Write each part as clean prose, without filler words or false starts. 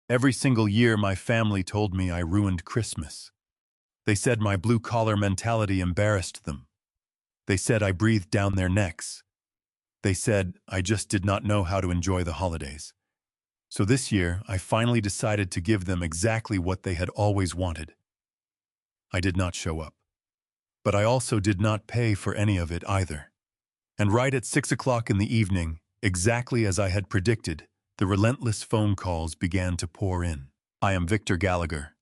Every single year my family told me I ruined Christmas. They said my blue-collar mentality embarrassed them. They said I breathed down their necks. They said I just did not know how to enjoy the holidays. So this year, I finally decided to give them exactly what they had always wanted. I did not show up. But I also did not pay for any of it either. And right at 6 o'clock in the evening, exactly as I had predicted, the relentless phone calls began to pour in. I am Victor Gallagher.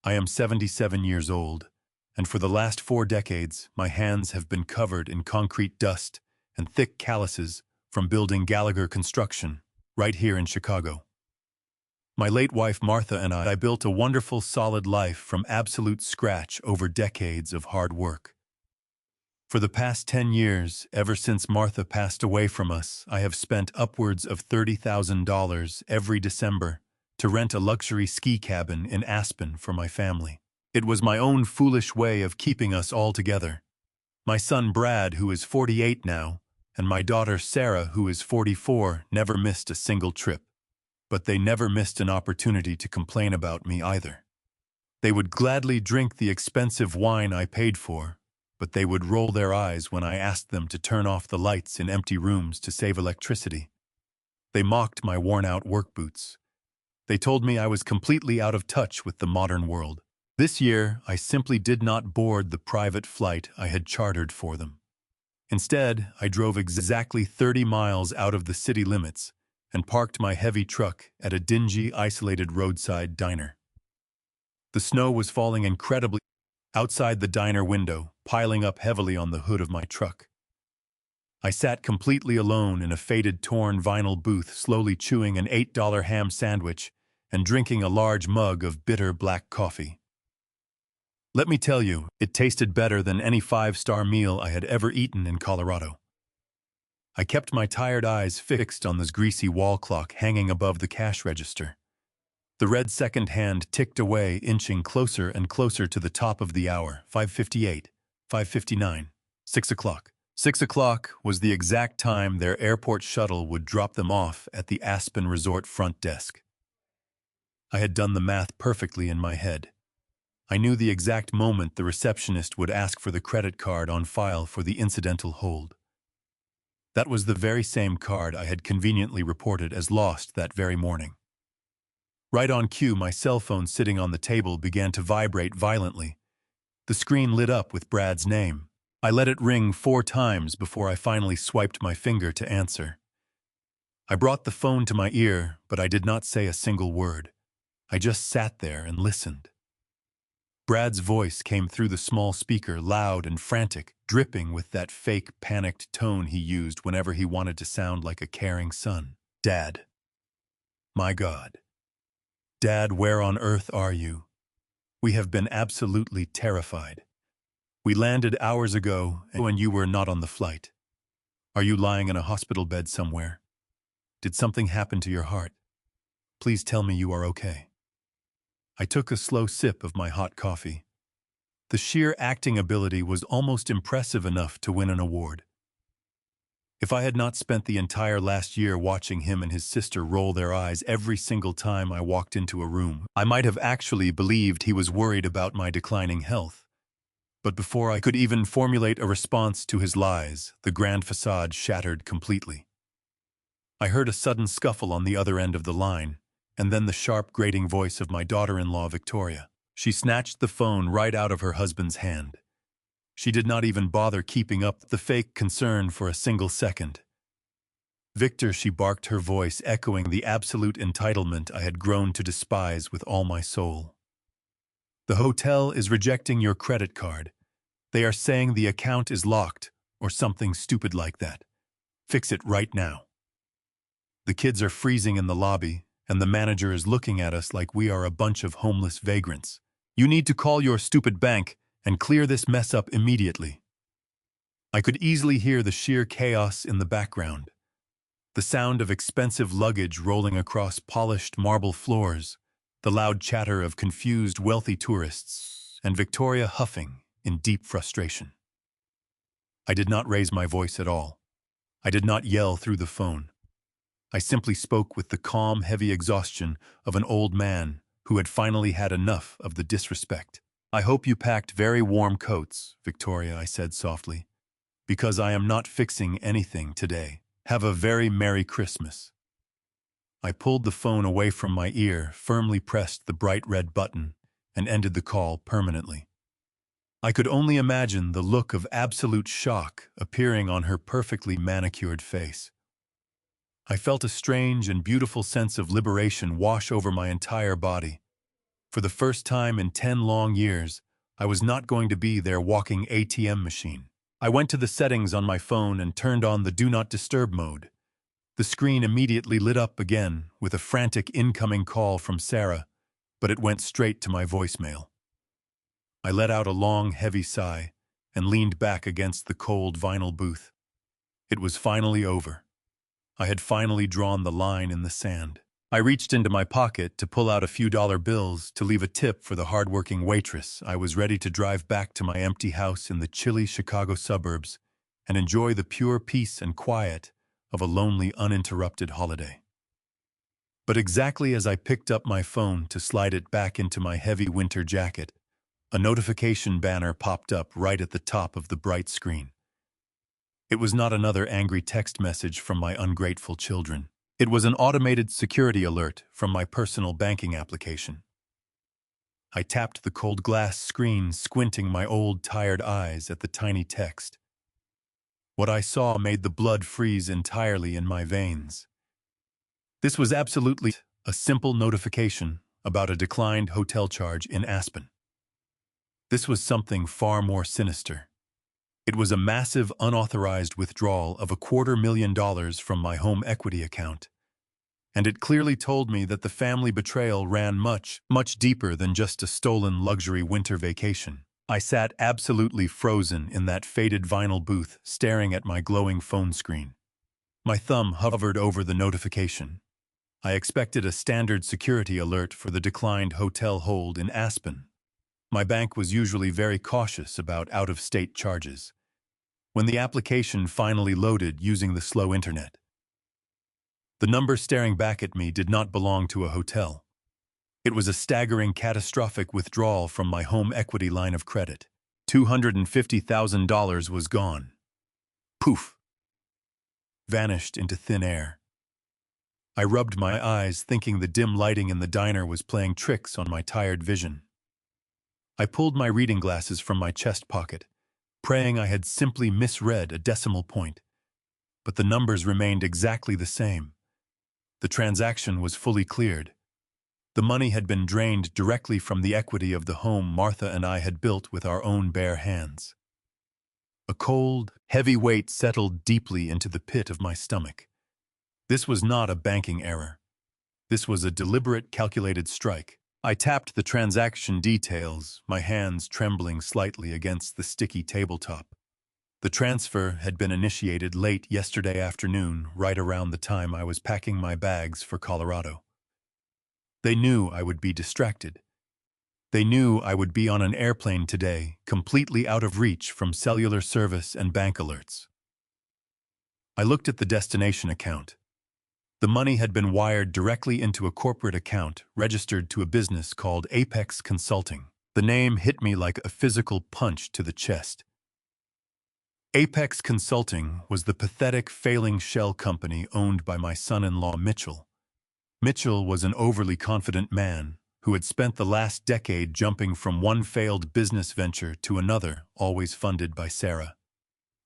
I am 77 years old, and for the last 4 decades, my hands have been covered in concrete dust and thick calluses from building Gallagher Construction, right here in Chicago. My late wife Martha and I built a wonderful, solid life from absolute scratch over decades of hard work. For the past 10 years, ever since Martha passed away from us, I have spent upwards of $30,000 every December to rent a luxury ski cabin in Aspen for my family. It was my own foolish way of keeping us all together. My son Brad, who is 48 now, and my daughter Sarah, who is 44, never missed a single trip. But they never missed an opportunity to complain about me either. They would gladly drink the expensive wine I paid for, but they would roll their eyes when I asked them to turn off the lights in empty rooms to save electricity. They mocked my worn-out work boots. They told me I was completely out of touch with the modern world. This year, I simply did not board the private flight I had chartered for them. Instead, I drove exactly 30 miles out of the city limits and parked my heavy truck at a dingy, isolated roadside diner. The snow was falling incredibly outside the diner window, piling up heavily on the hood of my truck. I sat completely alone in a faded, torn vinyl booth, slowly chewing an $8 ham sandwich and drinking a large mug of bitter black coffee. Let me tell you, it tasted better than any 5-star meal I had ever eaten in Colorado. I kept my tired eyes fixed on this greasy wall clock hanging above the cash register. The red second hand ticked away, inching closer and closer to the top of the hour. 5:58, 5:59, 6 o'clock. 6 o'clock was the exact time their airport shuttle would drop them off at the Aspen Resort front desk. I had done the math perfectly in my head. I knew the exact moment the receptionist would ask for the credit card on file for the incidental hold. That was the very same card I had conveniently reported as lost that very morning. Right on cue, my cell phone sitting on the table began to vibrate violently. The screen lit up with Brad's name. I let it ring 4 times before I finally swiped my finger to answer. I brought the phone to my ear, but I did not say a single word. I just sat there and listened. Brad's voice came through the small speaker, loud and frantic, dripping with that fake, panicked tone he used whenever he wanted to sound like a caring son. "Dad. My God. Dad, where on earth are you? We have been absolutely terrified. We landed hours ago, and you were not on the flight. Are you lying in a hospital bed somewhere? Did something happen to your heart? Please tell me you are okay." I took a slow sip of my hot coffee. The sheer acting ability was almost impressive enough to win an award. If I had not spent the entire last year watching him and his sister roll their eyes every single time I walked into a room, I might have actually believed he was worried about my declining health. But before I could even formulate a response to his lies, the grand facade shattered completely. I heard a sudden scuffle on the other end of the line, and then the sharp, grating voice of my daughter-in-law, Victoria. She snatched the phone right out of her husband's hand. She did not even bother keeping up the fake concern for a single second. "Victor," she barked, her voice echoing the absolute entitlement I had grown to despise with all my soul. "The hotel is rejecting your credit card. They are saying the account is locked, or something stupid like that. Fix it right now." The kids are freezing in the lobby, and the manager is looking at us like we are a bunch of homeless vagrants. "You need to call your stupid bank and clear this mess up immediately." I could easily hear the sheer chaos in the background. The sound of expensive luggage rolling across polished marble floors, the loud chatter of confused wealthy tourists, and Victoria huffing in deep frustration. I did not raise my voice at all. I did not yell through the phone. I simply spoke with the calm, heavy exhaustion of an old man who had finally had enough of the disrespect. "I hope you packed very warm coats, Victoria," I said softly, "because I am not fixing anything today. Have a very Merry Christmas." I pulled the phone away from my ear, firmly pressed the bright red button, and ended the call permanently. I could only imagine the look of absolute shock appearing on her perfectly manicured face. I felt a strange and beautiful sense of liberation wash over my entire body. For the first time in 10 long years, I was not going to be their walking ATM machine. I went to the settings on my phone and turned on the Do Not Disturb mode. The screen immediately lit up again with a frantic incoming call from Sarah, but it went straight to my voicemail. I let out a long, heavy sigh and leaned back against the cold vinyl booth. It was finally over. I had finally drawn the line in the sand. I reached into my pocket to pull out a few dollar bills to leave a tip for the hard-working waitress. I was ready to drive back to my empty house in the chilly Chicago suburbs and enjoy the pure peace and quiet of a lonely, uninterrupted holiday. But exactly as I picked up my phone to slide it back into my heavy winter jacket, a notification banner popped up right at the top of the bright screen. It was not another angry text message from my ungrateful children. It was an automated security alert from my personal banking application. I tapped the cold glass screen, squinting my old, tired eyes at the tiny text. What I saw made the blood freeze entirely in my veins. This was absolutely a simple notification about a declined hotel charge in Aspen. This was something far more sinister. It was a massive unauthorized withdrawal of $250,000 from my home equity account. And it clearly told me that the family betrayal ran much, much deeper than just a stolen luxury winter vacation. I sat absolutely frozen in that faded vinyl booth, staring at my glowing phone screen. My thumb hovered over the notification. I expected a standard security alert for the declined hotel hold in Aspen. My bank was usually very cautious about out-of-state charges. When the application finally loaded using the slow internet, the number staring back at me did not belong to a hotel. It was a staggering, catastrophic withdrawal from my home equity line of credit. $250,000 was gone. Poof! Vanished into thin air. I rubbed my eyes, thinking the dim lighting in the diner was playing tricks on my tired vision. I pulled my reading glasses from my chest pocket, praying I had simply misread a decimal point. But the numbers remained exactly the same. The transaction was fully cleared. The money had been drained directly from the equity of the home Martha and I had built with our own bare hands. A cold, heavy weight settled deeply into the pit of my stomach. This was not a banking error. This was a deliberate, calculated strike. I tapped the transaction details, my hands trembling slightly against the sticky tabletop. The transfer had been initiated late yesterday afternoon, right around the time I was packing my bags for Colorado. They knew I would be distracted. They knew I would be on an airplane today, completely out of reach from cellular service and bank alerts. I looked at the destination account. The money had been wired directly into a corporate account registered to a business called Apex Consulting. The name hit me like a physical punch to the chest. Apex Consulting was the pathetic, failing shell company owned by my son-in-law Mitchell. Mitchell was an overly confident man who had spent the last decade jumping from one failed business venture to another, always funded by Sarah.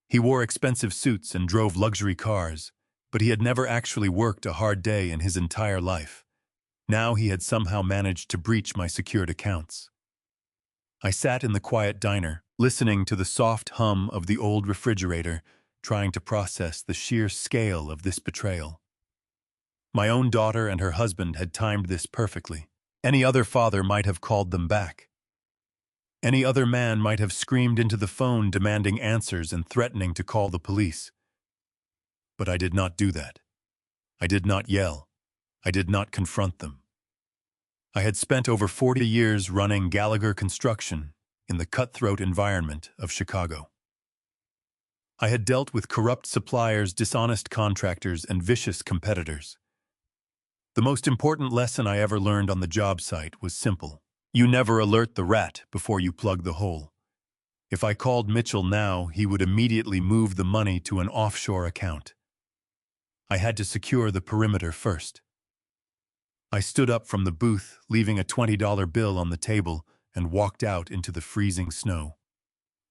He wore expensive suits and drove luxury cars, but he had never actually worked a hard day in his entire life. Now he had somehow managed to breach my secured accounts. I sat in the quiet diner, listening to the soft hum of the old refrigerator, trying to process the sheer scale of this betrayal. My own daughter and her husband had timed this perfectly. Any other father might have called them back. Any other man might have screamed into the phone demanding answers and threatening to call the police. But I did not do that. I did not yell. I did not confront them. I had spent over 40 years running Gallagher Construction in the cutthroat environment of Chicago. I had dealt with corrupt suppliers, dishonest contractors, and vicious competitors. The most important lesson I ever learned on the job site was simple. You never alert the rat before you plug the hole. If I called Mitchell now, he would immediately move the money to an offshore account. I had to secure the perimeter first. I stood up from the booth, leaving a $20 bill on the table, and walked out into the freezing snow.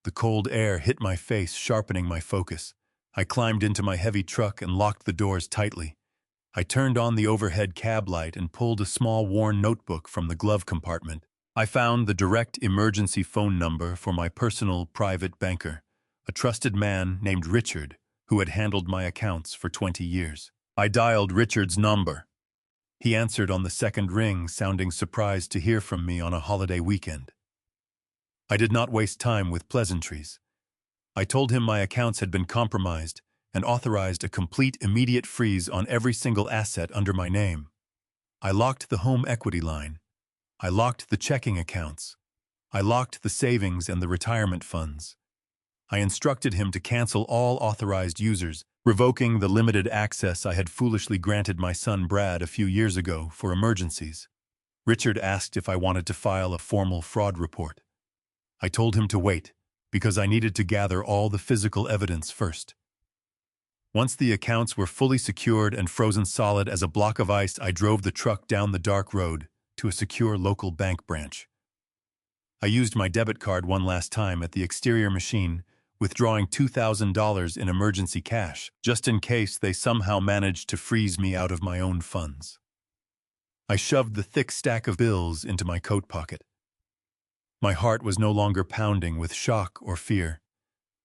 The cold air hit my face, sharpening my focus. I climbed into my heavy truck and locked the doors tightly. I turned on the overhead cab light and pulled a small worn notebook from the glove compartment. I found the direct emergency phone number for my personal private banker, a trusted man named Richard, who had handled my accounts for 20 years. I dialed Richard's number. He answered on the second ring, sounding surprised to hear from me on a holiday weekend. I did not waste time with pleasantries. I told him my accounts had been compromised and authorized a complete immediate freeze on every single asset under my name. I locked the home equity line. I locked the checking accounts. I locked the savings and the retirement funds. I instructed him to cancel all authorized users, revoking the limited access I had foolishly granted my son Brad a few years ago for emergencies. Richard asked if I wanted to file a formal fraud report. I told him to wait, because I needed to gather all the physical evidence first. Once the accounts were fully secured and frozen solid as a block of ice, I drove the truck down the dark road to a secure local bank branch. I used my debit card one last time at the exterior machine, withdrawing $2,000 in emergency cash, just in case they somehow managed to freeze me out of my own funds. I shoved the thick stack of bills into my coat pocket. My heart was no longer pounding with shock or fear.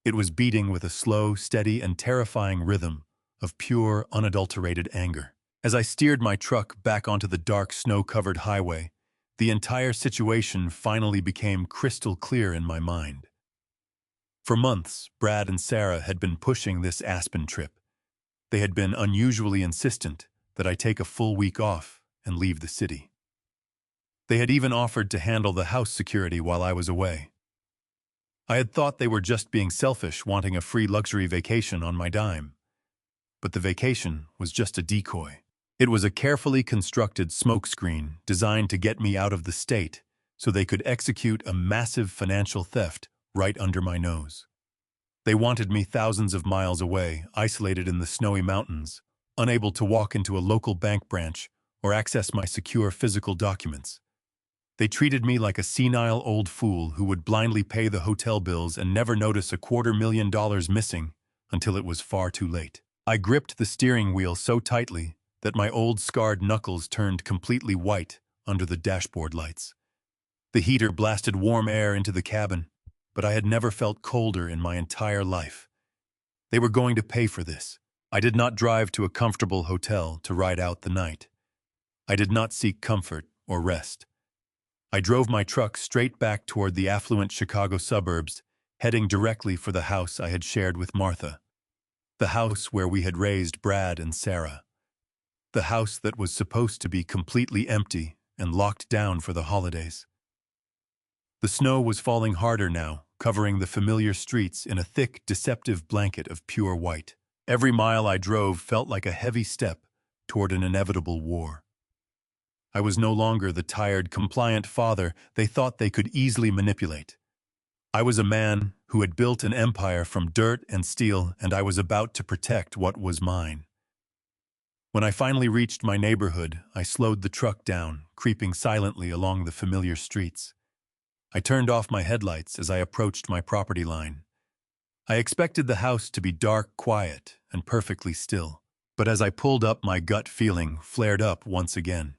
It was beating with a slow, steady, and terrifying rhythm of pure, unadulterated anger. As I steered my truck back onto the dark, snow-covered highway, the entire situation finally became crystal clear in my mind. For months, Brad and Sarah had been pushing this Aspen trip. They had been unusually insistent that I take a full week off and leave the city. They had even offered to handle the house security while I was away. I had thought they were just being selfish, wanting a free luxury vacation on my dime. But the vacation was just a decoy. It was a carefully constructed smokescreen designed to get me out of the state so they could execute a massive financial theft right under my nose. They wanted me thousands of miles away, isolated in the snowy mountains, unable to walk into a local bank branch or access my secure physical documents. They treated me like a senile old fool who would blindly pay the hotel bills and never notice $250,000 missing until it was far too late. I gripped the steering wheel so tightly that my old scarred knuckles turned completely white under the dashboard lights. The heater blasted warm air into the cabin, but I had never felt colder in my entire life. They were going to pay for this. I did not drive to a comfortable hotel to ride out the night. I did not seek comfort or rest. I drove my truck straight back toward the affluent Chicago suburbs, heading directly for the house I had shared with Martha. The house where we had raised Brad and Sarah. The house that was supposed to be completely empty and locked down for the holidays. The snow was falling harder now, covering the familiar streets in a thick, deceptive blanket of pure white. Every mile I drove felt like a heavy step toward an inevitable war. I was no longer the tired, compliant father they thought they could easily manipulate. I was a man who had built an empire from dirt and steel, and I was about to protect what was mine. When I finally reached my neighborhood, I slowed the truck down, creeping silently along the familiar streets. I turned off my headlights as I approached my property line. I expected the house to be dark, quiet, and perfectly still, but as I pulled up, my gut feeling flared up once again.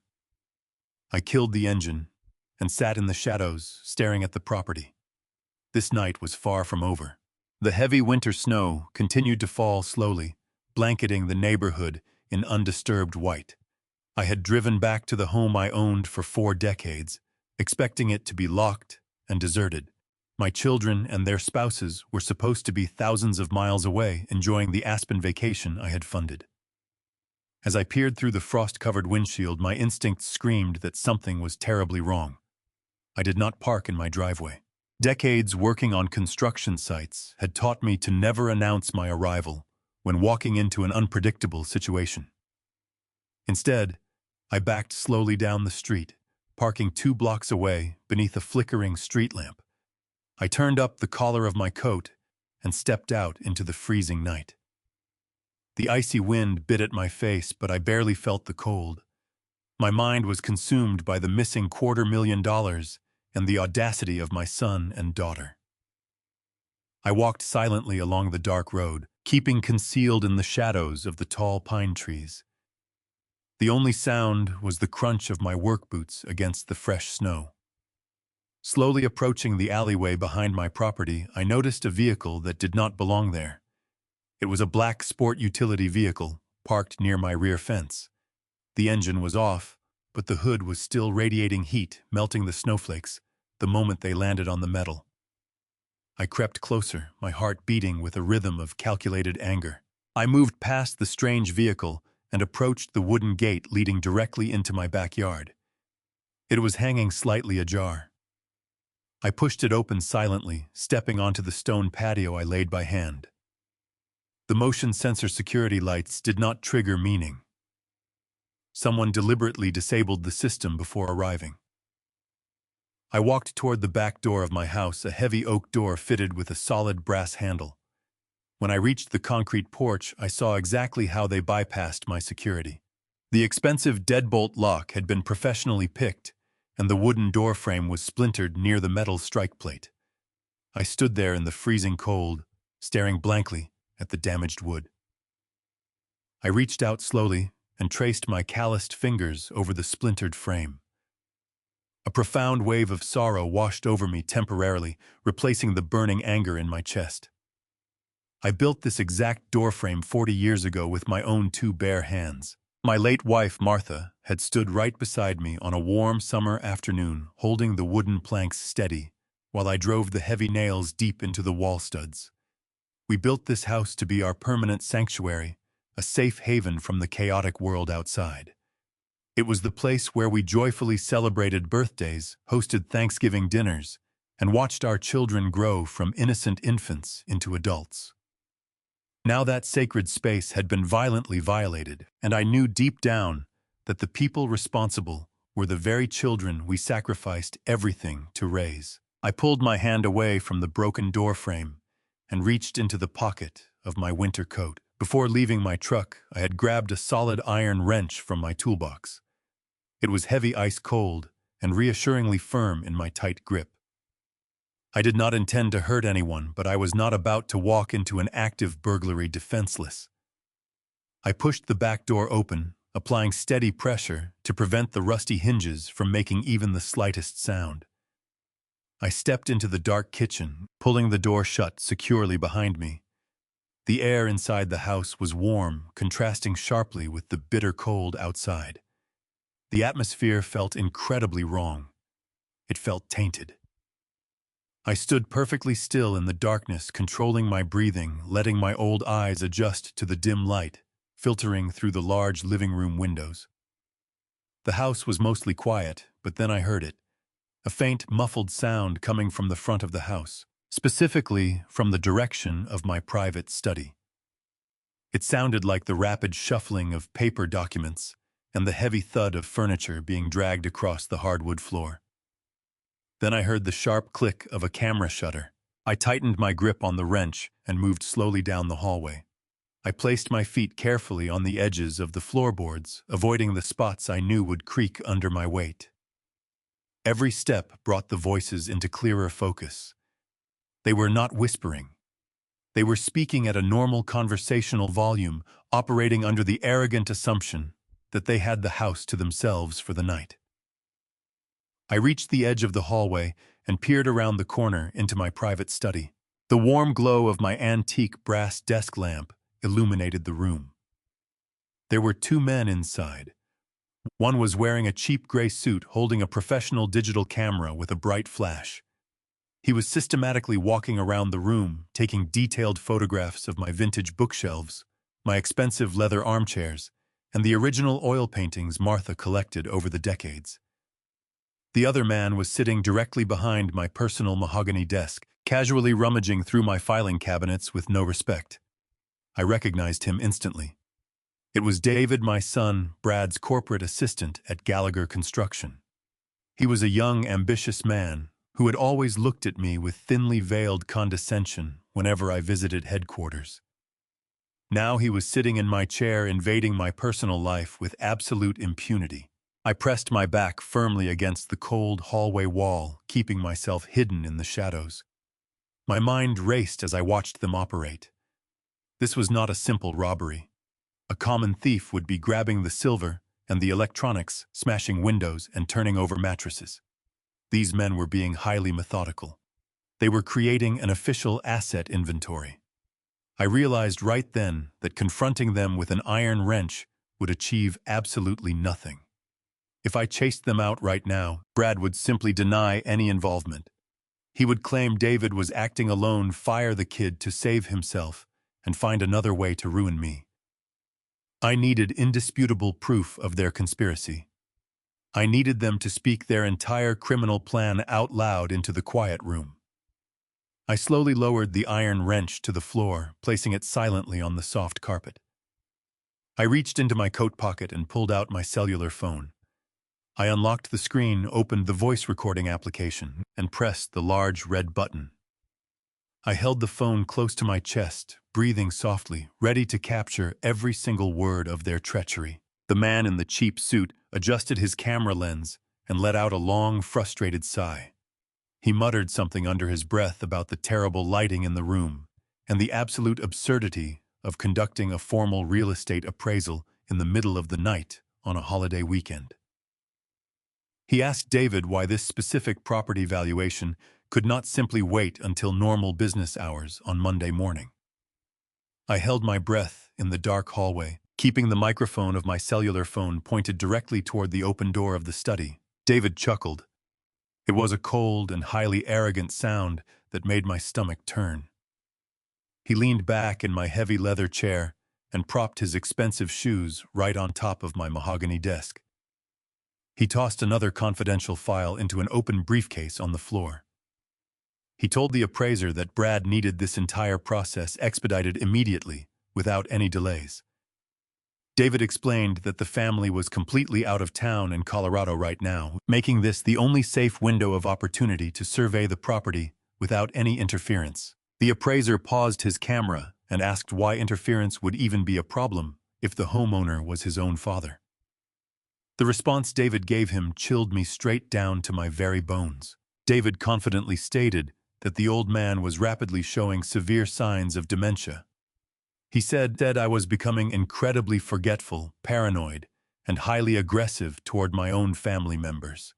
I killed the engine and sat in the shadows, staring at the property. This night was far from over. The heavy winter snow continued to fall slowly, blanketing the neighborhood in undisturbed white. I had driven back to the home I owned for 4 decades, expecting it to be locked and deserted. My children and their spouses were supposed to be thousands of miles away, enjoying the Aspen vacation I had funded. As I peered through the frost-covered windshield, my instincts screamed that something was terribly wrong. I did not park in my driveway. Decades working on construction sites had taught me to never announce my arrival when walking into an unpredictable situation. Instead, I backed slowly down the street, parking 2 blocks away beneath a flickering street lamp. I turned up the collar of my coat and stepped out into the freezing night. The icy wind bit at my face, but I barely felt the cold. My mind was consumed by the missing $250,000 and the audacity of my son and daughter. I walked silently along the dark road, keeping concealed in the shadows of the tall pine trees. The only sound was the crunch of my work boots against the fresh snow. Slowly approaching the alleyway behind my property, I noticed a vehicle that did not belong there. It was a black sport utility vehicle, parked near my rear fence. The engine was off, but the hood was still radiating heat, melting the snowflakes the moment they landed on the metal. I crept closer, my heart beating with a rhythm of calculated anger. I moved past the strange vehicle and approached the wooden gate leading directly into my backyard. It was hanging slightly ajar. I pushed it open silently, stepping onto the stone patio I laid by hand. The motion sensor security lights did not trigger meaning. Someone deliberately disabled the system before arriving. I walked toward the back door of my house, a heavy oak door fitted with a solid brass handle. When I reached the concrete porch, I saw exactly how they bypassed my security. The expensive deadbolt lock had been professionally picked, and the wooden door frame was splintered near the metal strike plate. I stood there in the freezing cold, staring blankly at the damaged wood. I reached out slowly and traced my calloused fingers over the splintered frame. A profound wave of sorrow washed over me temporarily, replacing the burning anger in my chest. I built this exact doorframe 40 years ago with my own 2 bare hands. My late wife, Martha, had stood right beside me on a warm summer afternoon, holding the wooden planks steady, while I drove the heavy nails deep into the wall studs. We built this house to be our permanent sanctuary, a safe haven from the chaotic world outside. It was the place where we joyfully celebrated birthdays, hosted Thanksgiving dinners, and watched our children grow from innocent infants into adults. Now that sacred space had been violently violated, and I knew deep down that the people responsible were the very children we sacrificed everything to raise. I pulled my hand away from the broken doorframe and reached into the pocket of my winter coat. Before leaving my truck, I had grabbed a solid iron wrench from my toolbox. It was heavy ice cold and reassuringly firm in my tight grip. I did not intend to hurt anyone, but I was not about to walk into an active burglary defenseless. I pushed the back door open, applying steady pressure to prevent the rusty hinges from making even the slightest sound. I stepped into the dark kitchen, pulling the door shut securely behind me. The air inside the house was warm, contrasting sharply with the bitter cold outside. The atmosphere felt incredibly wrong. It felt tainted. I stood perfectly still in the darkness, controlling my breathing, letting my old eyes adjust to the dim light, filtering through the large living room windows. The house was mostly quiet, but then I heard it. A faint, muffled sound coming from the front of the house, specifically from the direction of my private study. It sounded like the rapid shuffling of paper documents and the heavy thud of furniture being dragged across the hardwood floor. Then I heard the sharp click of a camera shutter. I tightened my grip on the wrench and moved slowly down the hallway. I placed my feet carefully on the edges of the floorboards, avoiding the spots I knew would creak under my weight. Every step brought the voices into clearer focus. They were not whispering. They were speaking at a normal conversational volume, operating under the arrogant assumption that they had the house to themselves for the night. I reached the edge of the hallway and peered around the corner into my private study. The warm glow of my antique brass desk lamp illuminated the room. There were 2 men inside. One was wearing a cheap gray suit, holding a professional digital camera with a bright flash. He was systematically walking around the room, taking detailed photographs of my vintage bookshelves, my expensive leather armchairs, and the original oil paintings Martha collected over the decades. The other man was sitting directly behind my personal mahogany desk, casually rummaging through my filing cabinets with no respect. I recognized him instantly. It was David, my son, Brad's corporate assistant at Gallagher Construction. He was a young, ambitious man who had always looked at me with thinly veiled condescension whenever I visited headquarters. Now he was sitting in my chair, invading my personal life with absolute impunity. I pressed my back firmly against the cold hallway wall, keeping myself hidden in the shadows. My mind raced as I watched them operate. This was not a simple robbery. A common thief would be grabbing the silver and the electronics, smashing windows and turning over mattresses. These men were being highly methodical. They were creating an official asset inventory. I realized right then that confronting them with an iron wrench would achieve absolutely nothing. If I chased them out right now, Brad would simply deny any involvement. He would claim David was acting alone, fire the kid to save himself, and find another way to ruin me. I needed indisputable proof of their conspiracy. I needed them to speak their entire criminal plan out loud into the quiet room. I slowly lowered the iron wrench to the floor, placing it silently on the soft carpet. I reached into my coat pocket and pulled out my cellular phone. I unlocked the screen, opened the voice recording application, and pressed the large red button. I held the phone close to my chest, breathing softly, ready to capture every single word of their treachery. The man in the cheap suit adjusted his camera lens and let out a long, frustrated sigh. He muttered something under his breath about the terrible lighting in the room and the absolute absurdity of conducting a formal real estate appraisal in the middle of the night on a holiday weekend. He asked David why this specific property valuation could not simply wait until normal business hours on Monday morning. I held my breath in the dark hallway, keeping the microphone of my cellular phone pointed directly toward the open door of the study. David chuckled. It was a cold and highly arrogant sound that made my stomach turn. He leaned back in my heavy leather chair and propped his expensive shoes right on top of my mahogany desk. He tossed another confidential file into an open briefcase on the floor. He told the appraiser that Brad needed this entire process expedited immediately, without any delays. David explained that the family was completely out of town in Colorado right now, making this the only safe window of opportunity to survey the property without any interference. The appraiser paused his camera and asked why interference would even be a problem if the homeowner was his own father. The response David gave him chilled me straight down to my very bones. David confidently stated that the old man was rapidly showing severe signs of dementia. He said I was becoming incredibly forgetful, paranoid, and highly aggressive toward my own family members.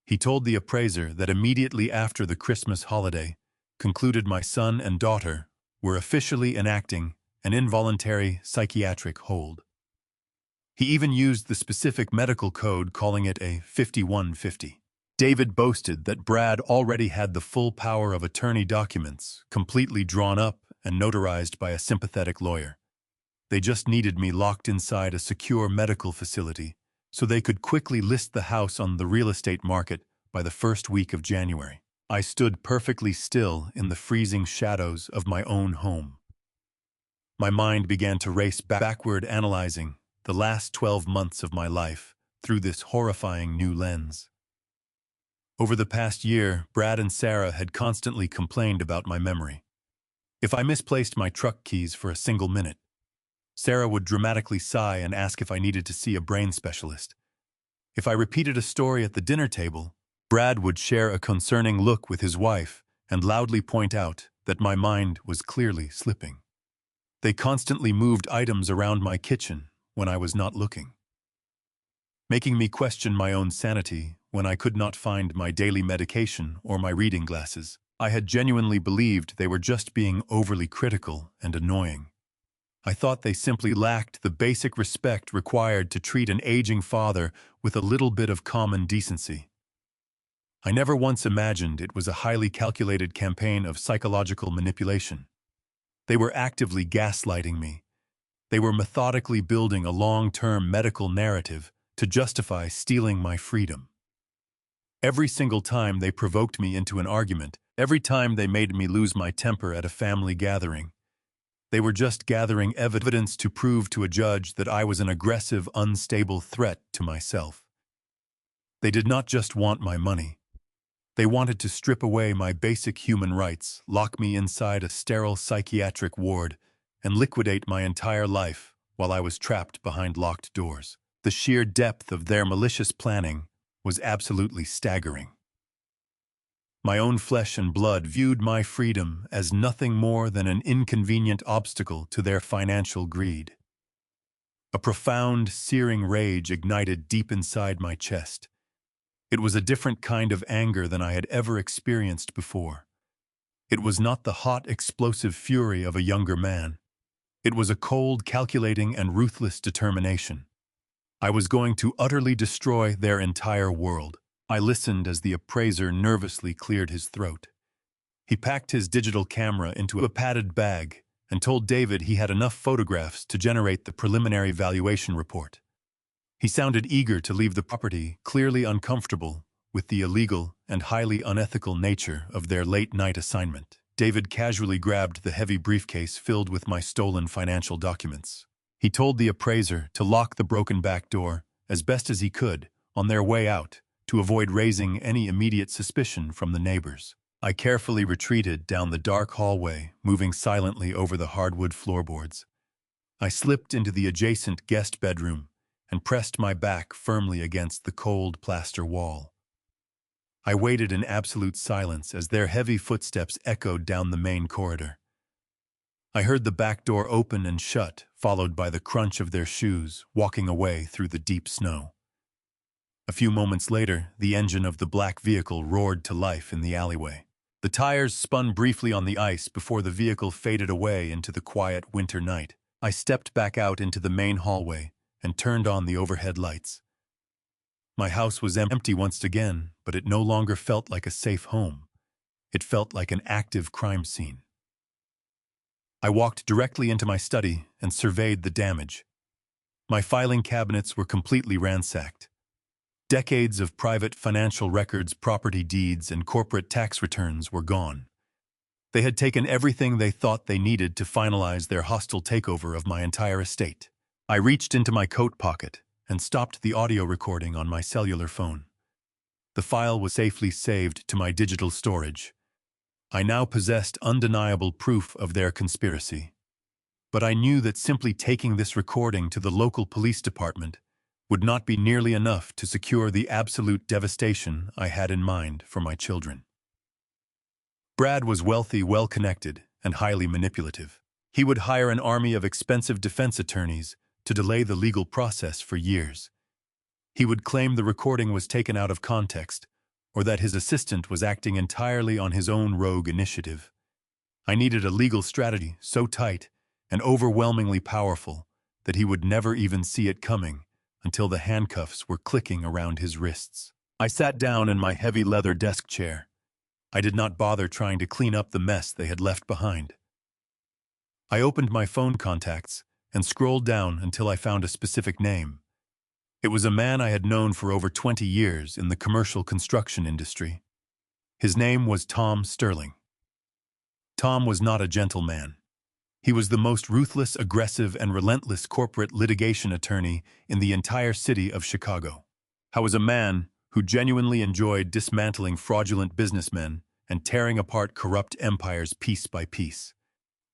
He told the appraiser that immediately after the Christmas holiday, concluded my son and daughter were officially enacting an involuntary psychiatric hold. He even used the specific medical code, calling it a 5150. David boasted that Brad already had the full power of attorney documents, completely drawn up and notarized by a sympathetic lawyer. They just needed me locked inside a secure medical facility so they could quickly list the house on the real estate market by the first week of January. I stood perfectly still in the freezing shadows of my own home. My mind began to race backward, analyzing the last 12 months of my life through this horrifying new lens. Over the past year, Brad and Sarah had constantly complained about my memory. If I misplaced my truck keys for a single minute, Sarah would dramatically sigh and ask if I needed to see a brain specialist. If I repeated a story at the dinner table, Brad would share a concerning look with his wife and loudly point out that my mind was clearly slipping. They constantly moved items around my kitchen when I was not looking, making me question my own sanity when I could not find my daily medication or my reading glasses. I had genuinely believed they were just being overly critical and annoying. I thought they simply lacked the basic respect required to treat an aging father with a little bit of common decency. I never once imagined it was a highly calculated campaign of psychological manipulation. They were actively gaslighting me. They were methodically building a long-term medical narrative to justify stealing my freedom. Every single time they provoked me into an argument, every time they made me lose my temper at a family gathering, they were just gathering evidence to prove to a judge that I was an aggressive, unstable threat to myself. They did not just want my money. They wanted to strip away my basic human rights, lock me inside a sterile psychiatric ward, and liquidate my entire life while I was trapped behind locked doors. The sheer depth of their malicious planning was absolutely staggering. My own flesh and blood viewed my freedom as nothing more than an inconvenient obstacle to their financial greed. A profound, searing rage ignited deep inside my chest. It was a different kind of anger than I had ever experienced before. It was not the hot, explosive fury of a younger man. It was a cold, calculating, and ruthless determination. I was going to utterly destroy their entire world. I listened as the appraiser nervously cleared his throat. He packed his digital camera into a padded bag and told David he had enough photographs to generate the preliminary valuation report. He sounded eager to leave the property, clearly uncomfortable with the illegal and highly unethical nature of their late-night assignment. David casually grabbed the heavy briefcase filled with my stolen financial documents. He told the appraiser to lock the broken back door as best as he could on their way out to avoid raising any immediate suspicion from the neighbors. I carefully retreated down the dark hallway, moving silently over the hardwood floorboards. I slipped into the adjacent guest bedroom and pressed my back firmly against the cold plaster wall. I waited in absolute silence as their heavy footsteps echoed down the main corridor. I heard the back door open and shut, followed by the crunch of their shoes walking away through the deep snow. A few moments later, the engine of the black vehicle roared to life in the alleyway. The tires spun briefly on the ice before the vehicle faded away into the quiet winter night. I stepped back out into the main hallway and turned on the overhead lights. My house was empty once again, but it no longer felt like a safe home. It felt like an active crime scene. I walked directly into my study and surveyed the damage. My filing cabinets were completely ransacked. Decades of private financial records, property deeds, and corporate tax returns were gone. They had taken everything they thought they needed to finalize their hostile takeover of my entire estate. I reached into my coat pocket and stopped the audio recording on my cellular phone. The file was safely saved to my digital storage. I now possessed undeniable proof of their conspiracy. But I knew that simply taking this recording to the local police department would not be nearly enough to secure the absolute devastation I had in mind for my children. Brad was wealthy, well-connected, and highly manipulative. He would hire an army of expensive defense attorneys to delay the legal process for years. He would claim the recording was taken out of context, or that his assistant was acting entirely on his own rogue initiative. I needed a legal strategy so tight and overwhelmingly powerful that he would never even see it coming until the handcuffs were clicking around his wrists. I sat down in my heavy leather desk chair. I did not bother trying to clean up the mess they had left behind. I opened my phone contacts and scrolled down until I found a specific name. It was a man I had known for over 20 years in the commercial construction industry. His name was Tom Sterling. Tom was not a gentleman. He was the most ruthless, aggressive, and relentless corporate litigation attorney in the entire city of Chicago. I was a man who genuinely enjoyed dismantling fraudulent businessmen and tearing apart corrupt empires piece by piece.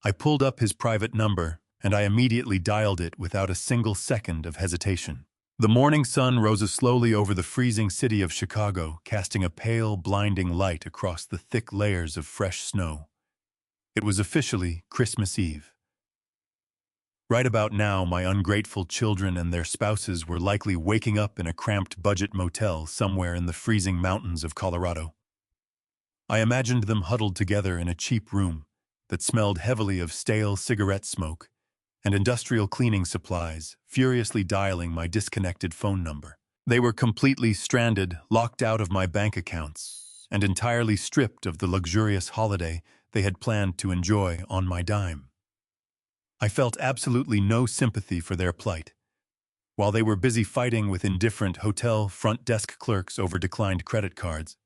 I pulled up his private number, and I immediately dialed it without a single second of hesitation. The morning sun rose slowly over the freezing city of Chicago, casting a pale, blinding light across the thick layers of fresh snow. It was officially Christmas Eve. Right about now, my ungrateful children and their spouses were likely waking up in a cramped budget motel somewhere in the freezing mountains of Colorado. I imagined them huddled together in a cheap room that smelled heavily of stale cigarette smoke and industrial cleaning supplies, furiously dialing my disconnected phone number. They were completely stranded, locked out of my bank accounts, and entirely stripped of the luxurious holiday they had planned to enjoy on my dime. I felt absolutely no sympathy for their plight. While they were busy fighting with indifferent hotel front desk clerks over declined credit cards,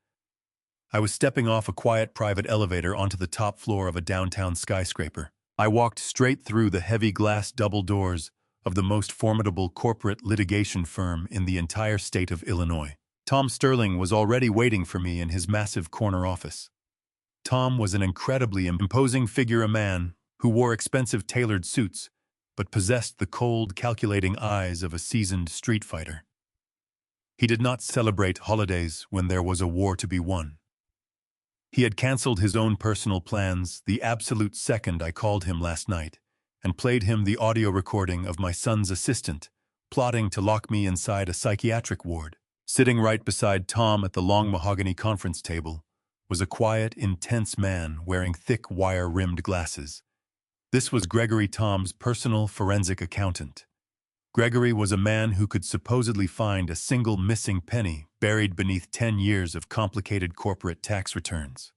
I was stepping off a quiet private elevator onto the top floor of a downtown skyscraper. I walked straight through the heavy glass double doors of the most formidable corporate litigation firm in the entire state of Illinois. Tom Sterling was already waiting for me in his massive corner office. Tom was an incredibly imposing figure, a man who wore expensive tailored suits but possessed the cold, calculating eyes of a seasoned street fighter. He did not celebrate holidays when there was a war to be won. He had canceled his own personal plans the absolute second I called him last night and played him the audio recording of my son's assistant plotting to lock me inside a psychiatric ward. Sitting right beside Tom at the long mahogany conference table was a quiet, intense man wearing thick wire-rimmed glasses. This was Gregory, Tom's personal forensic accountant. Gregory was a man who could supposedly find a single missing penny buried beneath 10 years of complicated corporate tax returns.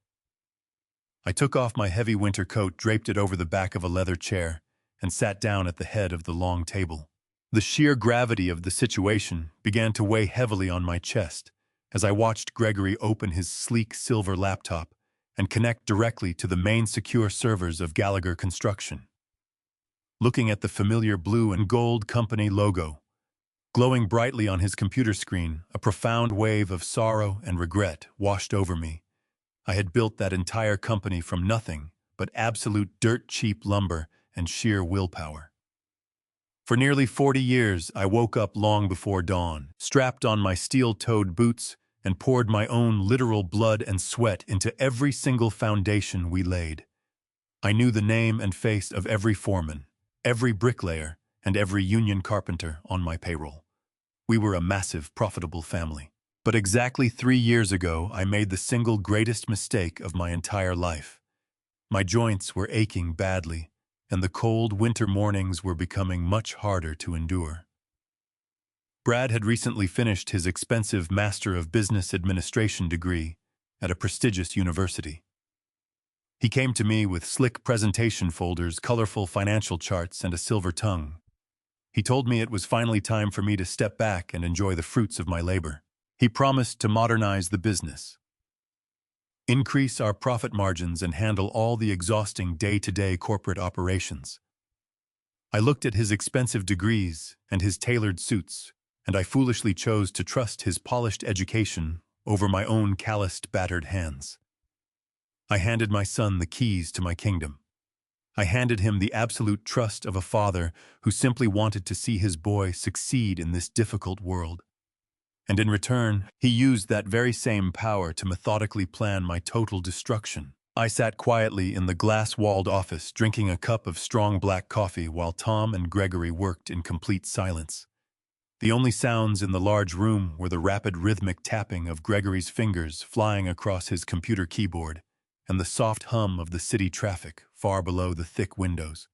I took off my heavy winter coat, draped it over the back of a leather chair, and sat down at the head of the long table. The sheer gravity of the situation began to weigh heavily on my chest as I watched Gregory open his sleek silver laptop and connect directly to the main secure servers of Gallagher Construction. Looking at the familiar blue and gold company logo, glowing brightly on his computer screen, a profound wave of sorrow and regret washed over me. I had built that entire company from nothing but absolute dirt-cheap lumber and sheer willpower. For nearly 40 years, I woke up long before dawn, strapped on my steel-toed boots, and poured my own literal blood and sweat into every single foundation we laid. I knew the name and face of every foreman, every bricklayer, and every union carpenter on my payroll. We were a massive, profitable family. But exactly 3 years ago, I made the single greatest mistake of my entire life. My joints were aching badly, and the cold winter mornings were becoming much harder to endure. Brad had recently finished his expensive Master of Business Administration degree at a prestigious university. He came to me with slick presentation folders, colorful financial charts, and a silver tongue. He told me it was finally time for me to step back and enjoy the fruits of my labor. He promised to modernize the business, increase our profit margins, and handle all the exhausting day-to-day corporate operations. I looked at his expensive degrees and his tailored suits, and I foolishly chose to trust his polished education over my own calloused, battered hands. I handed my son the keys to my kingdom. I handed him the absolute trust of a father who simply wanted to see his boy succeed in this difficult world. And in return, he used that very same power to methodically plan my total destruction. I sat quietly in the glass-walled office, drinking a cup of strong black coffee while Tom and Gregory worked in complete silence. The only sounds in the large room were the rapid rhythmic tapping of Gregory's fingers flying across his computer keyboard and the soft hum of the city traffic far below the thick windows.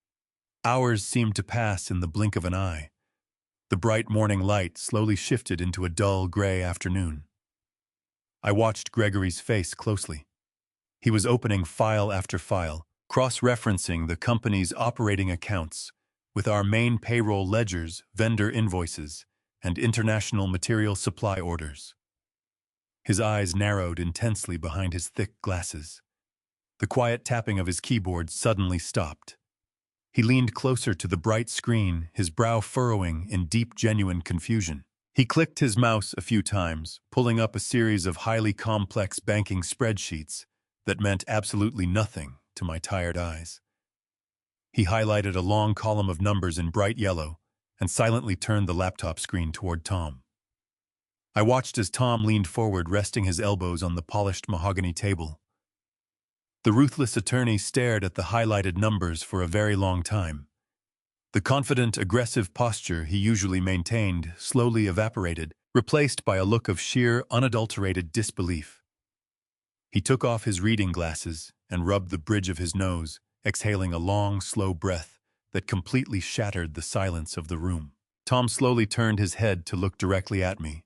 Hours seemed to pass in the blink of an eye. The bright morning light slowly shifted into a dull gray afternoon. I watched Gregory's face closely. He was opening file after file, cross-referencing the company's operating accounts with our main payroll ledgers, vendor invoices, and international material supply orders. His eyes narrowed intensely behind his thick glasses. The quiet tapping of his keyboard suddenly stopped. He leaned closer to the bright screen, his brow furrowing in deep, genuine confusion. He clicked his mouse a few times, pulling up a series of highly complex banking spreadsheets that meant absolutely nothing to my tired eyes. He highlighted a long column of numbers in bright yellow and silently turned the laptop screen toward Tom. I watched as Tom leaned forward, resting his elbows on the polished mahogany table. The ruthless attorney stared at the highlighted numbers for a very long time. The confident, aggressive posture he usually maintained slowly evaporated, replaced by a look of sheer, unadulterated disbelief. He took off his reading glasses and rubbed the bridge of his nose, exhaling a long, slow breath that completely shattered the silence of the room. Tom slowly turned his head to look directly at me.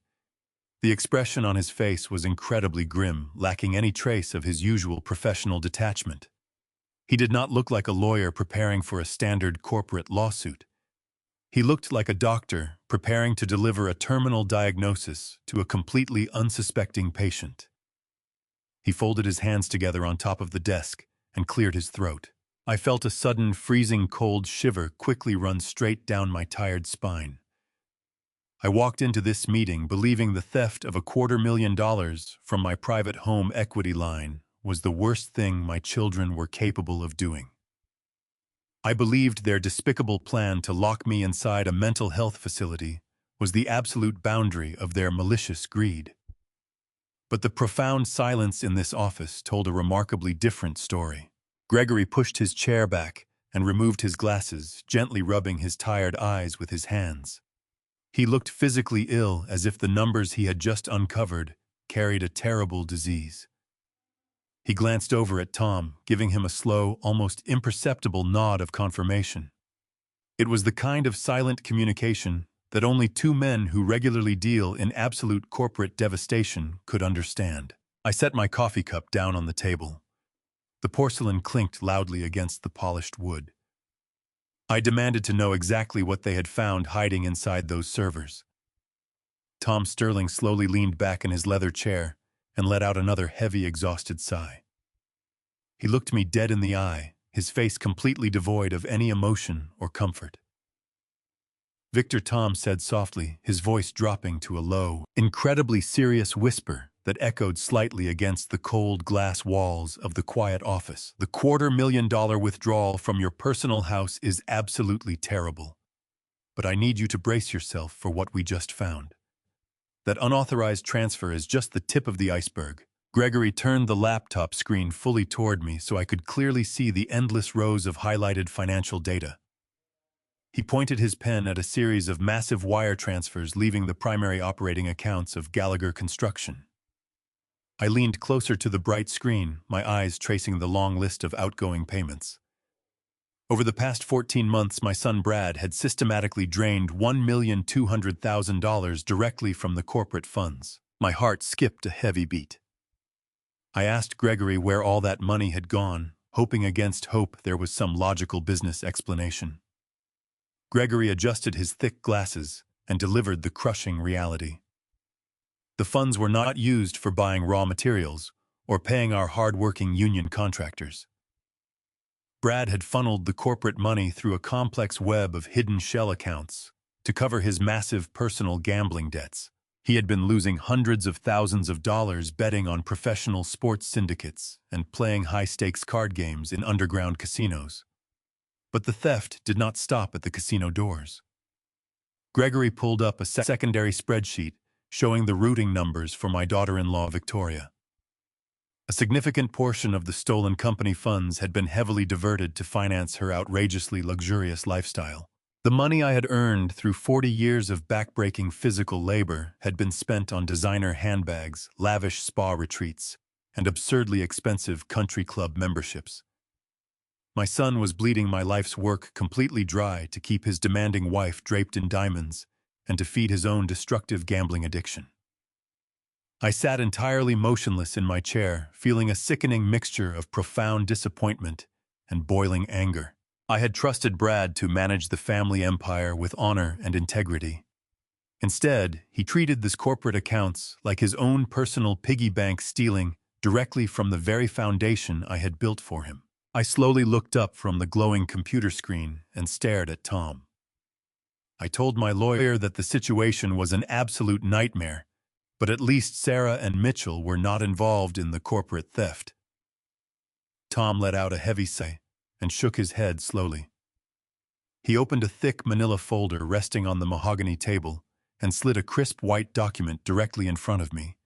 The expression on his face was incredibly grim, lacking any trace of his usual professional detachment. He did not look like a lawyer preparing for a standard corporate lawsuit. He looked like a doctor preparing to deliver a terminal diagnosis to a completely unsuspecting patient. He folded his hands together on top of the desk and cleared his throat. I felt a sudden freezing cold shiver quickly run straight down my tired spine. I walked into this meeting believing the theft of $250,000 from my private home equity line was the worst thing my children were capable of doing. I believed their despicable plan to lock me inside a mental health facility was the absolute boundary of their malicious greed. But the profound silence in this office told a remarkably different story. Gregory pushed his chair back and removed his glasses, gently rubbing his tired eyes with his hands. He looked physically ill, as if the numbers he had just uncovered carried a terrible disease. He glanced over at Tom, giving him a slow, almost imperceptible nod of confirmation. It was the kind of silent communication that only two men who regularly deal in absolute corporate devastation could understand. I set my coffee cup down on the table. The porcelain clinked loudly against the polished wood. I demanded to know exactly what they had found hiding inside those servers. Tom Sterling slowly leaned back in his leather chair and let out another heavy, exhausted sigh. He looked me dead in the eye, his face completely devoid of any emotion or comfort. "Victor," Tom said softly, his voice dropping to a low, incredibly serious whisper that echoed slightly against the cold glass walls of the quiet office. "The $250,000 withdrawal from your personal house is absolutely terrible. But I need you to brace yourself for what we just found. That unauthorized transfer is just the tip of the iceberg." Gregory turned the laptop screen fully toward me so I could clearly see the endless rows of highlighted financial data. He pointed his pen at a series of massive wire transfers leaving the primary operating accounts of Gallagher Construction. I leaned closer to the bright screen, my eyes tracing the long list of outgoing payments. Over the past 14 months, my son Brad had systematically drained $1,200,000 directly from the corporate funds. My heart skipped a heavy beat. I asked Gregory where all that money had gone, hoping against hope there was some logical business explanation. Gregory adjusted his thick glasses and delivered the crushing reality. The funds were not used for buying raw materials or paying our hard-working union contractors. Brad had funneled the corporate money through a complex web of hidden shell accounts to cover his massive personal gambling debts. He had been losing hundreds of thousands of dollars betting on professional sports syndicates and playing high-stakes card games in underground casinos. But the theft did not stop at the casino doors. Gregory pulled up a secondary spreadsheet showing the routing numbers for my daughter-in-law Victoria. A significant portion of the stolen company funds had been heavily diverted to finance her outrageously luxurious lifestyle. The money I had earned through 40 years of backbreaking physical labor had been spent on designer handbags, lavish spa retreats, and absurdly expensive country club memberships. My son was bleeding my life's work completely dry to keep his demanding wife draped in diamonds and to feed his own destructive gambling addiction. I sat entirely motionless in my chair, feeling a sickening mixture of profound disappointment and boiling anger. I had trusted Brad to manage the family empire with honor and integrity. Instead, he treated his corporate accounts like his own personal piggy bank, stealing directly from the very foundation I had built for him. I slowly looked up from the glowing computer screen and stared at Tom. I told my lawyer that the situation was an absolute nightmare, but at least Sarah and Mitchell were not involved in the corporate theft. Tom let out a heavy sigh and shook his head slowly. He opened a thick manila folder resting on the mahogany table and slid a crisp white document directly in front of me.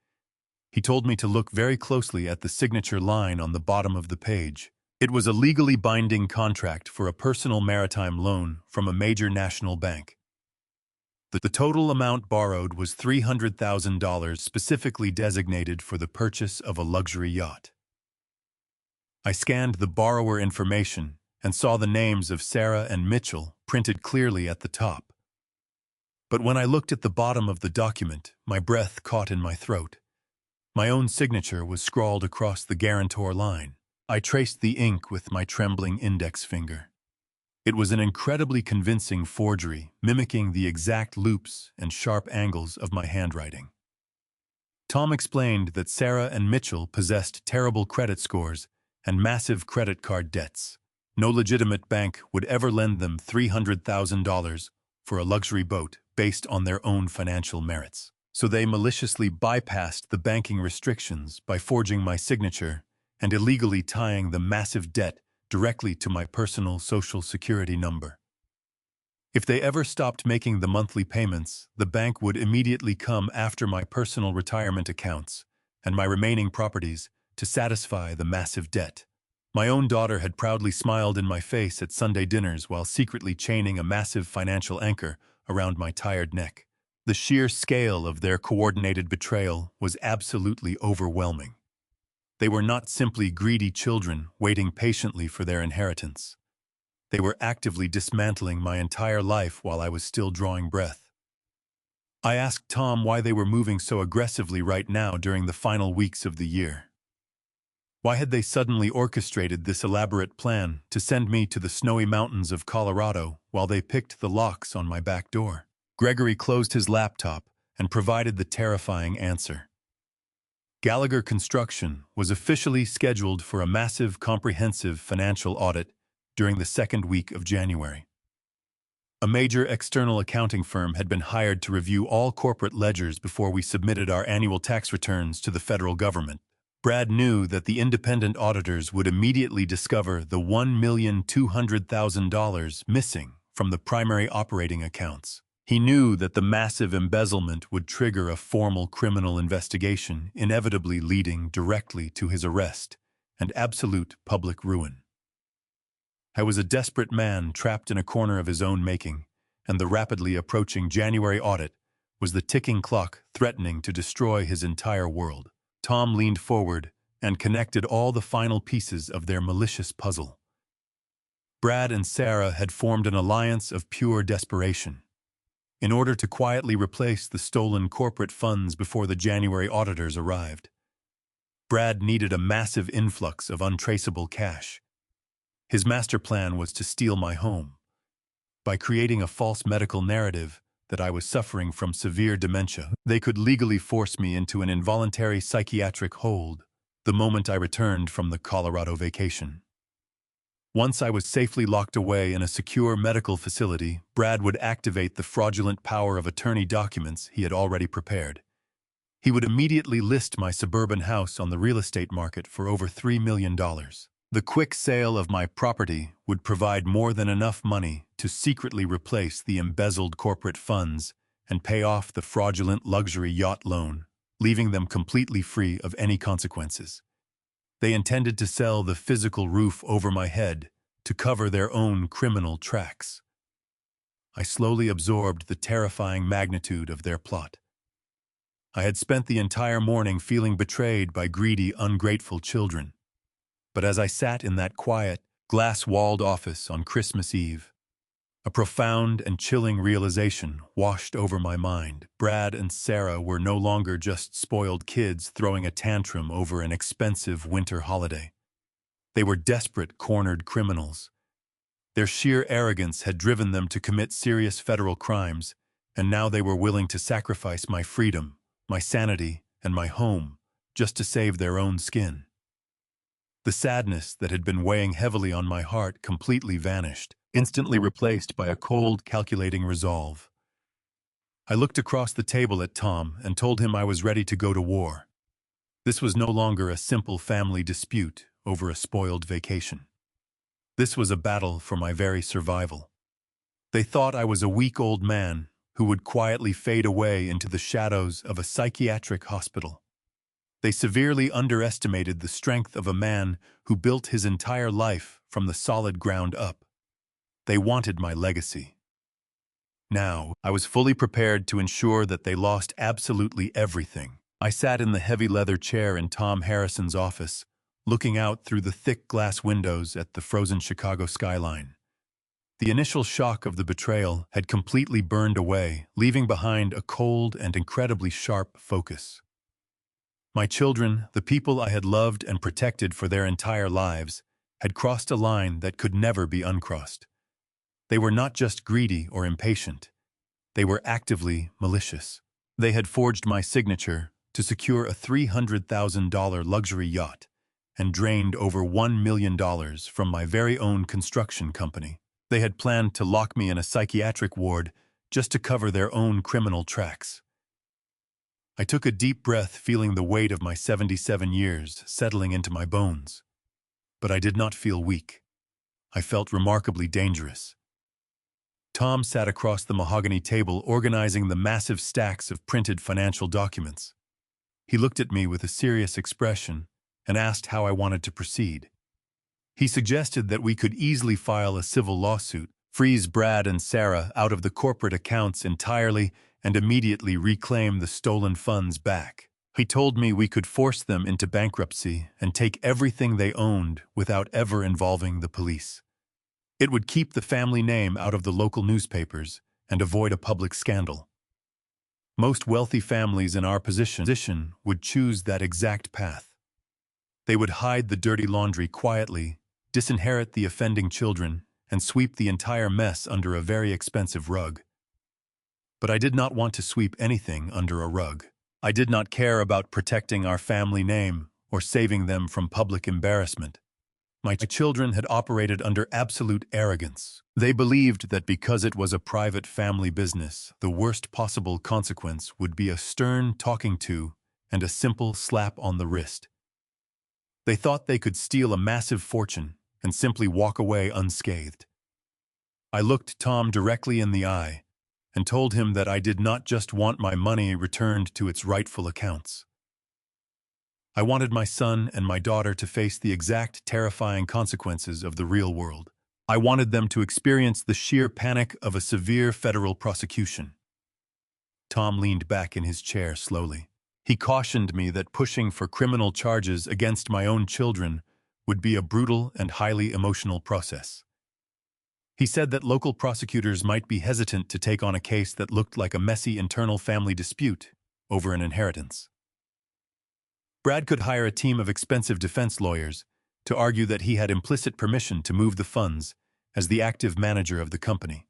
He told me to look very closely at the signature line on the bottom of the page. It was a legally binding contract for a personal maritime loan from a major national bank. The total amount borrowed was $300,000, specifically designated for the purchase of a luxury yacht. I scanned the borrower information and saw the names of Sarah and Mitchell printed clearly at the top. But when I looked at the bottom of the document, my breath caught in my throat. My own signature was scrawled across the guarantor line. I traced the ink with my trembling index finger. It was an incredibly convincing forgery, mimicking the exact loops and sharp angles of my handwriting. Tom explained that Sarah and Mitchell possessed terrible credit scores and massive credit card debts. No legitimate bank would ever lend them $300,000 for a luxury boat based on their own financial merits. So they maliciously bypassed the banking restrictions by forging my signature and illegally tying the massive debt directly to my personal Social Security number. If they ever stopped making the monthly payments, the bank would immediately come after my personal retirement accounts and my remaining properties to satisfy the massive debt. My own daughter had proudly smiled in my face at Sunday dinners while secretly chaining a massive financial anchor around my tired neck. The sheer scale of their coordinated betrayal was absolutely overwhelming. They were not simply greedy children waiting patiently for their inheritance. They were actively dismantling my entire life while I was still drawing breath. I asked Tom why they were moving so aggressively right now during the final weeks of the year. Why had they suddenly orchestrated this elaborate plan to send me to the snowy mountains of Colorado while they picked the locks on my back door? Gregory closed his laptop and provided the terrifying answer. Gallagher Construction was officially scheduled for a massive, comprehensive financial audit during the second week of January. A major external accounting firm had been hired to review all corporate ledgers before we submitted our annual tax returns to the federal government. Brad knew that the independent auditors would immediately discover the $1,200,000 missing from the primary operating accounts. He knew that the massive embezzlement would trigger a formal criminal investigation, inevitably leading directly to his arrest and absolute public ruin. I was a desperate man trapped in a corner of his own making, and the rapidly approaching January audit was the ticking clock threatening to destroy his entire world. Tom leaned forward and connected all the final pieces of their malicious puzzle. Brad and Sarah had formed an alliance of pure desperation. In order to quietly replace the stolen corporate funds before the January auditors arrived, Brad needed a massive influx of untraceable cash. His master plan was to steal my home. By creating a false medical narrative that I was suffering from severe dementia, they could legally force me into an involuntary psychiatric hold the moment I returned from the Colorado vacation. Once I was safely locked away in a secure medical facility, Brad would activate the fraudulent power of attorney documents he had already prepared. He would immediately list my suburban house on the real estate market for over $3 million. The quick sale of my property would provide more than enough money to secretly replace the embezzled corporate funds and pay off the fraudulent luxury yacht loan, leaving them completely free of any consequences. They intended to sell the physical roof over my head to cover their own criminal tracks. I slowly absorbed the terrifying magnitude of their plot. I had spent the entire morning feeling betrayed by greedy, ungrateful children. But as I sat in that quiet, glass-walled office on Christmas Eve, a profound and chilling realization washed over my mind. Brad and Sarah were no longer just spoiled kids throwing a tantrum over an expensive winter holiday. They were desperate, cornered criminals. Their sheer arrogance had driven them to commit serious federal crimes, and now they were willing to sacrifice my freedom, my sanity, and my home just to save their own skin. The sadness that had been weighing heavily on my heart completely vanished, instantly replaced by a cold, calculating resolve. I looked across the table at Tom and told him I was ready to go to war. This was no longer a simple family dispute over a spoiled vacation. This was a battle for my very survival. They thought I was a weak old man who would quietly fade away into the shadows of a psychiatric hospital. They severely underestimated the strength of a man who built his entire life from the solid ground up. They wanted my legacy. Now, I was fully prepared to ensure that they lost absolutely everything. I sat in the heavy leather chair in Tom Harrison's office, looking out through the thick glass windows at the frozen Chicago skyline. The initial shock of the betrayal had completely burned away, leaving behind a cold and incredibly sharp focus. My children, the people I had loved and protected for their entire lives, had crossed a line that could never be uncrossed. They were not just greedy or impatient. They were actively malicious. They had forged my signature to secure a $300,000 luxury yacht and drained over $1 million from my very own construction company. They had planned to lock me in a psychiatric ward just to cover their own criminal tracks. I took a deep breath, feeling the weight of my 77 years settling into my bones. But I did not feel weak. I felt remarkably dangerous. Tom sat across the mahogany table, organizing the massive stacks of printed financial documents. He looked at me with a serious expression and asked how I wanted to proceed. He suggested that we could easily file a civil lawsuit, freeze Brad and Sarah out of the corporate accounts entirely, and immediately reclaim the stolen funds back. He told me we could force them into bankruptcy and take everything they owned without ever involving the police. It would keep the family name out of the local newspapers and avoid a public scandal. Most wealthy families in our position would choose that exact path. They would hide the dirty laundry quietly, disinherit the offending children, and sweep the entire mess under a very expensive rug. But I did not want to sweep anything under a rug. I did not care about protecting our family name or saving them from public embarrassment. My children had operated under absolute arrogance. They believed that because it was a private family business, the worst possible consequence would be a stern talking to and a simple slap on the wrist. They thought they could steal a massive fortune and simply walk away unscathed. I looked Tom directly in the eye and told him that I did not just want my money returned to its rightful accounts. I wanted my son and my daughter to face the exact terrifying consequences of the real world. I wanted them to experience the sheer panic of a severe federal prosecution. Tom leaned back in his chair slowly. He cautioned me that pushing for criminal charges against my own children would be a brutal and highly emotional process. He said that local prosecutors might be hesitant to take on a case that looked like a messy internal family dispute over an inheritance. Brad could hire a team of expensive defense lawyers to argue that he had implicit permission to move the funds as the active manager of the company.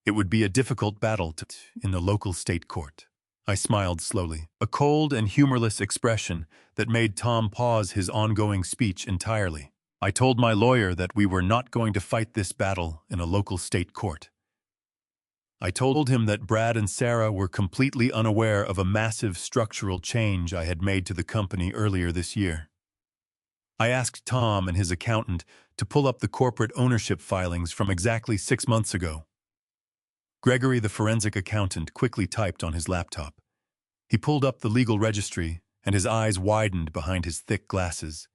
It would be a difficult battle in the local state court. I smiled slowly, a cold and humorless expression that made Tom pause his ongoing speech entirely. I told my lawyer that we were not going to fight this battle in a local state court. I told him that Brad and Sarah were completely unaware of a massive structural change I had made to the company earlier this year. I asked Tom and his accountant to pull up the corporate ownership filings from exactly 6 months ago. Gregory, the forensic accountant, quickly typed on his laptop. He pulled up the legal registry, and his eyes widened behind his thick glasses.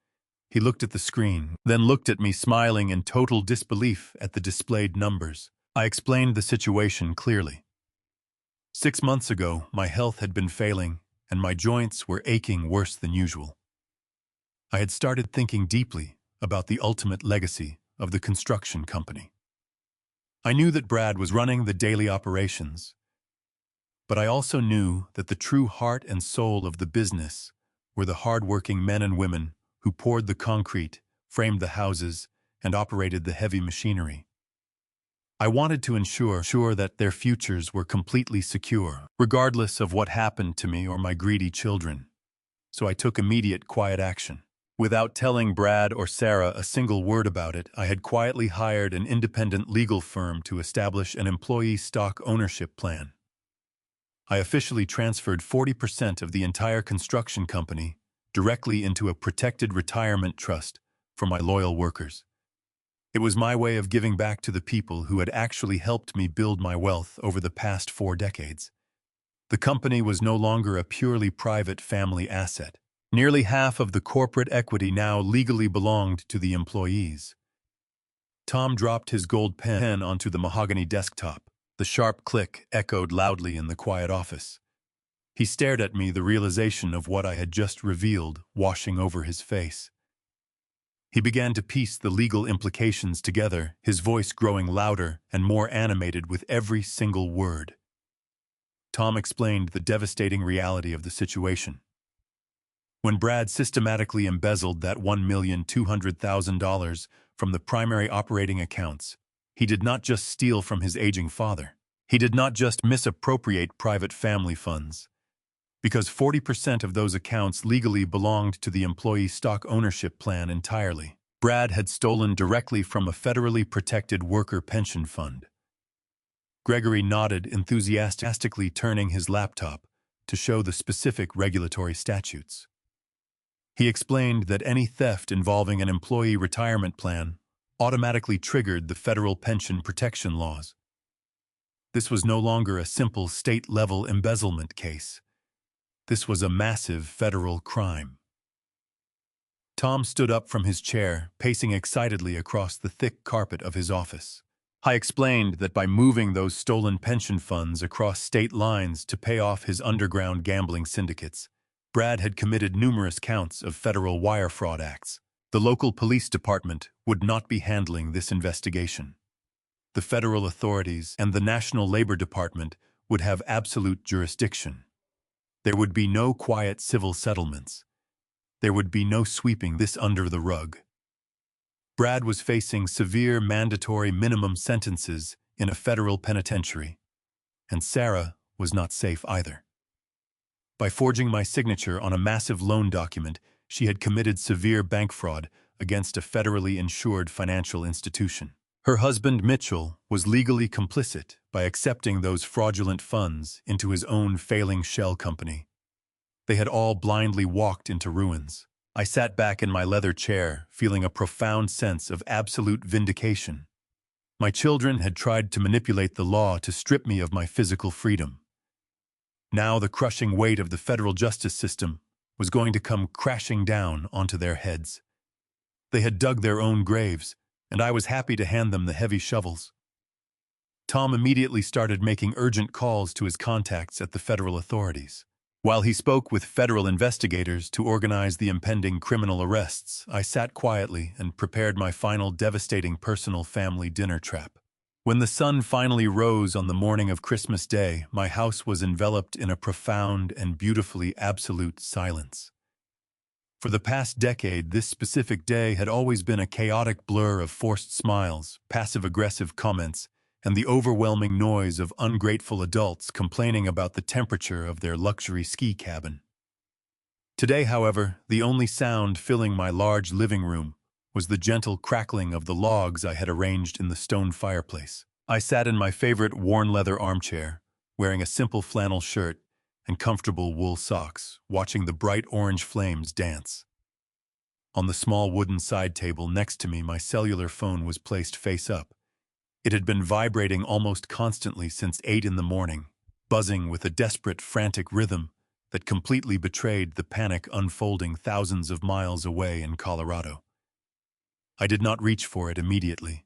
He looked at the screen, then looked at me, smiling in total disbelief at the displayed numbers. I explained the situation clearly. 6 months ago, my health had been failing, and my joints were aching worse than usual. I had started thinking deeply about the ultimate legacy of the construction company. I knew that Brad was running the daily operations, but I also knew that the true heart and soul of the business were the hard-working men and women who poured the concrete, framed the houses, and operated the heavy machinery. I wanted to ensure that their futures were completely secure, regardless of what happened to me or my greedy children. So I took immediate, quiet action. Without telling Brad or Sarah a single word about it, I had quietly hired an independent legal firm to establish an employee stock ownership plan. I officially transferred 40% of the entire construction company directly into a protected retirement trust for my loyal workers. It was my way of giving back to the people who had actually helped me build my wealth over the past 4 decades. The company was no longer a purely private family asset. Nearly half of the corporate equity now legally belonged to the employees. Tom dropped his gold pen onto the mahogany desktop. The sharp click echoed loudly in the quiet office. He stared at me, the realization of what I had just revealed washing over his face. He began to piece the legal implications together, his voice growing louder and more animated with every single word. Tom explained the devastating reality of the situation. When Brad systematically embezzled that $1,200,000 from the primary operating accounts, He did not just steal from his aging father. He did not just misappropriate private family funds, because 40% of those accounts legally belonged to the employee stock ownership plan entirely. Brad had stolen directly from a federally protected worker pension fund. Gregory nodded, enthusiastically turning his laptop to show the specific regulatory statutes. He explained that any theft involving an employee retirement plan automatically triggered the federal pension protection laws. This was no longer a simple state-level embezzlement case. This was a massive federal crime. Tom stood up from his chair, pacing excitedly across the thick carpet of his office. I explained that by moving those stolen pension funds across state lines to pay off his underground gambling syndicates, Brad had committed numerous counts of federal wire fraud acts. The local police department would not be handling this investigation. The federal authorities and the National Labor Department would have absolute jurisdiction. There would be no quiet civil settlements. There would be no sweeping this under the rug. Brad was facing severe mandatory minimum sentences in a federal penitentiary, and Sarah was not safe either. By forging my signature on a massive loan document, she had committed severe bank fraud against a federally insured financial institution. Her husband, Mitchell, was legally complicit by accepting those fraudulent funds into his own failing shell company. They had all blindly walked into ruins. I sat back in my leather chair, feeling a profound sense of absolute vindication. My children had tried to manipulate the law to strip me of my physical freedom. Now the crushing weight of the federal justice system was going to come crashing down onto their heads. They had dug their own graves, and I was happy to hand them the heavy shovels. Tom immediately started making urgent calls to his contacts at the federal authorities. While he spoke with federal investigators to organize the impending criminal arrests, I sat quietly and prepared my final devastating personal family dinner trap. When the sun finally rose on the morning of Christmas Day, my house was enveloped in a profound and beautifully absolute silence. For the past decade, this specific day had always been a chaotic blur of forced smiles, passive-aggressive comments, and the overwhelming noise of ungrateful adults complaining about the temperature of their luxury ski cabin. Today, however, the only sound filling my large living room was the gentle crackling of the logs I had arranged in the stone fireplace. I sat in my favorite worn leather armchair, wearing a simple flannel shirt and comfortable wool socks, watching the bright orange flames dance. On the small wooden side table next to me, my cellular phone was placed face up. It had been vibrating almost constantly since 8 in the morning, buzzing with a desperate, frantic rhythm that completely betrayed the panic unfolding thousands of miles away in Colorado. I did not reach for it immediately.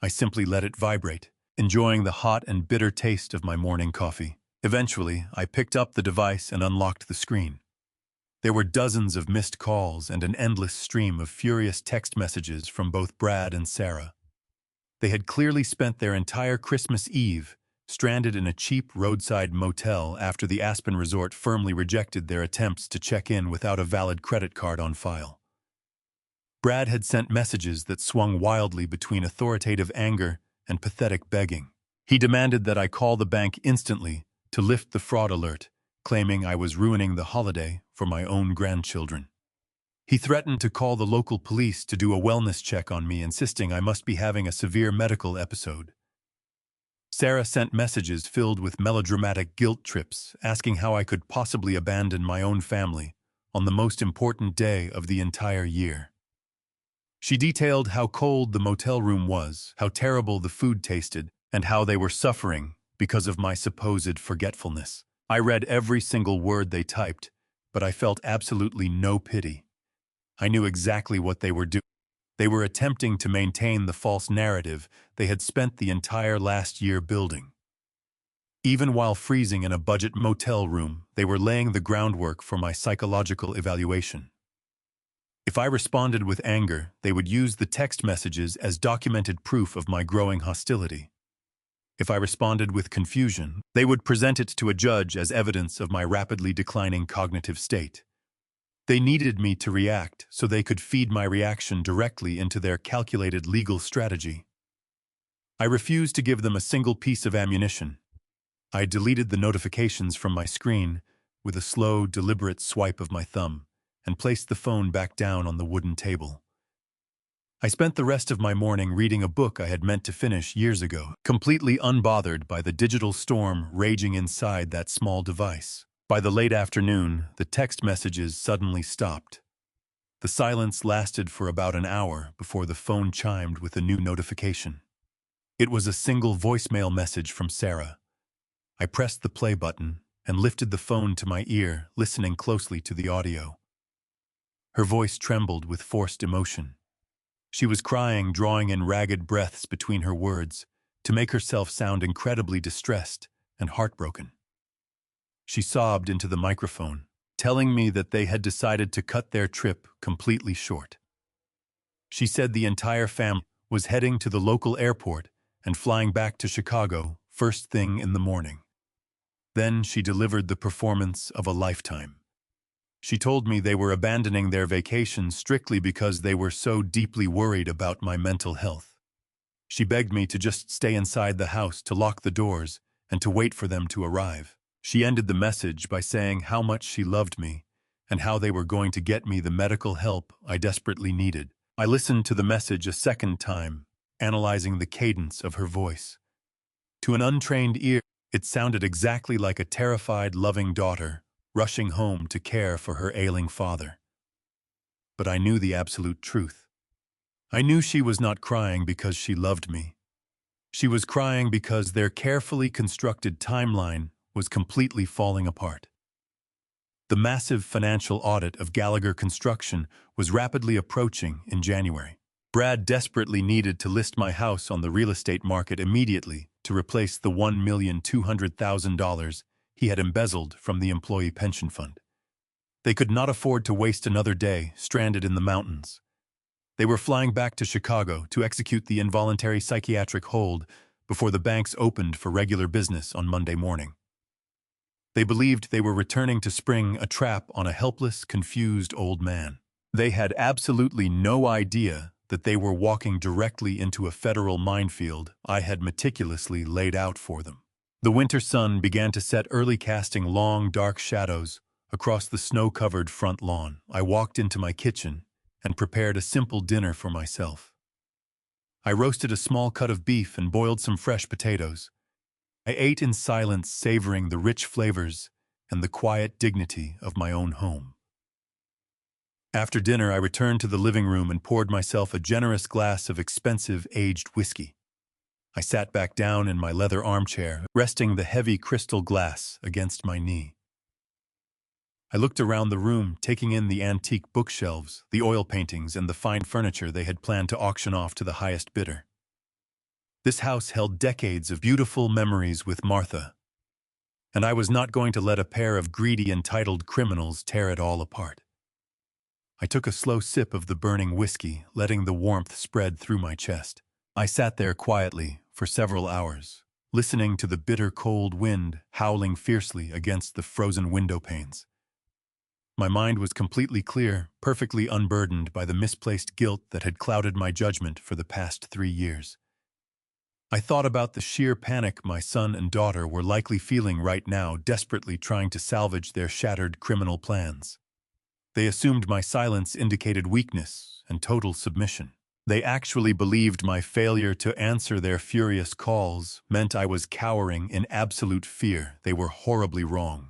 I simply let it vibrate, enjoying the hot and bitter taste of my morning coffee. Eventually, I picked up the device and unlocked the screen. There were dozens of missed calls and an endless stream of furious text messages from both Brad and Sarah. They had clearly spent their entire Christmas Eve stranded in a cheap roadside motel after the Aspen resort firmly rejected their attempts to check in without a valid credit card on file. Brad had sent messages that swung wildly between authoritative anger and pathetic begging. He demanded that I call the bank instantly to lift the fraud alert, claiming I was ruining the holiday for my own grandchildren. He threatened to call the local police to do a wellness check on me, insisting I must be having a severe medical episode. Sarah sent messages filled with melodramatic guilt trips, asking how I could possibly abandon my own family on the most important day of the entire year. She detailed how cold the motel room was, how terrible the food tasted, and how they were suffering because of my supposed forgetfulness. I read every single word they typed, but I felt absolutely no pity. I knew exactly what they were doing. They were attempting to maintain the false narrative they had spent the entire last year building. Even while freezing in a budget motel room, they were laying the groundwork for my psychological evaluation. If I responded with anger, they would use the text messages as documented proof of my growing hostility. If I responded with confusion, they would present it to a judge as evidence of my rapidly declining cognitive state. They needed me to react so they could feed my reaction directly into their calculated legal strategy. I refused to give them a single piece of ammunition. I deleted the notifications from my screen with a slow, deliberate swipe of my thumb and placed the phone back down on the wooden table. I spent the rest of my morning reading a book I had meant to finish years ago, completely unbothered by the digital storm raging inside that small device. By the late afternoon, the text messages suddenly stopped. The silence lasted for about an hour before the phone chimed with a new notification. It was a single voicemail message from Sarah. I pressed the play button and lifted the phone to my ear, listening closely to the audio. Her voice trembled with forced emotion. She was crying, drawing in ragged breaths between her words to make herself sound incredibly distressed and heartbroken. She sobbed into the microphone, telling me that they had decided to cut their trip completely short. She said the entire family was heading to the local airport and flying back to Chicago first thing in the morning. Then she delivered the performance of a lifetime. She told me they were abandoning their vacation strictly because they were so deeply worried about my mental health. She begged me to just stay inside the house, to lock the doors, and to wait for them to arrive. She ended the message by saying how much she loved me and how they were going to get me the medical help I desperately needed. I listened to the message a second time, analyzing the cadence of her voice. To an untrained ear, it sounded exactly like a terrified, loving daughter rushing home to care for her ailing father. But I knew the absolute truth. I knew she was not crying because she loved me. She was crying because their carefully constructed timeline was completely falling apart. The massive financial audit of Gallagher Construction was rapidly approaching in January. Brad desperately needed to list my house on the real estate market immediately to replace the $1,200,000 he had embezzled from the employee pension fund. They could not afford to waste another day stranded in the mountains. They were flying back to Chicago to execute the involuntary psychiatric hold before the banks opened for regular business on Monday morning. They believed they were returning to spring a trap on a helpless, confused old man. They had absolutely no idea that they were walking directly into a federal minefield I had meticulously laid out for them. The winter sun began to set early, casting long, dark shadows across the snow-covered front lawn. I walked into my kitchen and prepared a simple dinner for myself. I roasted a small cut of beef and boiled some fresh potatoes. I ate in silence, savoring the rich flavors and the quiet dignity of my own home. After dinner, I returned to the living room and poured myself a generous glass of expensive aged whiskey. I sat back down in my leather armchair, resting the heavy crystal glass against my knee. I looked around the room, taking in the antique bookshelves, the oil paintings, and the fine furniture they had planned to auction off to the highest bidder. This house held decades of beautiful memories with Martha, and I was not going to let a pair of greedy, entitled criminals tear it all apart. I took a slow sip of the burning whiskey, letting the warmth spread through my chest. I sat there quietly for several hours, listening to the bitter cold wind howling fiercely against the frozen window panes. My mind was completely clear, perfectly unburdened by the misplaced guilt that had clouded my judgment for the past 3 years. I thought about the sheer panic my son and daughter were likely feeling right now, desperately trying to salvage their shattered criminal plans. They assumed my silence indicated weakness and total submission. They actually believed my failure to answer their furious calls meant I was cowering in absolute fear. They were horribly wrong.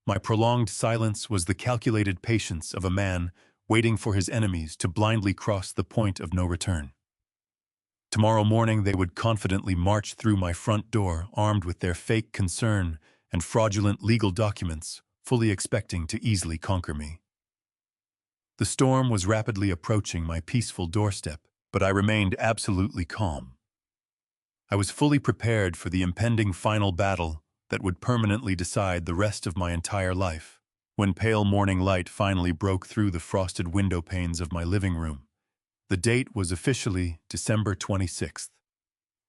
My prolonged silence was the calculated patience of a man waiting for his enemies to blindly cross the point of no return. Tomorrow morning they would confidently march through my front door, armed with their fake concern and fraudulent legal documents, fully expecting to easily conquer me. The storm was rapidly approaching my peaceful doorstep, but I remained absolutely calm. I was fully prepared for the impending final battle that would permanently decide the rest of my entire life. When pale morning light finally broke through the frosted window panes of my living room, the date was officially December 26th.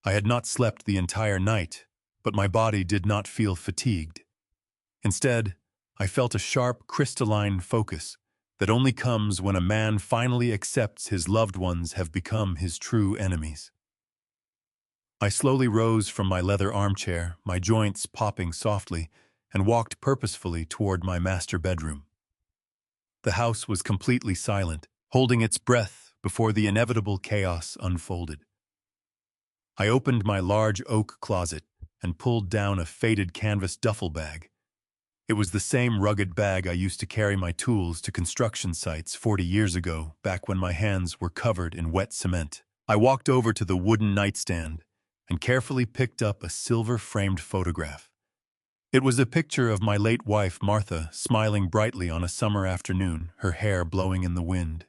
I had not slept the entire night, but my body did not feel fatigued. Instead, I felt a sharp, crystalline focus that only comes when a man finally accepts his loved ones have become his true enemies. I slowly rose from my leather armchair, my joints popping softly, and walked purposefully toward my master bedroom. The house was completely silent, holding its breath before the inevitable chaos unfolded. I opened my large oak closet and pulled down a faded canvas duffel bag. It was the same rugged bag I used to carry my tools to construction sites 40 years ago, back when my hands were covered in wet cement. I walked over to the wooden nightstand and carefully picked up a silver-framed photograph. It was a picture of my late wife, Martha, smiling brightly on a summer afternoon, her hair blowing in the wind.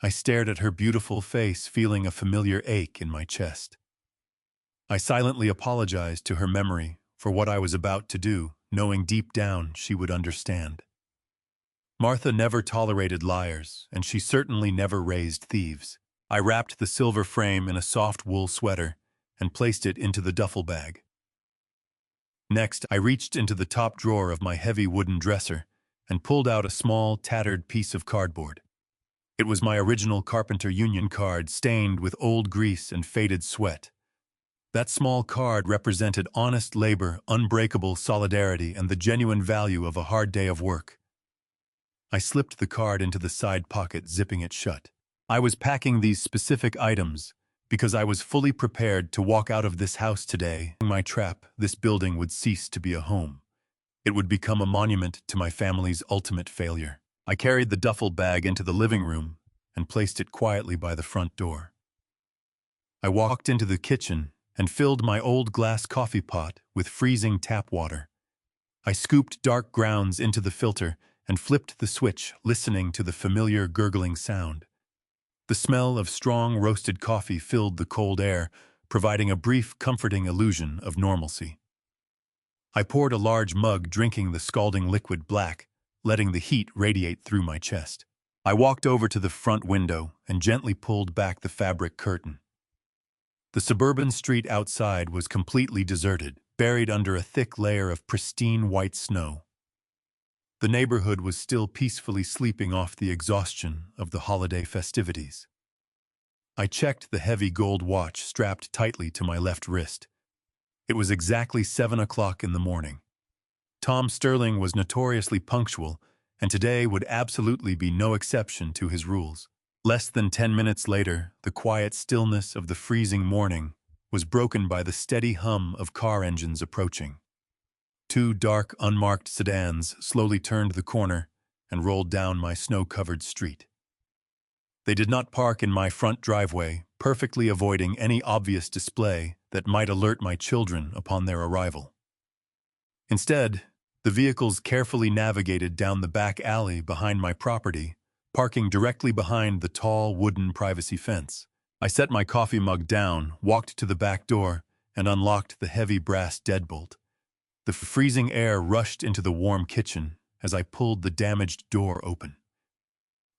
I stared at her beautiful face, feeling a familiar ache in my chest. I silently apologized to her memory for what I was about to do, knowing deep down she would understand. Martha never tolerated liars, and she certainly never raised thieves. I wrapped the silver frame in a soft wool sweater and placed it into the duffel bag. Next, I reached into the top drawer of my heavy wooden dresser and pulled out a small, tattered piece of cardboard. It was my original Carpenter Union card, stained with old grease and faded sweat. That small card represented honest labor, unbreakable solidarity, and the genuine value of a hard day of work. I slipped the card into the side pocket, zipping it shut. I was packing these specific items because I was fully prepared to walk out of this house today. In my trap, this building would cease to be a home. It would become a monument to my family's ultimate failure. I carried the duffel bag into the living room and placed it quietly by the front door. I walked into the kitchen and filled my old glass coffee pot with freezing tap water. I scooped dark grounds into the filter and flipped the switch, listening to the familiar gurgling sound. The smell of strong roasted coffee filled the cold air, providing a brief, comforting illusion of normalcy. I poured a large mug, drinking the scalding liquid black, letting the heat radiate through my chest. I walked over to the front window and gently pulled back the fabric curtain. The suburban street outside was completely deserted, buried under a thick layer of pristine white snow. The neighborhood was still peacefully sleeping off the exhaustion of the holiday festivities. I checked the heavy gold watch strapped tightly to my left wrist. It was exactly 7 o'clock in the morning. Tom Sterling was notoriously punctual, and today would absolutely be no exception to his rules. Less than 10 minutes later, the quiet stillness of the freezing morning was broken by the steady hum of car engines approaching. 2 dark, unmarked sedans slowly turned the corner and rolled down my snow-covered street. They did not park in my front driveway, perfectly avoiding any obvious display that might alert my children upon their arrival. Instead, the vehicles carefully navigated down the back alley behind my property, parking directly behind the tall wooden privacy fence. I set my coffee mug down, walked to the back door, and unlocked the heavy brass deadbolt. The freezing air rushed into the warm kitchen as I pulled the damaged door open.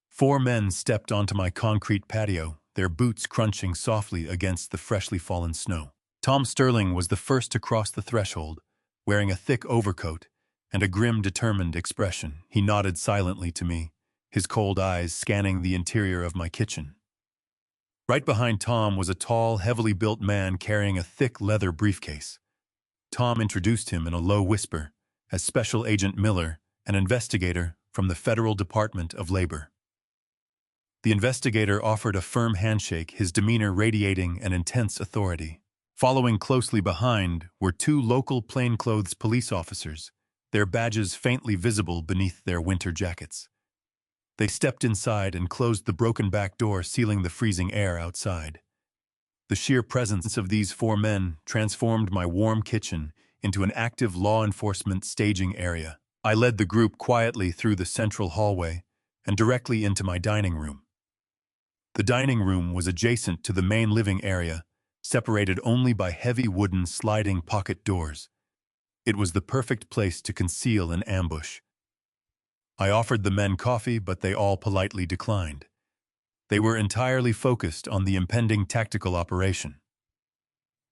4 men stepped onto my concrete patio, their boots crunching softly against the freshly fallen snow. Tom Sterling was the first to cross the threshold, wearing a thick overcoat and a grim, determined expression. He nodded silently to me, his cold eyes scanning the interior of my kitchen. Right behind Tom was a tall, heavily built man carrying a thick leather briefcase. Tom introduced him in a low whisper as Special Agent Miller, an investigator from the Federal Department of Labor. The investigator offered a firm handshake, his demeanor radiating an intense authority. Following closely behind were 2 local plainclothes police officers, their badges faintly visible beneath their winter jackets. They stepped inside and closed the broken back door, sealing the freezing air outside. The sheer presence of these 4 men transformed my warm kitchen into an active law enforcement staging area. I led the group quietly through the central hallway and directly into my dining room. The dining room was adjacent to the main living area, separated only by heavy wooden sliding pocket doors. It was the perfect place to conceal an ambush. I offered the men coffee, but they all politely declined. They were entirely focused on the impending tactical operation.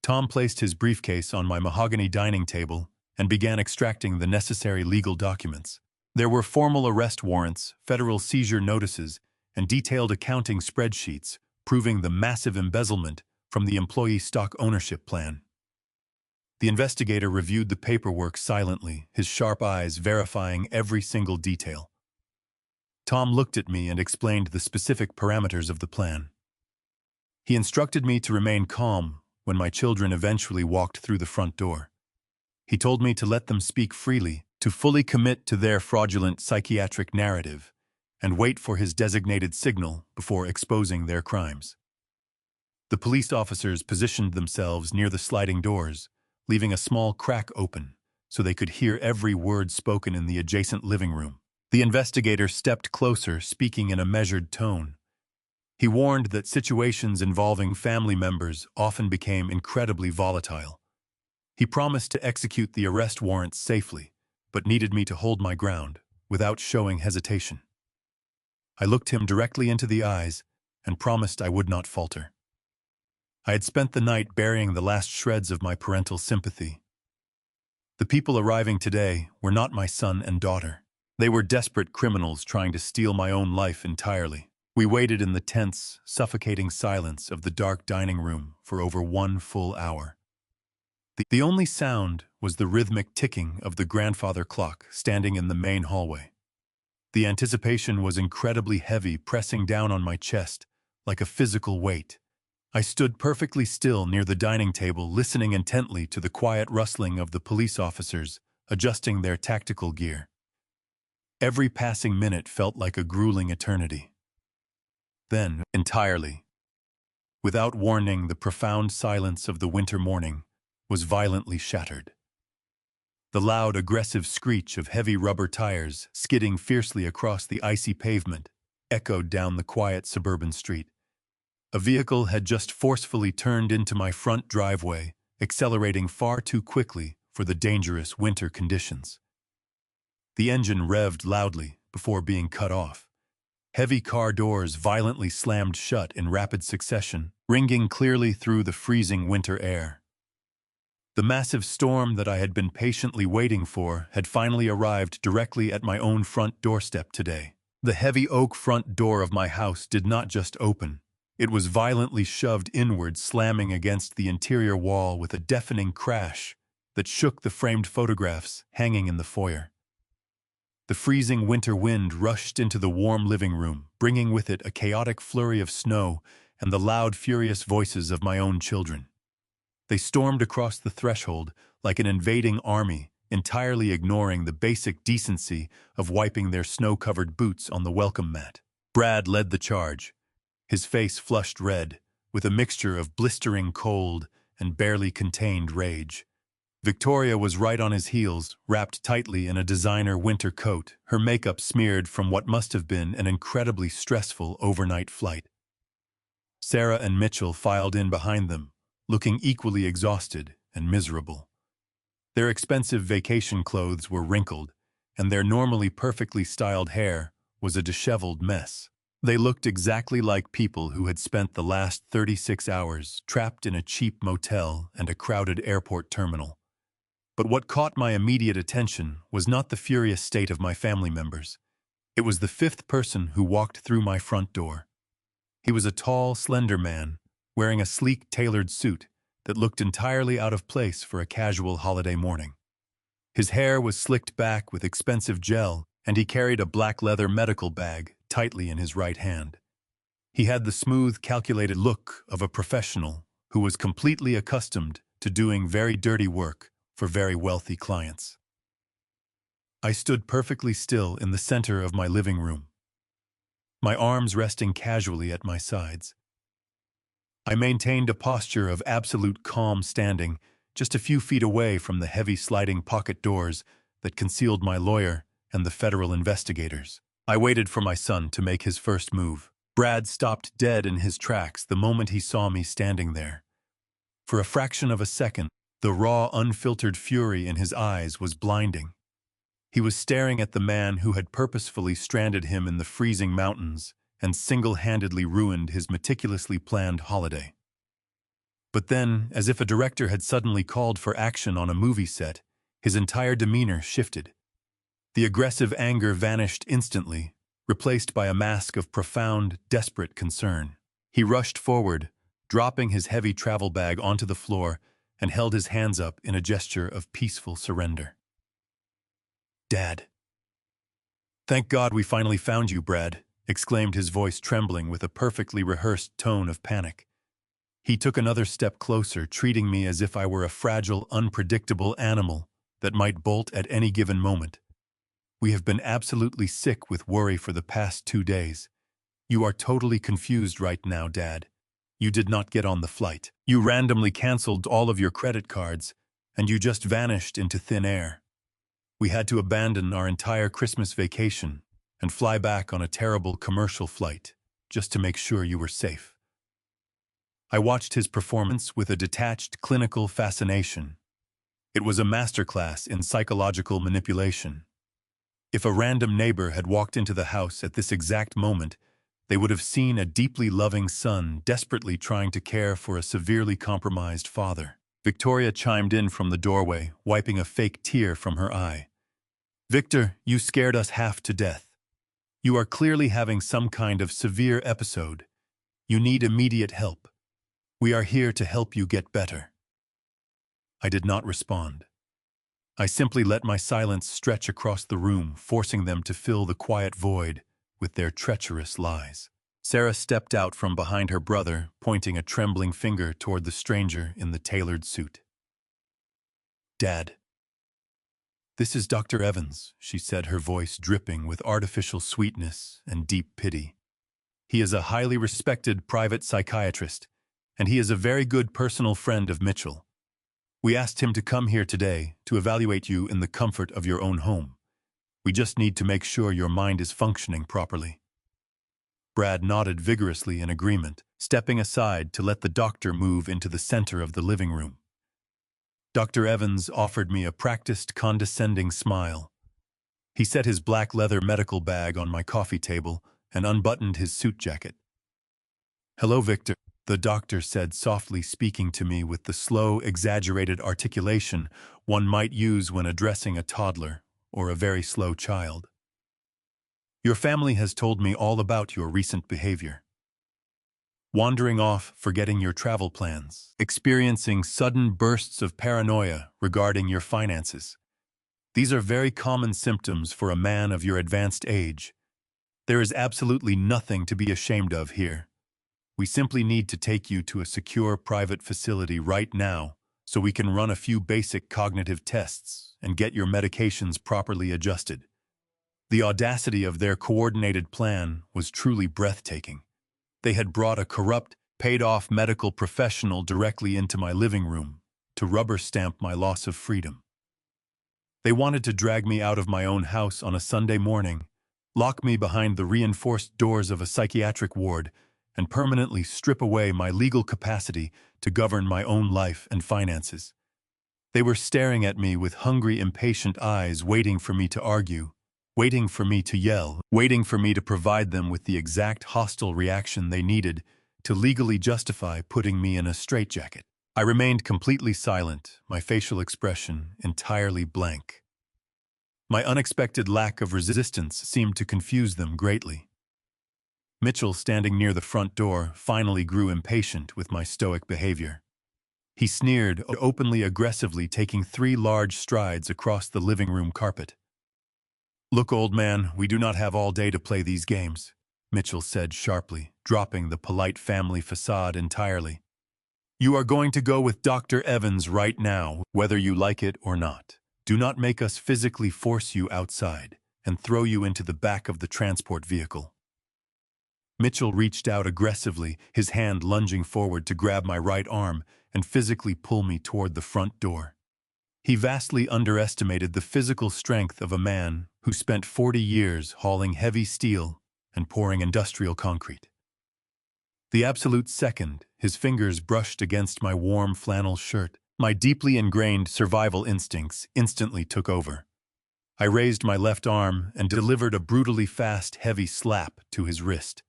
Tom placed his briefcase on my mahogany dining table and began extracting the necessary legal documents. There were formal arrest warrants, federal seizure notices, and detailed accounting spreadsheets proving the massive embezzlement from the employee stock ownership plan. The investigator reviewed the paperwork silently, his sharp eyes verifying every single detail. Tom looked at me and explained the specific parameters of the plan. He instructed me to remain calm when my children eventually walked through the front door. He told me to let them speak freely, to fully commit to their fraudulent psychiatric narrative, and wait for his designated signal before exposing their crimes. The police officers positioned themselves near the sliding doors, leaving a small crack open so they could hear every word spoken in the adjacent living room. The investigator stepped closer, speaking in a measured tone. He warned that situations involving family members often became incredibly volatile. He promised to execute the arrest warrants safely, but needed me to hold my ground, without showing hesitation. I looked him directly into the eyes and promised I would not falter. I had spent the night burying the last shreds of my parental sympathy. The people arriving today were not my son and daughter. They were desperate criminals trying to steal my own life entirely. We waited in the tense, suffocating silence of the dark dining room for over 1 full hour. The only sound was the rhythmic ticking of the grandfather clock standing in the main hallway. The anticipation was incredibly heavy, pressing down on my chest like a physical weight. I stood perfectly still near the dining table, listening intently to the quiet rustling of the police officers adjusting their tactical gear. Every passing minute felt like a grueling eternity. Then, entirely, without warning, the profound silence of the winter morning was violently shattered. The loud, aggressive screech of heavy rubber tires skidding fiercely across the icy pavement echoed down the quiet suburban street. A vehicle had just forcefully turned into my front driveway, accelerating far too quickly for the dangerous winter conditions. The engine revved loudly before being cut off. Heavy car doors violently slammed shut in rapid succession, ringing clearly through the freezing winter air. The massive storm that I had been patiently waiting for had finally arrived directly at my own front doorstep today. The heavy oak front door of my house did not just open. It was violently shoved inward, slamming against the interior wall with a deafening crash that shook the framed photographs hanging in the foyer. The freezing winter wind rushed into the warm living room, bringing with it a chaotic flurry of snow and the loud, furious voices of my own children. They stormed across the threshold like an invading army, entirely ignoring the basic decency of wiping their snow-covered boots on the welcome mat. Brad led the charge, his face flushed red, with a mixture of blistering cold and barely contained rage. Victoria was right on his heels, wrapped tightly in a designer winter coat, her makeup smeared from what must have been an incredibly stressful overnight flight. Sarah and Mitchell filed in behind them, looking equally exhausted and miserable. Their expensive vacation clothes were wrinkled, and their normally perfectly styled hair was a disheveled mess. They looked exactly like people who had spent the last 36 hours trapped in a cheap motel and a crowded airport terminal. But what caught my immediate attention was not the furious state of my family members. It was the fifth person who walked through my front door. He was a tall, slender man, wearing a sleek, tailored suit that looked entirely out of place for a casual holiday morning. His hair was slicked back with expensive gel, and he carried a black leather medical bag tightly in his right hand. He had the smooth, calculated look of a professional who was completely accustomed to doing very dirty work for very wealthy clients. I stood perfectly still in the center of my living room, my arms resting casually at my sides. I maintained a posture of absolute calm, standing just a few feet away from the heavy sliding pocket doors that concealed my lawyer and the federal investigators. I waited for my son to make his first move. Brad stopped dead in his tracks the moment he saw me standing there. For a fraction of a second, the raw, unfiltered fury in his eyes was blinding. He was staring at the man who had purposefully stranded him in the freezing mountains and single-handedly ruined his meticulously planned holiday. But then, as if a director had suddenly called for action on a movie set, his entire demeanor shifted. The aggressive anger vanished instantly, replaced by a mask of profound, desperate concern. He rushed forward, dropping his heavy travel bag onto the floor and held his hands up in a gesture of peaceful surrender. "Dad." "Thank God we finally found you, Brad," exclaimed his voice trembling with a perfectly rehearsed tone of panic. He took another step closer, treating me as if I were a fragile, unpredictable animal that might bolt at any given moment. "We have been absolutely sick with worry for the past 2 days. You are totally confused right now, Dad. You did not get on the flight. You randomly canceled all of your credit cards, and you just vanished into thin air. We had to abandon our entire Christmas vacation and fly back on a terrible commercial flight just to make sure you were safe." I watched his performance with a detached, clinical fascination. It was a masterclass in psychological manipulation. If a random neighbor had walked into the house at this exact moment, they would have seen a deeply loving son desperately trying to care for a severely compromised father. Victoria chimed in from the doorway, wiping a fake tear from her eye. "Victor, you scared us half to death. You are clearly having some kind of severe episode. You need immediate help. We are here to help you get better." I did not respond. I simply let my silence stretch across the room, forcing them to fill the quiet void with their treacherous lies. Sarah stepped out from behind her brother, pointing a trembling finger toward the stranger in the tailored suit. "Dad." "This is Dr. Evans," she said, her voice dripping with artificial sweetness and deep pity. "He is a highly respected private psychiatrist, and he is a very good personal friend of Mitchell. We asked him to come here today to evaluate you in the comfort of your own home. We just need to make sure your mind is functioning properly." Brad nodded vigorously in agreement, stepping aside to let the doctor move into the center of the living room. Dr. Evans offered me a practiced, condescending smile. He set his black leather medical bag on my coffee table and unbuttoned his suit jacket. "Hello, Victor," the doctor said softly, speaking to me with the slow, exaggerated articulation one might use when addressing a toddler or a very slow child. "Your family has told me all about your recent behavior. Wandering off, forgetting your travel plans, experiencing sudden bursts of paranoia regarding your finances. These are very common symptoms for a man of your advanced age. There is absolutely nothing to be ashamed of here. We simply need to take you to a secure private facility right now so we can run a few basic cognitive tests and get your medications properly adjusted." The audacity of their coordinated plan was truly breathtaking. They had brought a corrupt, paid-off medical professional directly into my living room to rubber stamp my loss of freedom. They wanted to drag me out of my own house on a Sunday morning, lock me behind the reinforced doors of a psychiatric ward, and permanently strip away my legal capacity to govern my own life and finances. They were staring at me with hungry, impatient eyes, waiting for me to argue, waiting for me to yell, waiting for me to provide them with the exact hostile reaction they needed to legally justify putting me in a straitjacket. I remained completely silent, my facial expression entirely blank. My unexpected lack of resistance seemed to confuse them greatly. Mitchell, standing near the front door, finally grew impatient with my stoic behavior. He sneered, openly aggressively, taking 3 large strides across the living room carpet. "Look, old man, we do not have all day to play these games," Mitchell said sharply, dropping the polite family facade entirely. "You are going to go with Dr. Evans right now, whether you like it or not. Do not make us physically force you outside and throw you into the back of the transport vehicle." Mitchell reached out aggressively, his hand lunging forward to grab my right arm and physically pull me toward the front door. He vastly underestimated the physical strength of a man who spent 40 years hauling heavy steel and pouring industrial concrete. The absolute second his fingers brushed against my warm flannel shirt, my deeply ingrained survival instincts instantly took over. I raised my left arm and delivered a brutally fast, heavy slap to his wrist.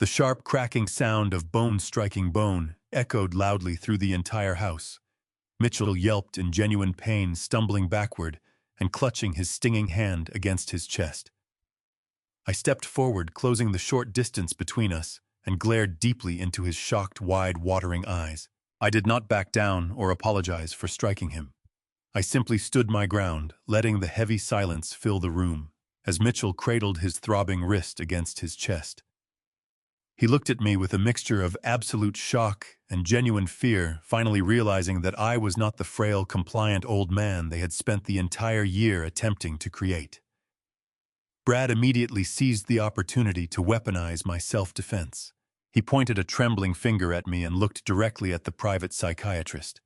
The sharp, cracking sound of bone striking bone echoed loudly through the entire house. Mitchell yelped in genuine pain, stumbling backward and clutching his stinging hand against his chest. I stepped forward, closing the short distance between us, and glared deeply into his shocked, wide-watering eyes. I did not back down or apologize for striking him. I simply stood my ground, letting the heavy silence fill the room, as Mitchell cradled his throbbing wrist against his chest. He looked at me with a mixture of absolute shock and genuine fear, finally realizing that I was not the frail, compliant old man they had spent the entire year attempting to create. Brad immediately seized the opportunity to weaponize my self-defense. He pointed a trembling finger at me and looked directly at the private psychiatrist.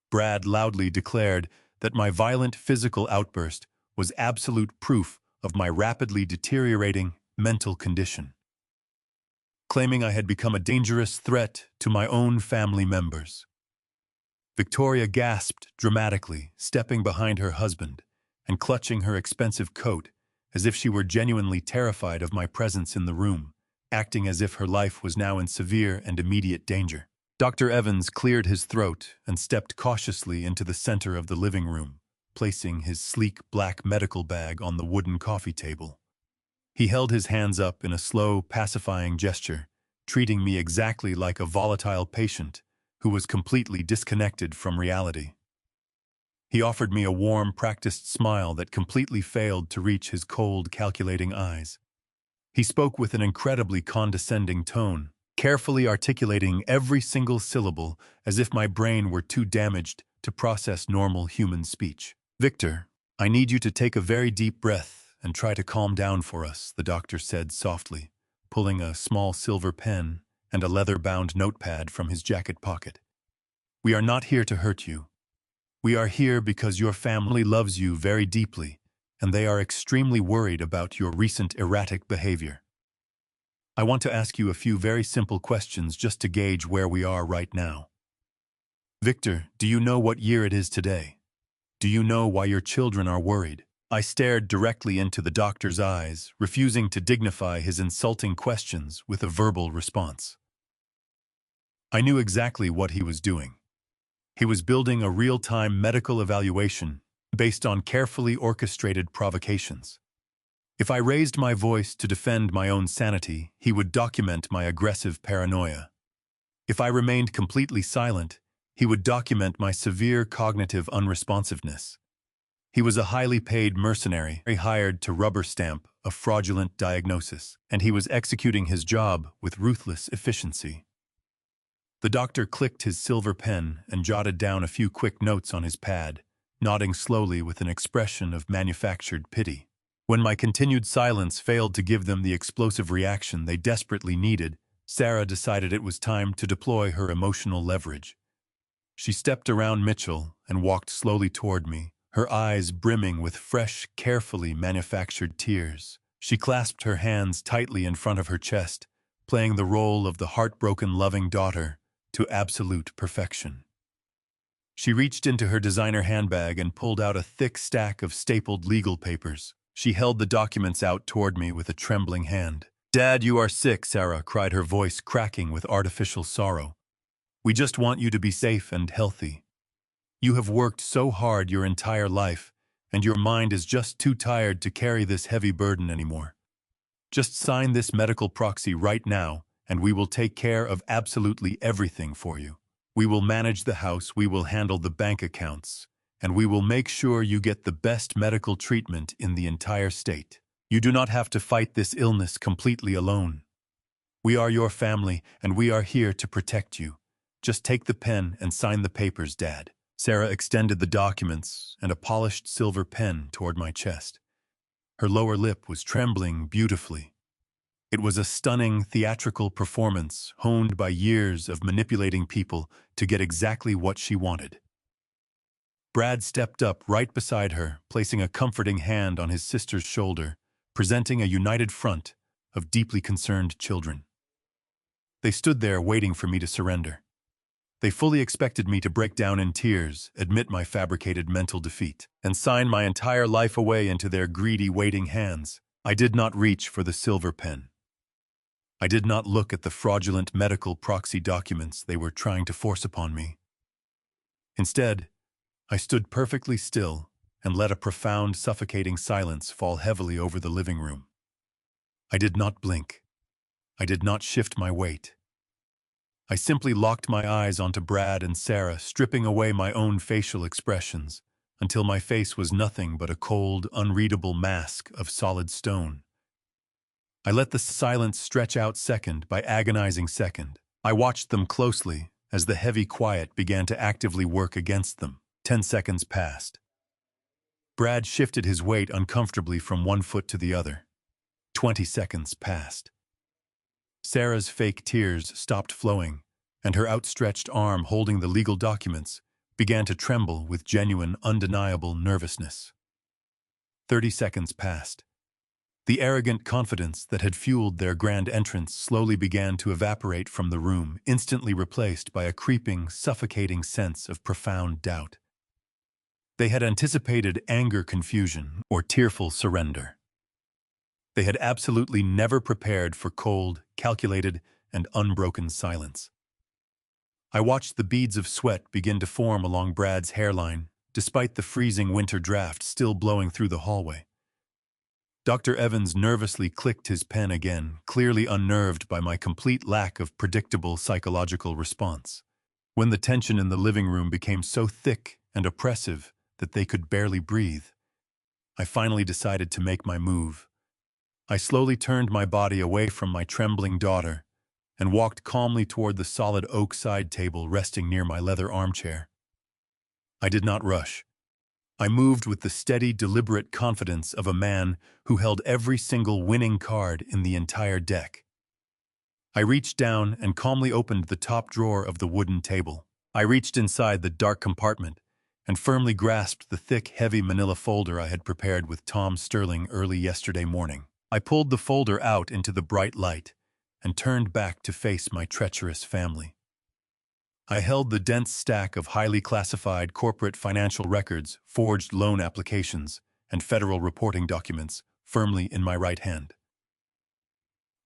Brad loudly declared that my violent physical outburst was absolute proof of my rapidly deteriorating mental condition, claiming I had become a dangerous threat to my own family members. Victoria gasped dramatically, stepping behind her husband and clutching her expensive coat as if she were genuinely terrified of my presence in the room, acting as if her life was now in severe and immediate danger. Dr. Evans cleared his throat and stepped cautiously into the center of the living room, placing his sleek black medical bag on the wooden coffee table. He held his hands up in a slow, pacifying gesture, treating me exactly like a volatile patient who was completely disconnected from reality. He offered me a warm, practiced smile that completely failed to reach his cold, calculating eyes. He spoke with an incredibly condescending tone, carefully articulating every single syllable as if my brain were too damaged to process normal human speech. "Victor, I need you to take a very deep breath and try to calm down for us," the doctor said softly, pulling a small silver pen and a leather-bound notepad from his jacket pocket. "We are not here to hurt you. We are here because your family loves you very deeply, and they are extremely worried about your recent erratic behavior. I want to ask you a few very simple questions just to gauge where we are right now. Victor, do you know what year it is today? Do you know why your children are worried?" I stared directly into the doctor's eyes, refusing to dignify his insulting questions with a verbal response. I knew exactly what he was doing. He was building a real-time medical evaluation based on carefully orchestrated provocations. If I raised my voice to defend my own sanity, he would document my aggressive paranoia. If I remained completely silent, he would document my severe cognitive unresponsiveness. He was a highly paid mercenary, hired to rubber stamp a fraudulent diagnosis, and he was executing his job with ruthless efficiency. The doctor clicked his silver pen and jotted down a few quick notes on his pad, nodding slowly with an expression of manufactured pity. When my continued silence failed to give them the explosive reaction they desperately needed, Sarah decided it was time to deploy her emotional leverage. She stepped around Mitchell and walked slowly toward me, her eyes brimming with fresh, carefully manufactured tears. She clasped her hands tightly in front of her chest, playing the role of the heartbroken, loving daughter to absolute perfection. She reached into her designer handbag and pulled out a thick stack of stapled legal papers. She held the documents out toward me with a trembling hand. "Dad, you are sick," Sarah cried, her voice cracking with artificial sorrow. "We just want you to be safe and healthy. You have worked so hard your entire life, and your mind is just too tired to carry this heavy burden anymore. Just sign this medical proxy right now, and we will take care of absolutely everything for you. We will manage the house, we will handle the bank accounts, and we will make sure you get the best medical treatment in the entire state. You do not have to fight this illness completely alone. We are your family, and we are here to protect you. Just take the pen and sign the papers, Dad." Sarah extended the documents and a polished silver pen toward my chest. Her lower lip was trembling beautifully. It was a stunning theatrical performance honed by years of manipulating people to get exactly what she wanted. Brad stepped up right beside her, placing a comforting hand on his sister's shoulder, presenting a united front of deeply concerned children. They stood there waiting for me to surrender. They fully expected me to break down in tears, admit my fabricated mental defeat, and sign my entire life away into their greedy, waiting hands. I did not reach for the silver pen. I did not look at the fraudulent medical proxy documents they were trying to force upon me. Instead, I stood perfectly still and let a profound, suffocating silence fall heavily over the living room. I did not blink. I did not shift my weight. I simply locked my eyes onto Brad and Sarah, stripping away my own facial expressions, until my face was nothing but a cold, unreadable mask of solid stone. I let the silence stretch out second by agonizing second. I watched them closely as the heavy quiet began to actively work against them. 10 seconds passed. Brad shifted his weight uncomfortably from one foot to the other. 20 seconds passed. Sarah's fake tears stopped flowing, and her outstretched arm holding the legal documents began to tremble with genuine, undeniable nervousness. 30 seconds passed. The arrogant confidence that had fueled their grand entrance slowly began to evaporate from the room, instantly replaced by a creeping, suffocating sense of profound doubt. They had anticipated anger, confusion, or tearful surrender. They had absolutely never prepared for cold, calculated, and unbroken silence. I watched the beads of sweat begin to form along Brad's hairline, despite the freezing winter draft still blowing through the hallway. Dr. Evans nervously clicked his pen again, clearly unnerved by my complete lack of predictable psychological response. When the tension in the living room became so thick and oppressive that they could barely breathe, I finally decided to make my move. I slowly turned my body away from my trembling daughter and walked calmly toward the solid oak side table resting near my leather armchair. I did not rush. I moved with the steady, deliberate confidence of a man who held every single winning card in the entire deck. I reached down and calmly opened the top drawer of the wooden table. I reached inside the dark compartment and firmly grasped the thick, heavy manila folder I had prepared with Tom Sterling early yesterday morning. I pulled the folder out into the bright light and turned back to face my treacherous family. I held the dense stack of highly classified corporate financial records, forged loan applications, and federal reporting documents firmly in my right hand.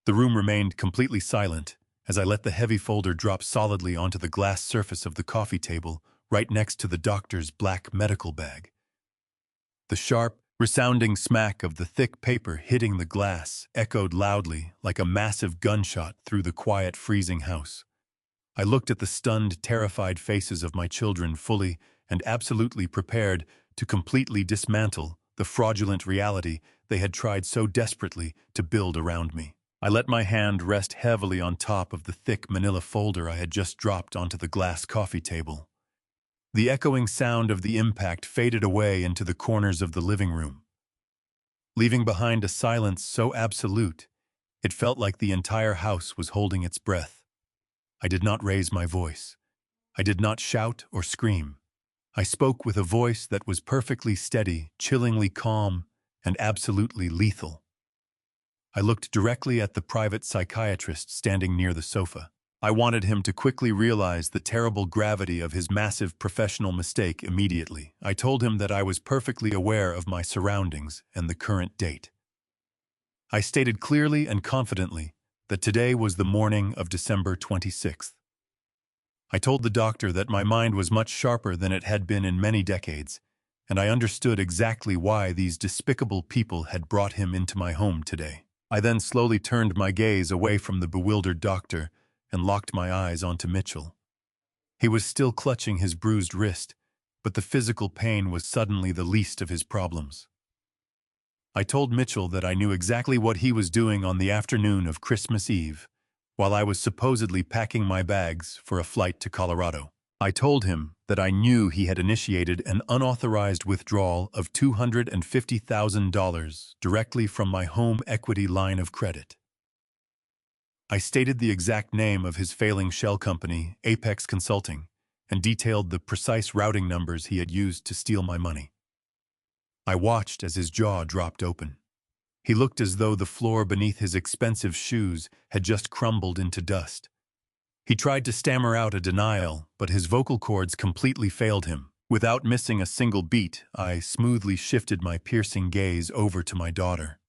The room remained completely silent as I let the heavy folder drop solidly onto the glass surface of the coffee table right next to the doctor's black medical bag. The sharp, resounding smack of the thick paper hitting the glass echoed loudly like a massive gunshot through the quiet, freezing house. I looked at the stunned, terrified faces of my children, fully and absolutely prepared to completely dismantle the fraudulent reality they had tried so desperately to build around me. I let my hand rest heavily on top of the thick manila folder I had just dropped onto the glass coffee table. The echoing sound of the impact faded away into the corners of the living room, leaving behind a silence so absolute it felt like the entire house was holding its breath. I did not raise my voice. I did not shout or scream. I spoke with a voice that was perfectly steady, chillingly calm, and absolutely lethal. I looked directly at the private psychiatrist standing near the sofa. I wanted him to quickly realize the terrible gravity of his massive professional mistake immediately. I told him that I was perfectly aware of my surroundings and the current date. I stated clearly and confidently that today was the morning of December 26th. I told the doctor that my mind was much sharper than it had been in many decades, and I understood exactly why these despicable people had brought him into my home today. I then slowly turned my gaze away from the bewildered doctor and locked my eyes onto Mitchell. He was still clutching his bruised wrist, but the physical pain was suddenly the least of his problems. I told Mitchell that I knew exactly what he was doing on the afternoon of Christmas Eve, while I was supposedly packing my bags for a flight to Colorado. I told him that I knew he had initiated an unauthorized withdrawal of $250,000 directly from my home equity line of credit. I stated the exact name of his failing shell company, Apex Consulting, and detailed the precise routing numbers he had used to steal my money. I watched as his jaw dropped open. He looked as though the floor beneath his expensive shoes had just crumbled into dust. He tried to stammer out a denial, but his vocal cords completely failed him. Without missing a single beat, I smoothly shifted my piercing gaze over to my daughter.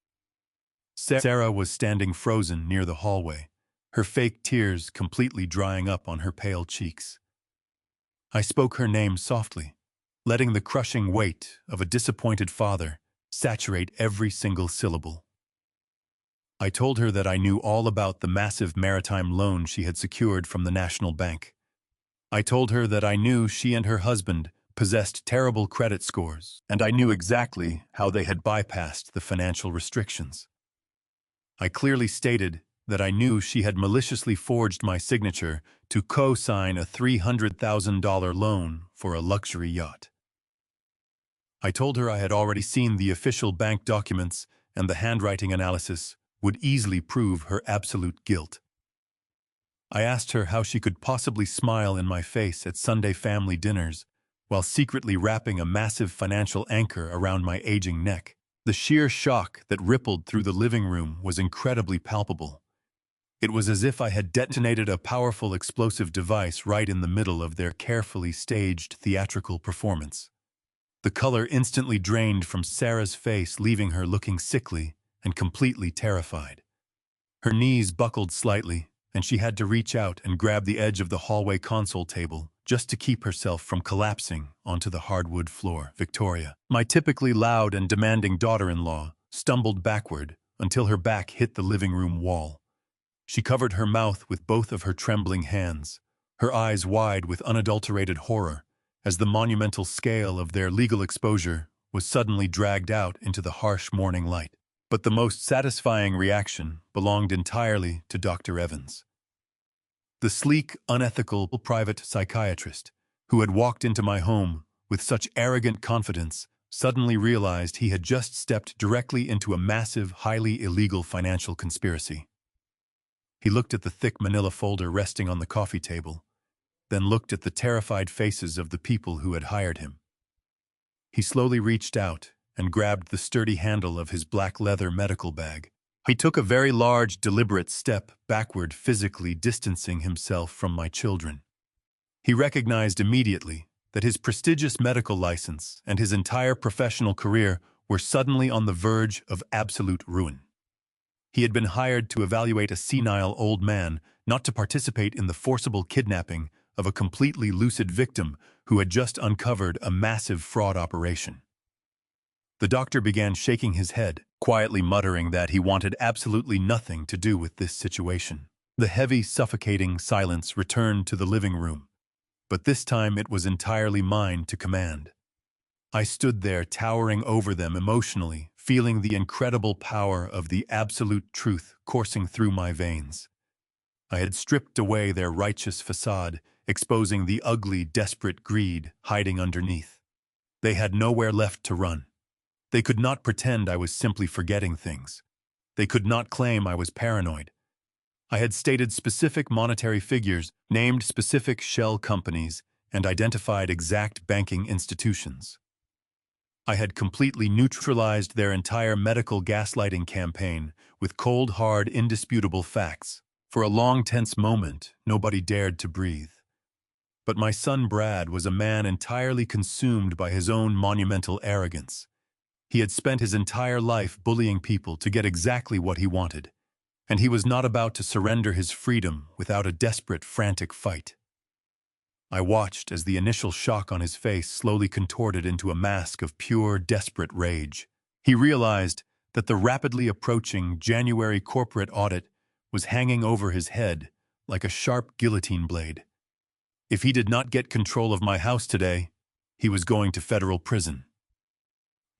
Sarah was standing frozen near the hallway, her fake tears completely drying up on her pale cheeks. I spoke her name softly, letting the crushing weight of a disappointed father saturate every single syllable. I told her that I knew all about the massive maritime loan she had secured from the National Bank. I told her that I knew she and her husband possessed terrible credit scores, and I knew exactly how they had bypassed the financial restrictions. I clearly stated that I knew she had maliciously forged my signature to co-sign a $300,000 loan for a luxury yacht. I told her I had already seen the official bank documents and the handwriting analysis would easily prove her absolute guilt. I asked her how she could possibly smile in my face at Sunday family dinners while secretly wrapping a massive financial anchor around my aging neck. The sheer shock that rippled through the living room was incredibly palpable. It was as if I had detonated a powerful explosive device right in the middle of their carefully staged theatrical performance. The color instantly drained from Sarah's face, leaving her looking sickly and completely terrified. Her knees buckled slightly, and she had to reach out and grab the edge of the hallway console table just to keep herself from collapsing onto the hardwood floor. Victoria, my typically loud and demanding daughter-in-law, stumbled backward until her back hit the living room wall. She covered her mouth with both of her trembling hands, her eyes wide with unadulterated horror, as the monumental scale of their legal exposure was suddenly dragged out into the harsh morning light. But the most satisfying reaction belonged entirely to Dr. Evans. The sleek, unethical private psychiatrist who had walked into my home with such arrogant confidence suddenly realized he had just stepped directly into a massive, highly illegal financial conspiracy. He looked at the thick manila folder resting on the coffee table, then looked at the terrified faces of the people who had hired him. He slowly reached out and grabbed the sturdy handle of his black leather medical bag. He took a very large, deliberate step backward, physically distancing himself from my children. He recognized immediately that his prestigious medical license and his entire professional career were suddenly on the verge of absolute ruin. He had been hired to evaluate a senile old man, not to participate in the forcible kidnapping of a completely lucid victim who had just uncovered a massive fraud operation. The doctor began shaking his head, quietly muttering that he wanted absolutely nothing to do with this situation. The heavy, suffocating silence returned to the living room, but this time it was entirely mine to command. I stood there towering over them emotionally, feeling the incredible power of the absolute truth coursing through my veins. I had stripped away their righteous facade, exposing the ugly, desperate greed hiding underneath. They had nowhere left to run. They could not pretend I was simply forgetting things. They could not claim I was paranoid. I had stated specific monetary figures, named specific shell companies, and identified exact banking institutions. I had completely neutralized their entire medical gaslighting campaign with cold, hard, indisputable facts. For a long, tense moment, nobody dared to breathe. But my son Brad was a man entirely consumed by his own monumental arrogance. He had spent his entire life bullying people to get exactly what he wanted, and he was not about to surrender his freedom without a desperate, frantic fight. I watched as the initial shock on his face slowly contorted into a mask of pure, desperate rage. He realized that the rapidly approaching January corporate audit was hanging over his head like a sharp guillotine blade. If he did not get control of my house today, he was going to federal prison.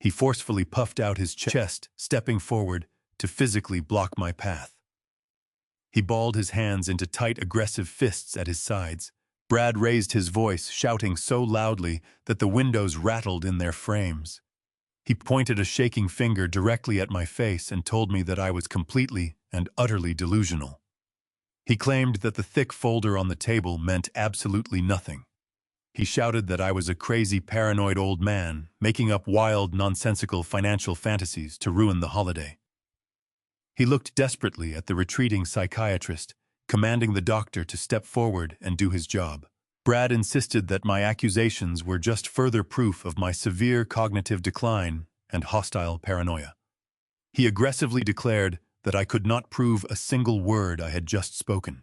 He forcefully puffed out his chest, stepping forward to physically block my path. He balled his hands into tight, aggressive fists at his sides. Brad raised his voice, shouting so loudly that the windows rattled in their frames. He pointed a shaking finger directly at my face and told me that I was completely and utterly delusional. He claimed that the thick folder on the table meant absolutely nothing. He shouted that I was a crazy, paranoid old man, making up wild, nonsensical financial fantasies to ruin the holiday. He looked desperately at the retreating psychiatrist, commanding the doctor to step forward and do his job. Brad insisted that my accusations were just further proof of my severe cognitive decline and hostile paranoia. He aggressively declared that I could not prove a single word I had just spoken.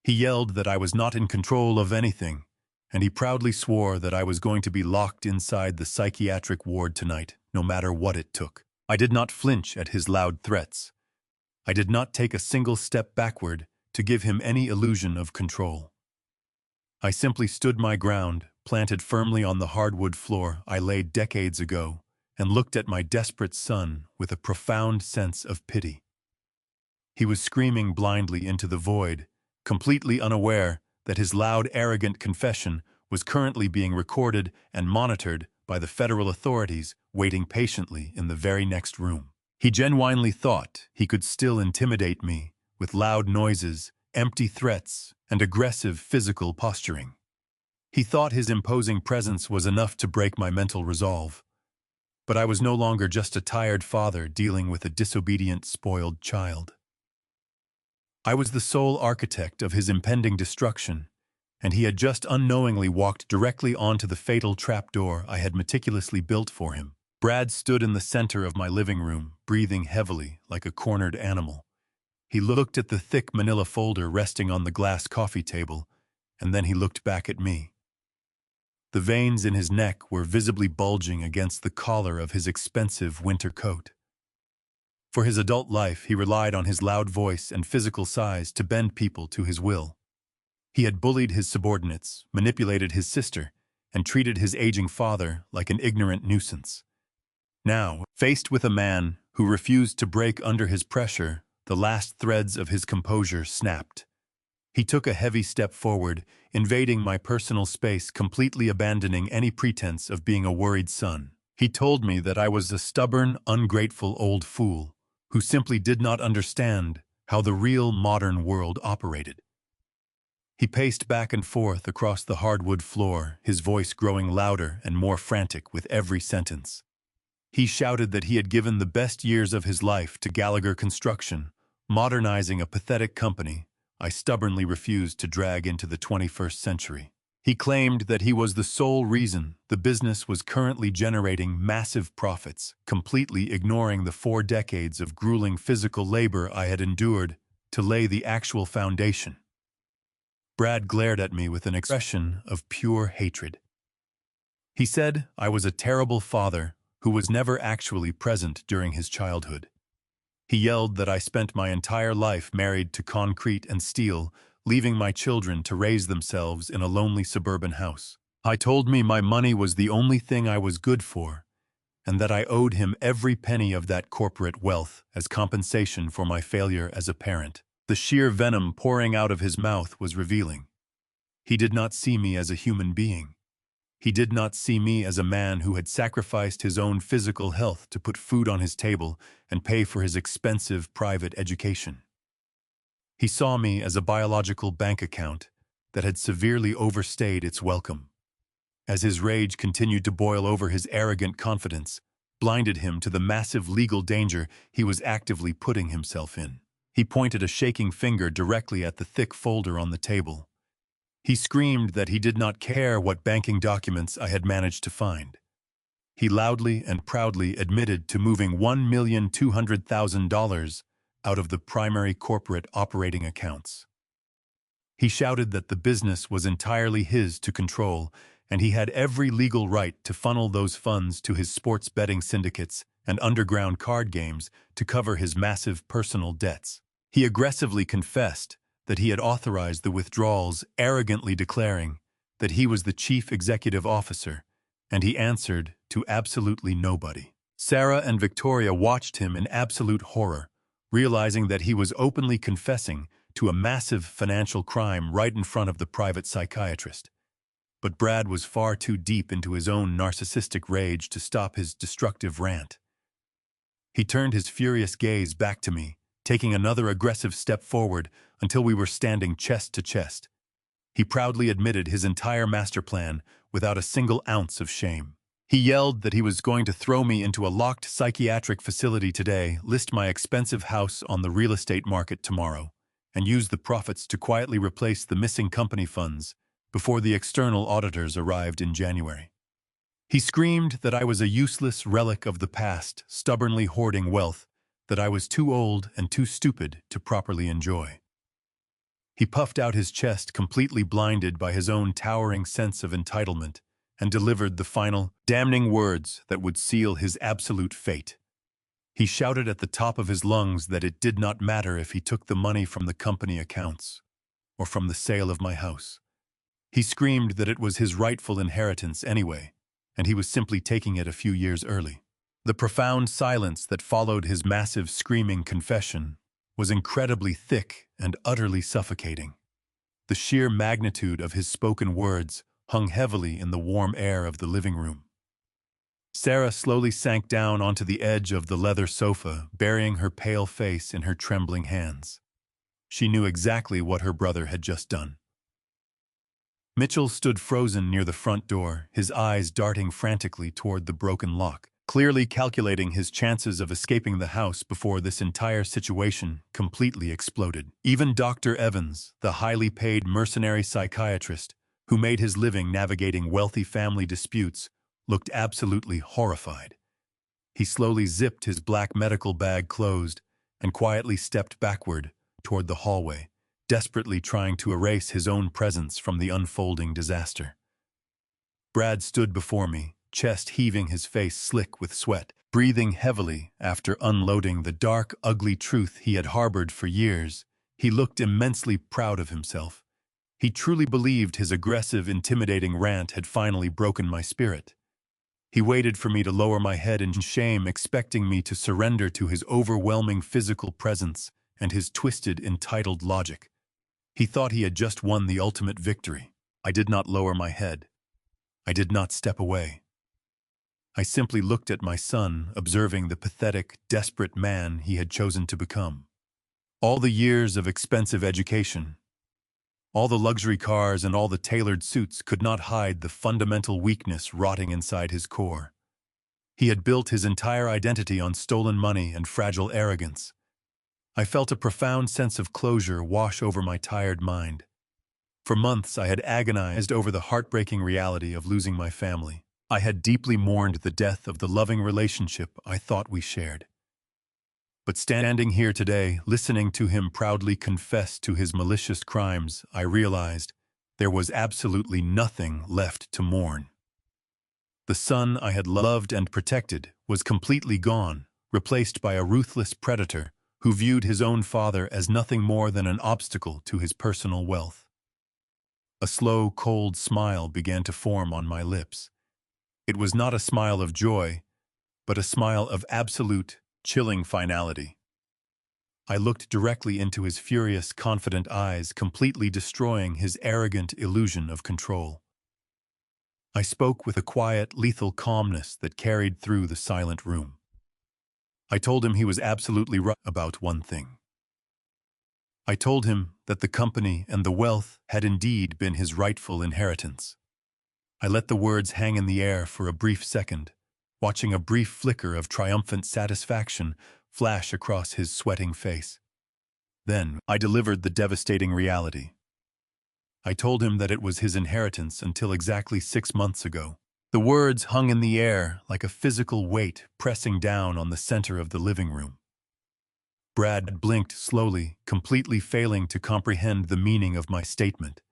He yelled that I was not in control of anything, and he proudly swore that I was going to be locked inside the psychiatric ward tonight, no matter what it took. I did not flinch at his loud threats. I did not take a single step backward to give him any illusion of control. I simply stood my ground, planted firmly on the hardwood floor I laid decades ago, and looked at my desperate son with a profound sense of pity. He was screaming blindly into the void, completely unaware that his loud, arrogant confession was currently being recorded and monitored by the federal authorities waiting patiently in the very next room. He genuinely thought he could still intimidate me with loud noises, empty threats, and aggressive physical posturing. He thought his imposing presence was enough to break my mental resolve. But I was no longer just a tired father dealing with a disobedient, spoiled child. I was the sole architect of his impending destruction, and he had just unknowingly walked directly onto the fatal trapdoor I had meticulously built for him. Brad stood in the center of my living room, breathing heavily like a cornered animal. He looked at the thick manila folder resting on the glass coffee table, and then he looked back at me. The veins in his neck were visibly bulging against the collar of his expensive winter coat. For his adult life, he relied on his loud voice and physical size to bend people to his will. He had bullied his subordinates, manipulated his sister, and treated his aging father like an ignorant nuisance. Now, faced with a man who refused to break under his pressure, the last threads of his composure snapped. He took a heavy step forward, invading my personal space, completely abandoning any pretense of being a worried son. He told me that I was a stubborn, ungrateful old fool who simply did not understand how the real modern world operated. He paced back and forth across the hardwood floor, his voice growing louder and more frantic with every sentence. He shouted that he had given the best years of his life to Gallagher Construction, modernizing a pathetic company I stubbornly refused to drag into the 21st century. He claimed that he was the sole reason the business was currently generating massive profits, completely ignoring the 4 decades of grueling physical labor I had endured to lay the actual foundation. Brad glared at me with an expression of pure hatred. He said I was a terrible father who was never actually present during his childhood. He yelled that I spent my entire life married to concrete and steel, leaving my children to raise themselves in a lonely suburban house. He told me my money was the only thing I was good for, and that I owed him every penny of that corporate wealth as compensation for my failure as a parent. The sheer venom pouring out of his mouth was revealing. He did not see me as a human being. He did not see me as a man who had sacrificed his own physical health to put food on his table and pay for his expensive private education. He saw me as a biological bank account that had severely overstayed its welcome. As his rage continued to boil over, his arrogant confidence blinded him to the massive legal danger he was actively putting himself in. He pointed a shaking finger directly at the thick folder on the table. He screamed that he did not care what banking documents I had managed to find. He loudly and proudly admitted to moving $1,200,000 out of the primary corporate operating accounts. He shouted that the business was entirely his to control, and he had every legal right to funnel those funds to his sports betting syndicates and underground card games to cover his massive personal debts. He aggressively confessed that he had authorized the withdrawals, arrogantly declaring that he was the chief executive officer, and he answered to absolutely nobody. Sarah and Victoria watched him in absolute horror, realizing that he was openly confessing to a massive financial crime right in front of the private psychiatrist. But Brad was far too deep into his own narcissistic rage to stop his destructive rant. He turned his furious gaze back to me, taking another aggressive step forward until we were standing chest to chest. He proudly admitted his entire master plan without a single ounce of shame. He yelled that he was going to throw me into a locked psychiatric facility today, list my expensive house on the real estate market tomorrow, and use the profits to quietly replace the missing company funds before the external auditors arrived in January. He screamed that I was a useless relic of the past, stubbornly hoarding wealth that I was too old and too stupid to properly enjoy. He puffed out his chest, completely blinded by his own towering sense of entitlement, and delivered the final, damning words that would seal his absolute fate. He shouted at the top of his lungs that it did not matter if he took the money from the company accounts or from the sale of my house. He screamed that it was his rightful inheritance anyway, and he was simply taking it a few years early. The profound silence that followed his massive screaming confession was incredibly thick and utterly suffocating. The sheer magnitude of his spoken words hung heavily in the warm air of the living room. Sarah slowly sank down onto the edge of the leather sofa, burying her pale face in her trembling hands. She knew exactly what her brother had just done. Mitchell stood frozen near the front door, his eyes darting frantically toward the broken lock, clearly calculating his chances of escaping the house before this entire situation completely exploded. Even Dr. Evans, the highly paid mercenary psychiatrist who made his living navigating wealthy family disputes, looked absolutely horrified. He slowly zipped his black medical bag closed and quietly stepped backward toward the hallway, desperately trying to erase his own presence from the unfolding disaster. Brad stood before me, chest heaving, his face slick with sweat, breathing heavily after unloading the dark, ugly truth he had harbored for years. He looked immensely proud of himself. He truly believed his aggressive, intimidating rant had finally broken my spirit. He waited for me to lower my head in shame, expecting me to surrender to his overwhelming physical presence and his twisted, entitled logic. He thought he had just won the ultimate victory. I did not lower my head. I did not step away. I simply looked at my son, observing the pathetic, desperate man he had chosen to become. All the years of expensive education, all the luxury cars and all the tailored suits could not hide the fundamental weakness rotting inside his core. He had built his entire identity on stolen money and fragile arrogance. I felt a profound sense of closure wash over my tired mind. For months I had agonized over the heartbreaking reality of losing my family. I had deeply mourned the death of the loving relationship I thought we shared. But standing here today, listening to him proudly confess to his malicious crimes, I realized there was absolutely nothing left to mourn. The son I had loved and protected was completely gone, replaced by a ruthless predator who viewed his own father as nothing more than an obstacle to his personal wealth. A slow, cold smile began to form on my lips. It was not a smile of joy, but a smile of absolute, chilling finality. I looked directly into his furious, confident eyes, completely destroying his arrogant illusion of control. I spoke with a quiet, lethal calmness that carried through the silent room. I told him he was absolutely right about one thing. I told him that the company and the wealth had indeed been his rightful inheritance. I let the words hang in the air for a brief second, watching a brief flicker of triumphant satisfaction flash across his sweating face. Then I delivered the devastating reality. I told him that it was his inheritance until exactly 6 months ago. The words hung in the air like a physical weight pressing down on the center of the living room. Brad blinked slowly, completely failing to comprehend the meaning of my statement.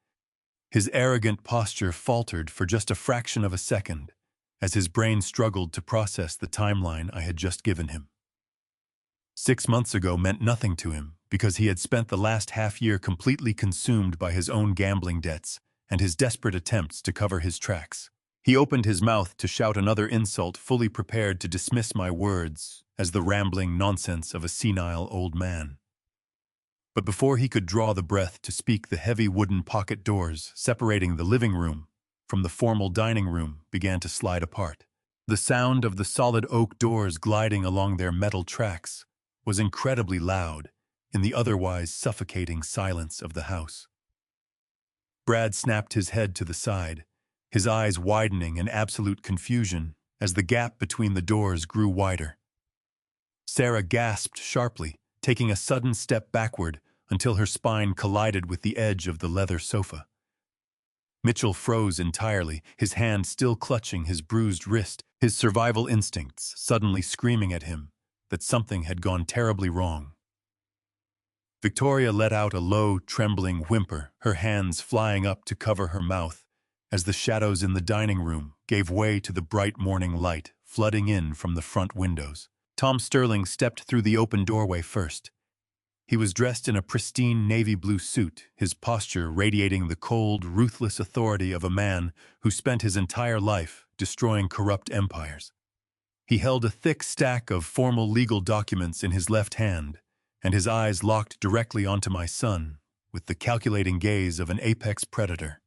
His arrogant posture faltered for just a fraction of a second, as his brain struggled to process the timeline I had just given him. 6 months ago meant nothing to him because he had spent the last half-year completely consumed by his own gambling debts and his desperate attempts to cover his tracks. He opened his mouth to shout another insult, fully prepared to dismiss my words as the rambling nonsense of a senile old man. But before he could draw the breath to speak, the heavy wooden pocket doors separating the living room from the formal dining room began to slide apart. The sound of the solid oak doors gliding along their metal tracks was incredibly loud in the otherwise suffocating silence of the house. Brad snapped his head to the side, his eyes widening in absolute confusion as the gap between the doors grew wider. Sarah gasped sharply, taking a sudden step backward until her spine collided with the edge of the leather sofa. Mitchell froze entirely, his hand still clutching his bruised wrist, his survival instincts suddenly screaming at him that something had gone terribly wrong. Victoria let out a low, trembling whimper, her hands flying up to cover her mouth, as the shadows in the dining room gave way to the bright morning light flooding in from the front windows. Tom Sterling stepped through the open doorway first. He was dressed in a pristine navy blue suit, his posture radiating the cold, ruthless authority of a man who spent his entire life destroying corrupt empires. He held a thick stack of formal legal documents in his left hand, and his eyes locked directly onto my son, with the calculating gaze of an apex predator.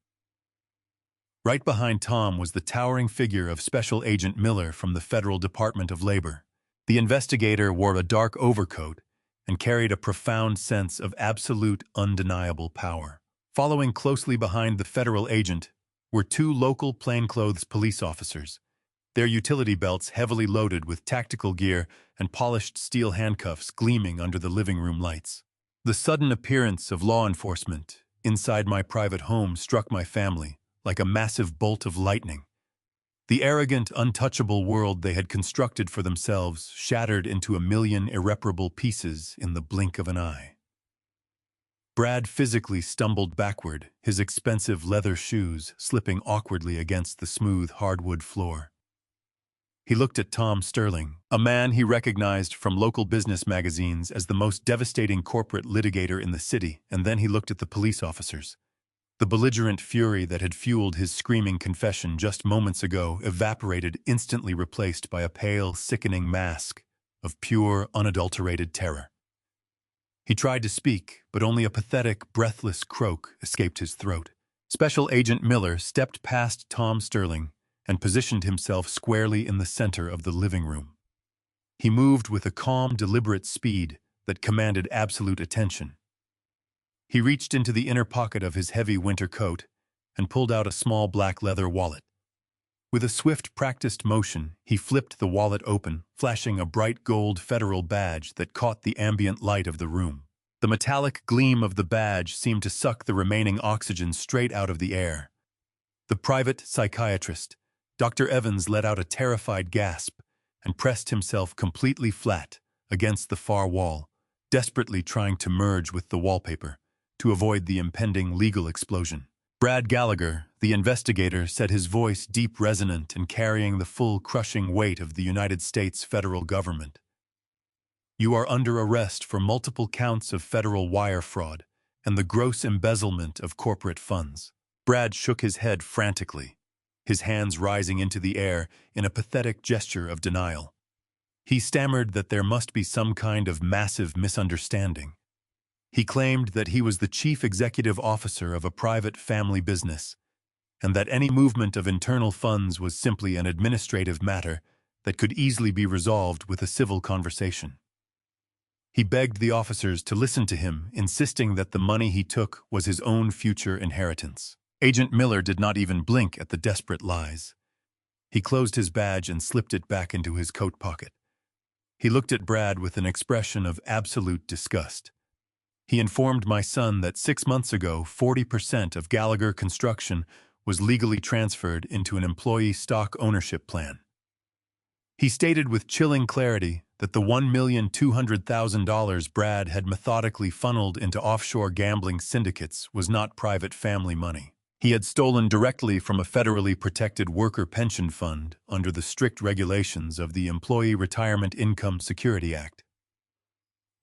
Right behind Tom was the towering figure of Special Agent Miller from the Federal Department of Labor. The investigator wore a dark overcoat and carried a profound sense of absolute, undeniable power. Following closely behind the federal agent were two local plainclothes police officers, their utility belts heavily loaded with tactical gear and polished steel handcuffs gleaming under the living room lights. The sudden appearance of law enforcement inside my private home struck my family like a massive bolt of lightning. The arrogant, untouchable world they had constructed for themselves shattered into a million irreparable pieces in the blink of an eye. Brad physically stumbled backward, his expensive leather shoes slipping awkwardly against the smooth hardwood floor. He looked at Tom Sterling, a man he recognized from local business magazines as the most devastating corporate litigator in the city, and then he looked at the police officers. The belligerent fury that had fueled his screaming confession just moments ago evaporated, instantly replaced by a pale, sickening mask of pure, unadulterated terror. He tried to speak, but only a pathetic, breathless croak escaped his throat. Special Agent Miller stepped past Tom Sterling and positioned himself squarely in the center of the living room. He moved with a calm, deliberate speed that commanded absolute attention. He reached into the inner pocket of his heavy winter coat and pulled out a small black leather wallet. With a swift, practiced motion, he flipped the wallet open, flashing a bright gold federal badge that caught the ambient light of the room. The metallic gleam of the badge seemed to suck the remaining oxygen straight out of the air. The private psychiatrist, Dr. Evans, let out a terrified gasp and pressed himself completely flat against the far wall, desperately trying to merge with the wallpaper to avoid the impending legal explosion. Brad Gallagher, the investigator, said, his voice deep, resonant, and carrying the full, crushing weight of the United States federal government. "You are under arrest for multiple counts of federal wire fraud and the gross embezzlement of corporate funds." Brad shook his head frantically, his hands rising into the air in a pathetic gesture of denial. He stammered that there must be some kind of massive misunderstanding. He claimed that he was the chief executive officer of a private family business, and that any movement of internal funds was simply an administrative matter that could easily be resolved with a civil conversation. He begged the officers to listen to him, insisting that the money he took was his own future inheritance. Agent Miller did not even blink at the desperate lies. He closed his badge and slipped it back into his coat pocket. He looked at Brad with an expression of absolute disgust. He informed my son that 6 months ago, 40% of Gallagher Construction was legally transferred into an employee stock ownership plan. He stated with chilling clarity that the $1,200,000 Brad had methodically funneled into offshore gambling syndicates was not private family money. He had stolen directly from a federally protected worker pension fund under the strict regulations of the Employee Retirement Income Security Act.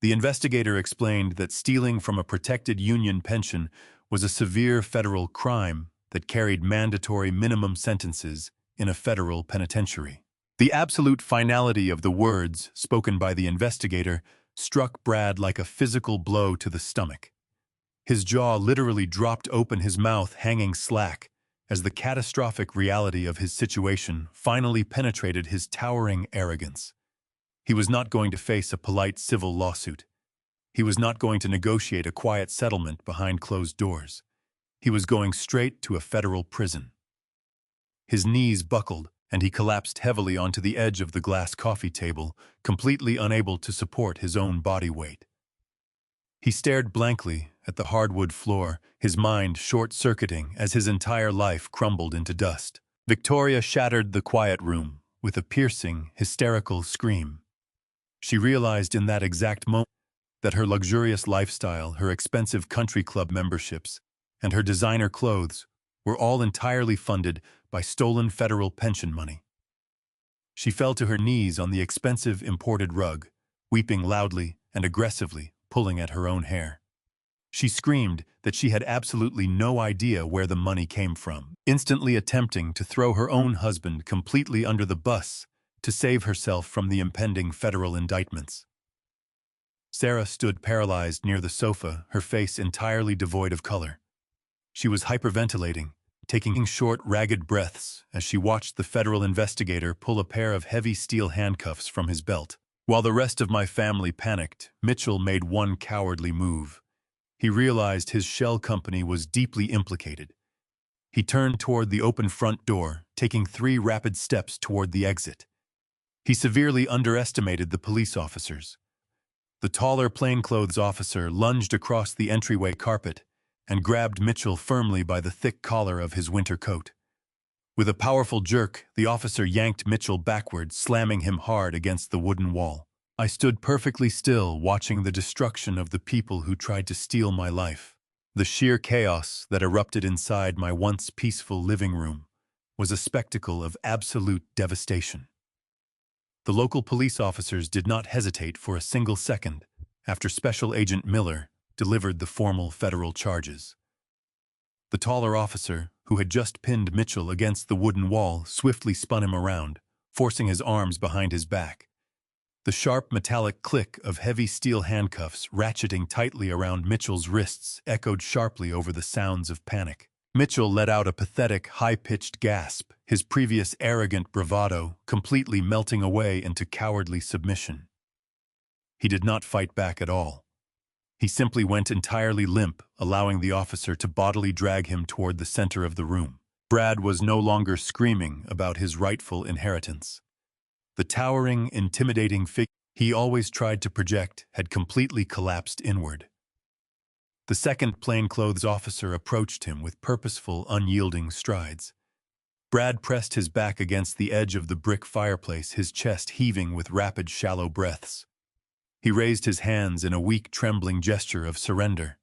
The investigator explained that stealing from a protected union pension was a severe federal crime that carried mandatory minimum sentences in a federal penitentiary. The absolute finality of the words spoken by the investigator struck Brad like a physical blow to the stomach. His jaw literally dropped open, his mouth hanging slack, as the catastrophic reality of his situation finally penetrated his towering arrogance. He was not going to face a polite civil lawsuit. He was not going to negotiate a quiet settlement behind closed doors. He was going straight to a federal prison. His knees buckled, and he collapsed heavily onto the edge of the glass coffee table, completely unable to support his own body weight. He stared blankly at the hardwood floor, his mind short-circuiting as his entire life crumbled into dust. Victoria shattered the quiet room with a piercing, hysterical scream. She realized in that exact moment that her luxurious lifestyle, her expensive country club memberships, and her designer clothes were all entirely funded by stolen federal pension money. She fell to her knees on the expensive imported rug, weeping loudly and aggressively, pulling at her own hair. She screamed that she had absolutely no idea where the money came from, instantly attempting to throw her own husband completely under the bus to save herself from the impending federal indictments. Sarah stood paralyzed near the sofa, her face entirely devoid of color. She was hyperventilating, taking short, ragged breaths as she watched the federal investigator pull a pair of heavy steel handcuffs from his belt. While the rest of my family panicked, Mitchell made one cowardly move. He realized his shell company was deeply implicated. He turned toward the open front door, taking 3 rapid steps toward the exit. He severely underestimated the police officers. The taller plainclothes officer lunged across the entryway carpet and grabbed Mitchell firmly by the thick collar of his winter coat. With a powerful jerk, the officer yanked Mitchell backward, slamming him hard against the wooden wall. I stood perfectly still, watching the destruction of the people who tried to steal my life. The sheer chaos that erupted inside my once peaceful living room was a spectacle of absolute devastation. The local police officers did not hesitate for a single second after Special Agent Miller delivered the formal federal charges. The taller officer, who had just pinned Mitchell against the wooden wall, swiftly spun him around, forcing his arms behind his back. The sharp metallic click of heavy steel handcuffs ratcheting tightly around Mitchell's wrists echoed sharply over the sounds of panic. Mitchell let out a pathetic, high-pitched gasp, his previous arrogant bravado completely melting away into cowardly submission. He did not fight back at all. He simply went entirely limp, allowing the officer to bodily drag him toward the center of the room. Brad was no longer screaming about his rightful inheritance. The towering, intimidating figure he always tried to project had completely collapsed inward. The second plainclothes officer approached him with purposeful, unyielding strides. Brad pressed his back against the edge of the brick fireplace, his chest heaving with rapid, shallow breaths. He raised his hands in a weak, trembling gesture of surrender,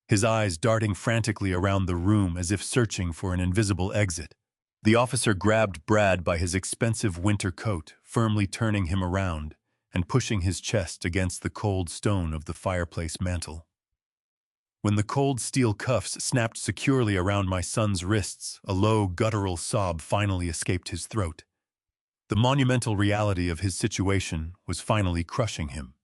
his eyes darting frantically around the room as if searching for an invisible exit. The officer grabbed Brad by his expensive winter coat, firmly turning him around and pushing his chest against the cold stone of the fireplace mantel. When the cold steel cuffs snapped securely around my son's wrists, a low, guttural sob finally escaped his throat. The monumental reality of his situation was finally crushing him.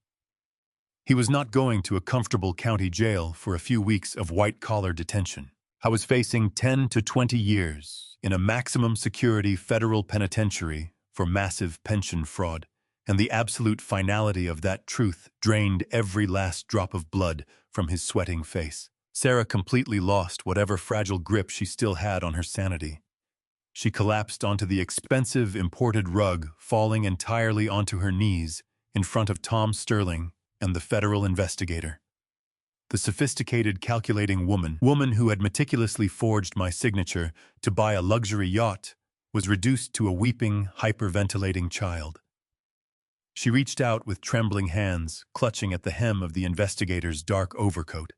He was not going to a comfortable county jail for a few weeks of white-collar detention. I was facing 10 to 20 years in a maximum security federal penitentiary for massive pension fraud, and the absolute finality of that truth drained every last drop of blood from his sweating face. Sarah completely lost whatever fragile grip she still had on her sanity. She collapsed onto the expensive imported rug, falling entirely onto her knees in front of Tom Sterling and the federal investigator. The sophisticated, calculating woman who had meticulously forged my signature to buy a luxury yacht, was reduced to a weeping, hyperventilating child. She reached out with trembling hands, clutching at the hem of the investigator's dark overcoat.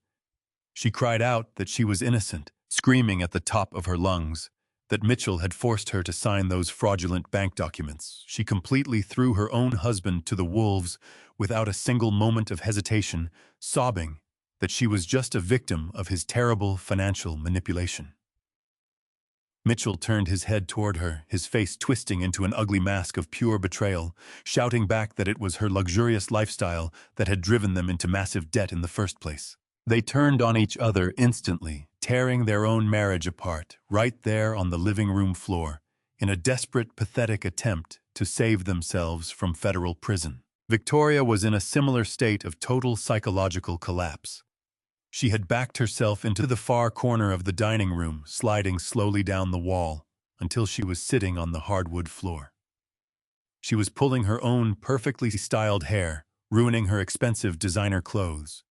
She cried out that she was innocent, screaming at the top of her lungs, that Mitchell had forced her to sign those fraudulent bank documents. She completely threw her own husband to the wolves without a single moment of hesitation, sobbing that she was just a victim of his terrible financial manipulation. Mitchell turned his head toward her, his face twisting into an ugly mask of pure betrayal, shouting back that it was her luxurious lifestyle that had driven them into massive debt in the first place. They turned on each other instantly, tearing their own marriage apart, right there on the living room floor, in a desperate, pathetic attempt to save themselves from federal prison. Victoria was in a similar state of total psychological collapse. She had backed herself into the far corner of the dining room, sliding slowly down the wall until she was sitting on the hardwood floor. She was pulling her own perfectly styled hair, ruining her expensive designer clothes.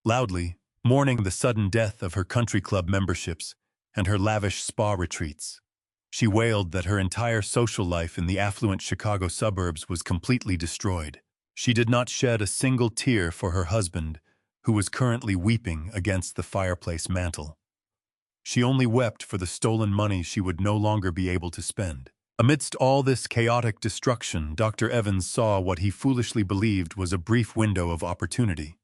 Loudly, mourning the sudden death of her country club memberships and her lavish spa retreats, she wailed that her entire social life in the affluent Chicago suburbs was completely destroyed. She did not shed a single tear for her husband, who was currently weeping against the fireplace mantel. She only wept for the stolen money she would no longer be able to spend. Amidst all this chaotic destruction, Dr. Evans saw what he foolishly believed was a brief window of opportunity.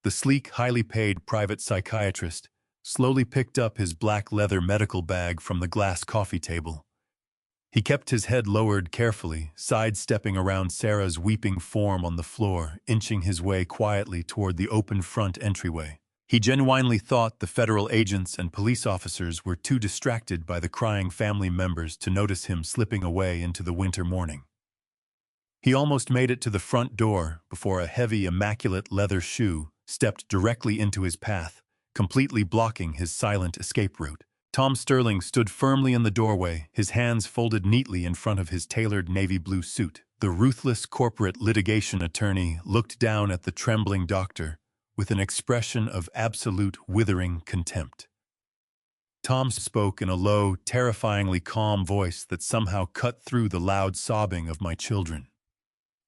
The sleek, highly paid private psychiatrist slowly picked up his black leather medical bag from the glass coffee table. He kept his head lowered carefully, sidestepping around Sarah's weeping form on the floor, inching his way quietly toward the open front entryway. He genuinely thought the federal agents and police officers were too distracted by the crying family members to notice him slipping away into the winter morning. He almost made it to the front door before a heavy, immaculate leather shoe stepped directly into his path, completely blocking his silent escape route. Tom Sterling stood firmly in the doorway, his hands folded neatly in front of his tailored navy blue suit. The ruthless corporate litigation attorney looked down at the trembling doctor with an expression of absolute withering contempt. Tom spoke in a low, terrifyingly calm voice that somehow cut through the loud sobbing of my children.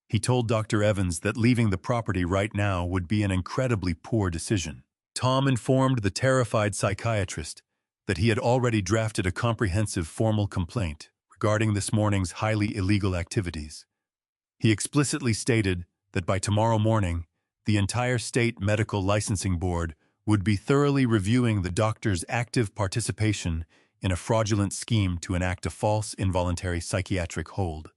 He told Dr. Evans that leaving the property right now would be an incredibly poor decision. Tom informed the terrified psychiatrist that he had already drafted a comprehensive formal complaint regarding this morning's highly illegal activities. He explicitly stated that by tomorrow morning, the entire state medical licensing board would be thoroughly reviewing the doctor's active participation in a fraudulent scheme to enact a false involuntary psychiatric hold.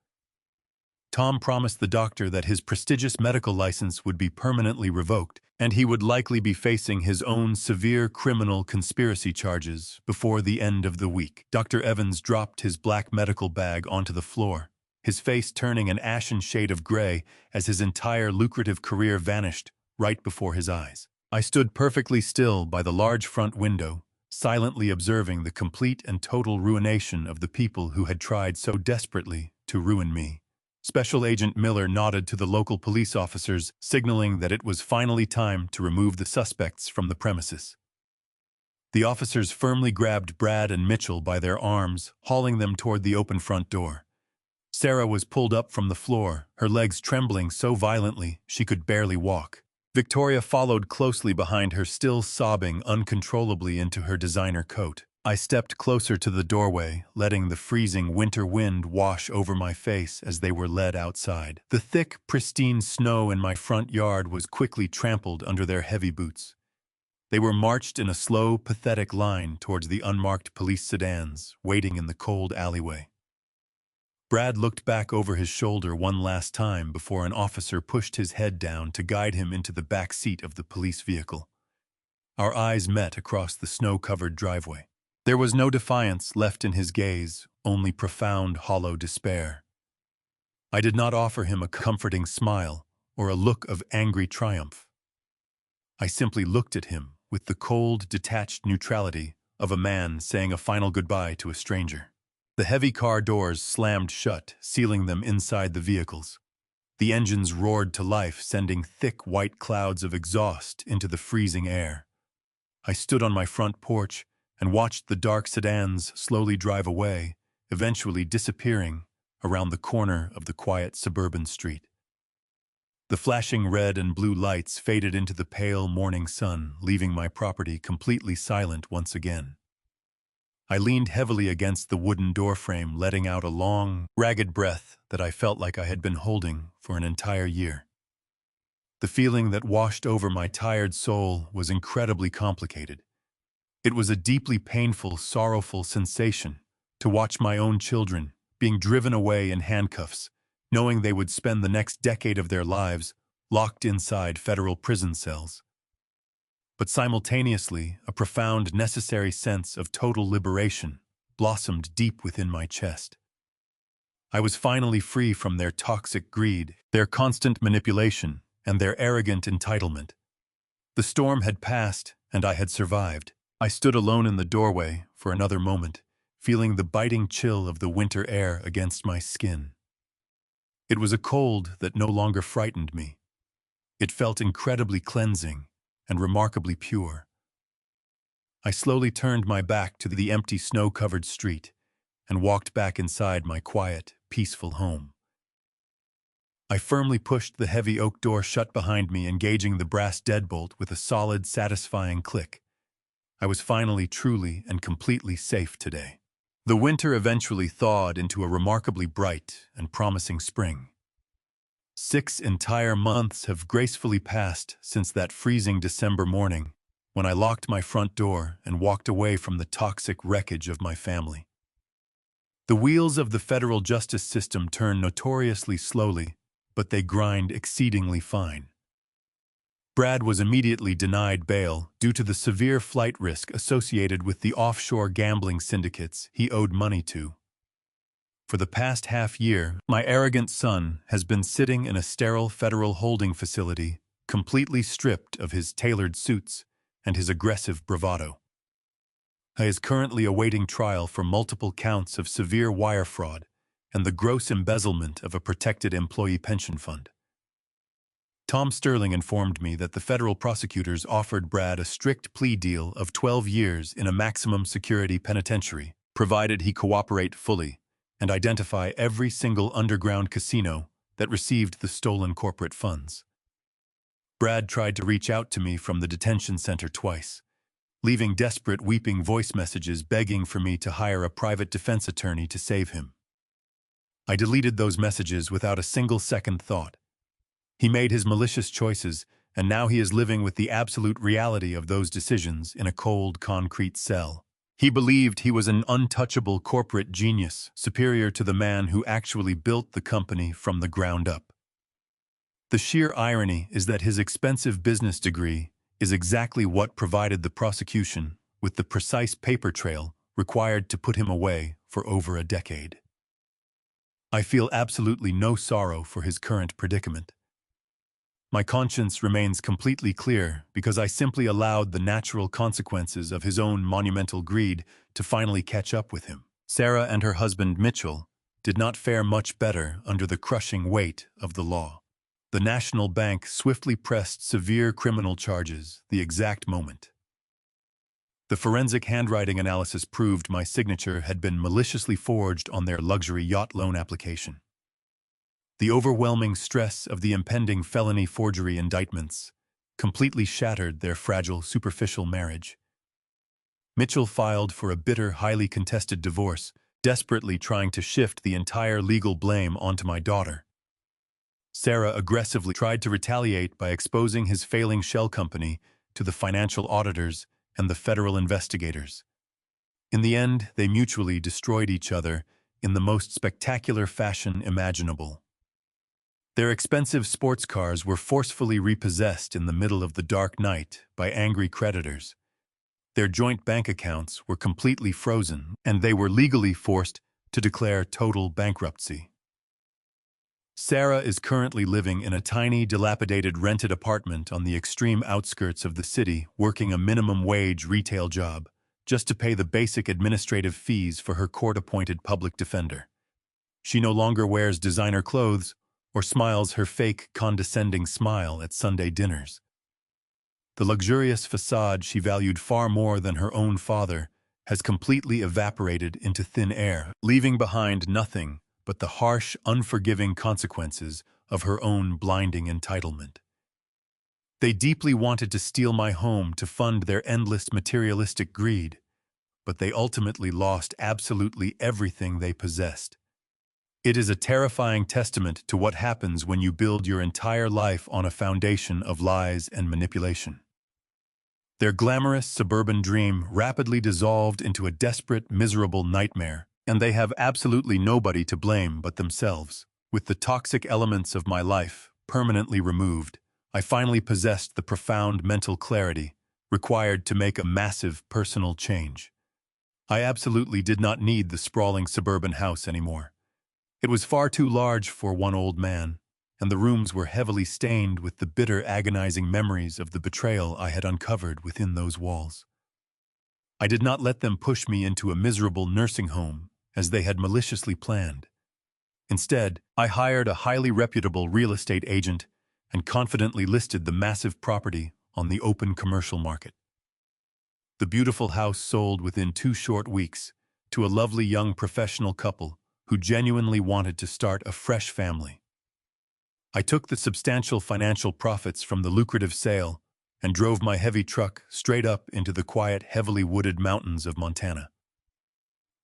Tom promised the doctor that his prestigious medical license would be permanently revoked, and he would likely be facing his own severe criminal conspiracy charges before the end of the week. Dr. Evans dropped his black medical bag onto the floor, his face turning an ashen shade of gray as his entire lucrative career vanished right before his eyes. I stood perfectly still by the large front window, silently observing the complete and total ruination of the people who had tried so desperately to ruin me. Special Agent Miller nodded to the local police officers, signaling that it was finally time to remove the suspects from the premises. The officers firmly grabbed Brad and Mitchell by their arms, hauling them toward the open front door. Sarah was pulled up from the floor, her legs trembling so violently she could barely walk. Victoria followed closely behind her, still sobbing uncontrollably into her designer coat. I stepped closer to the doorway, letting the freezing winter wind wash over my face as they were led outside. The thick, pristine snow in my front yard was quickly trampled under their heavy boots. They were marched in a slow, pathetic line towards the unmarked police sedans, waiting in the cold alleyway. Brad looked back over his shoulder one last time before an officer pushed his head down to guide him into the back seat of the police vehicle. Our eyes met across the snow-covered driveway. There was no defiance left in his gaze, only profound, hollow despair. I did not offer him a comforting smile or a look of angry triumph. I simply looked at him with the cold, detached neutrality of a man saying a final goodbye to a stranger. The heavy car doors slammed shut, sealing them inside the vehicles. The engines roared to life, sending thick white clouds of exhaust into the freezing air. I stood on my front porch and watched the dark sedans slowly drive away, eventually disappearing around the corner of the quiet suburban street. The flashing red and blue lights faded into the pale morning sun, leaving my property completely silent once again. I leaned heavily against the wooden doorframe, letting out a long, ragged breath that I felt like I had been holding for an entire year. The feeling that washed over my tired soul was incredibly complicated. It was a deeply painful, sorrowful sensation to watch my own children being driven away in handcuffs, knowing they would spend the next decade of their lives locked inside federal prison cells. But simultaneously, a profound, necessary sense of total liberation blossomed deep within my chest. I was finally free from their toxic greed, their constant manipulation, and their arrogant entitlement. The storm had passed, and I had survived. I stood alone in the doorway for another moment, feeling the biting chill of the winter air against my skin. It was a cold that no longer frightened me. It felt incredibly cleansing and remarkably pure. I slowly turned my back to the empty snow-covered street and walked back inside my quiet, peaceful home. I firmly pushed the heavy oak door shut behind me, engaging the brass deadbolt with a solid, satisfying click. I was finally, truly, and completely safe today. The winter eventually thawed into a remarkably bright and promising spring. 6 entire months have gracefully passed since that freezing December morning when I locked my front door and walked away from the toxic wreckage of my family. The wheels of the federal justice system turn notoriously slowly, but they grind exceedingly fine. Brad was immediately denied bail due to the severe flight risk associated with the offshore gambling syndicates he owed money to. For the past half year, my arrogant son has been sitting in a sterile federal holding facility, completely stripped of his tailored suits and his aggressive bravado. He is currently awaiting trial for multiple counts of severe wire fraud and the gross embezzlement of a protected employee pension fund. Tom Sterling informed me that the federal prosecutors offered Brad a strict plea deal of 12 years in a maximum security penitentiary, provided he cooperate fully and identify every single underground casino that received the stolen corporate funds. Brad tried to reach out to me from the detention center twice, leaving desperate weeping voice messages begging for me to hire a private defense attorney to save him. I deleted those messages without a single second thought. He made his malicious choices, and now he is living with the absolute reality of those decisions in a cold, concrete cell. He believed he was an untouchable corporate genius, superior to the man who actually built the company from the ground up. The sheer irony is that his expensive business degree is exactly what provided the prosecution with the precise paper trail required to put him away for over a decade. I feel absolutely no sorrow for his current predicament. My conscience remains completely clear because I simply allowed the natural consequences of his own monumental greed to finally catch up with him. Sarah and her husband Mitchell did not fare much better under the crushing weight of the law. The National Bank swiftly pressed severe criminal charges the exact moment. The forensic handwriting analysis proved my signature had been maliciously forged on their luxury yacht loan application. The overwhelming stress of the impending felony forgery indictments completely shattered their fragile, superficial marriage. Mitchell filed for a bitter, highly contested divorce, desperately trying to shift the entire legal blame onto my daughter. Sarah aggressively tried to retaliate by exposing his failing shell company to the financial auditors and the federal investigators. In the end, they mutually destroyed each other in the most spectacular fashion imaginable. Their expensive sports cars were forcefully repossessed in the middle of the dark night by angry creditors. Their joint bank accounts were completely frozen, and they were legally forced to declare total bankruptcy. Sarah is currently living in a tiny, dilapidated rented apartment on the extreme outskirts of the city, working a minimum-wage retail job, just to pay the basic administrative fees for her court-appointed public defender. She no longer wears designer clothes or smiles her fake, condescending smile at Sunday dinners. The luxurious facade she valued far more than her own father has completely evaporated into thin air, leaving behind nothing but the harsh, unforgiving consequences of her own blinding entitlement. They deeply wanted to steal my home to fund their endless materialistic greed, but they ultimately lost absolutely everything they possessed. It is a terrifying testament to what happens when you build your entire life on a foundation of lies and manipulation. Their glamorous suburban dream rapidly dissolved into a desperate, miserable nightmare, and they have absolutely nobody to blame but themselves. With the toxic elements of my life permanently removed, I finally possessed the profound mental clarity required to make a massive personal change. I absolutely did not need the sprawling suburban house anymore. It was far too large for one old man, and the rooms were heavily stained with the bitter, agonizing memories of the betrayal I had uncovered within those walls. I did not let them push me into a miserable nursing home, as they had maliciously planned. Instead, I hired a highly reputable real estate agent and confidently listed the massive property on the open commercial market. The beautiful house sold within 2 short weeks to a lovely young professional couple who genuinely wanted to start a fresh family. I took the substantial financial profits from the lucrative sale and drove my heavy truck straight up into the quiet, heavily wooded mountains of Montana.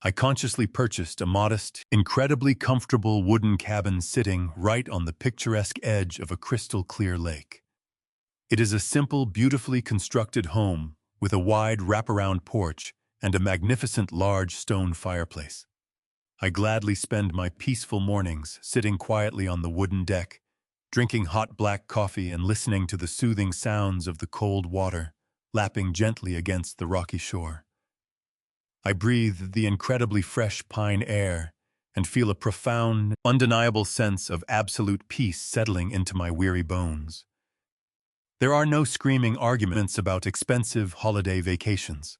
I consciously purchased a modest, incredibly comfortable wooden cabin sitting right on the picturesque edge of a crystal-clear lake. It is a simple, beautifully constructed home with a wide wraparound porch and a magnificent large stone fireplace. I gladly spend my peaceful mornings sitting quietly on the wooden deck, drinking hot black coffee and listening to the soothing sounds of the cold water lapping gently against the rocky shore. I breathe the incredibly fresh pine air and feel a profound, undeniable sense of absolute peace settling into my weary bones. There are no screaming arguments about expensive holiday vacations.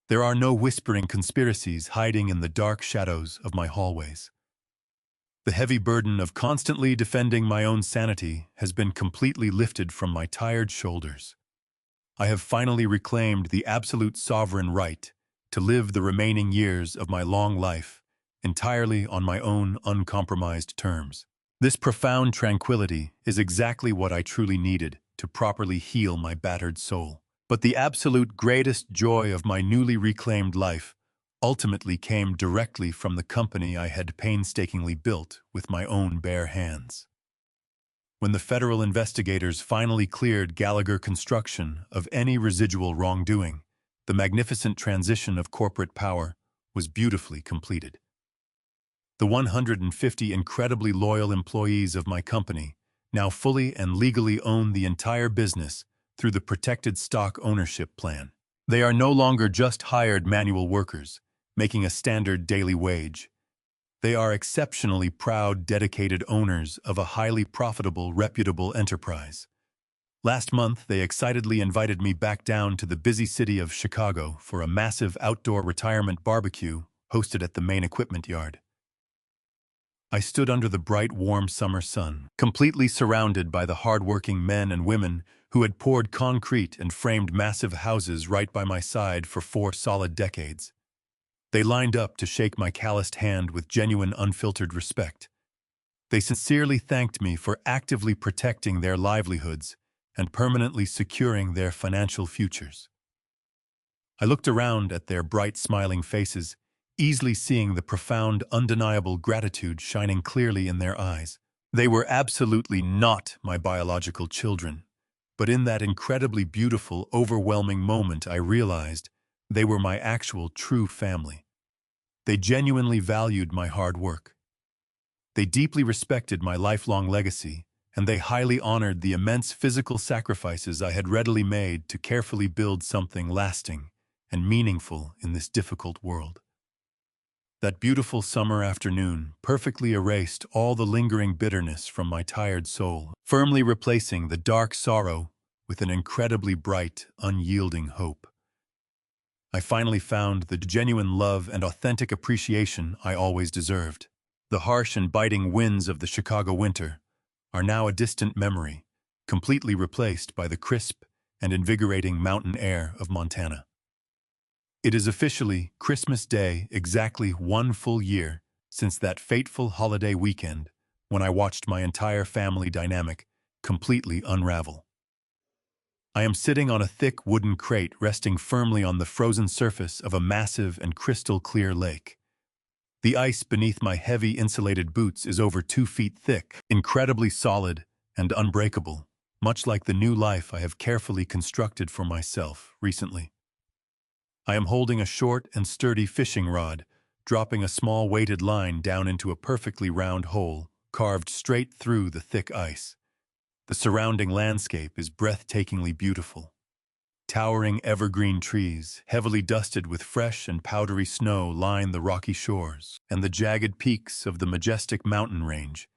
There are no whispering conspiracies hiding in the dark shadows of my hallways. The heavy burden of constantly defending my own sanity has been completely lifted from my tired shoulders. I have finally reclaimed the absolute sovereign right to live the remaining years of my long life entirely on my own uncompromised terms. This profound tranquility is exactly what I truly needed to properly heal my battered soul. But the absolute greatest joy of my newly reclaimed life ultimately came directly from the company I had painstakingly built with my own bare hands. When the federal investigators finally cleared Gallagher Construction of any residual wrongdoing, the magnificent transition of corporate power was beautifully completed. The 150 incredibly loyal employees of my company now fully and legally own the entire business through the protected stock ownership plan. They are no longer just hired manual workers, making a standard daily wage. They are exceptionally proud, dedicated owners of a highly profitable, reputable enterprise. Last month, they excitedly invited me back down to the busy city of Chicago for a massive outdoor retirement barbecue hosted at the main equipment yard. I stood under the bright, warm summer sun, completely surrounded by the hard-working men and women who had poured concrete and framed massive houses right by my side for 4 solid decades. They lined up to shake my calloused hand with genuine, unfiltered respect. They sincerely thanked me for actively protecting their livelihoods and permanently securing their financial futures. I looked around at their bright, smiling faces, easily seeing the profound, undeniable gratitude shining clearly in their eyes. They were absolutely not my biological children, but in that incredibly beautiful, overwhelming moment I realized they were my actual true family. They genuinely valued my hard work. They deeply respected my lifelong legacy, and they highly honored the immense physical sacrifices I had readily made to carefully build something lasting and meaningful in this difficult world. That beautiful summer afternoon perfectly erased all the lingering bitterness from my tired soul, firmly replacing the dark sorrow with an incredibly bright, unyielding hope. I finally found the genuine love and authentic appreciation I always deserved. The harsh and biting winds of the Chicago winter are now a distant memory, completely replaced by the crisp and invigorating mountain air of Montana. It is officially Christmas Day, exactly 1 full year since that fateful holiday weekend when I watched my entire family dynamic completely unravel. I am sitting on a thick wooden crate resting firmly on the frozen surface of a massive and crystal-clear lake. The ice beneath my heavy insulated boots is over 2 feet thick, incredibly solid and unbreakable, much like the new life I have carefully constructed for myself recently. I am holding a short and sturdy fishing rod, dropping a small weighted line down into a perfectly round hole, carved straight through the thick ice. The surrounding landscape is breathtakingly beautiful. Towering evergreen trees, heavily dusted with fresh and powdery snow, line the rocky shores, and the jagged peaks of the majestic mountain range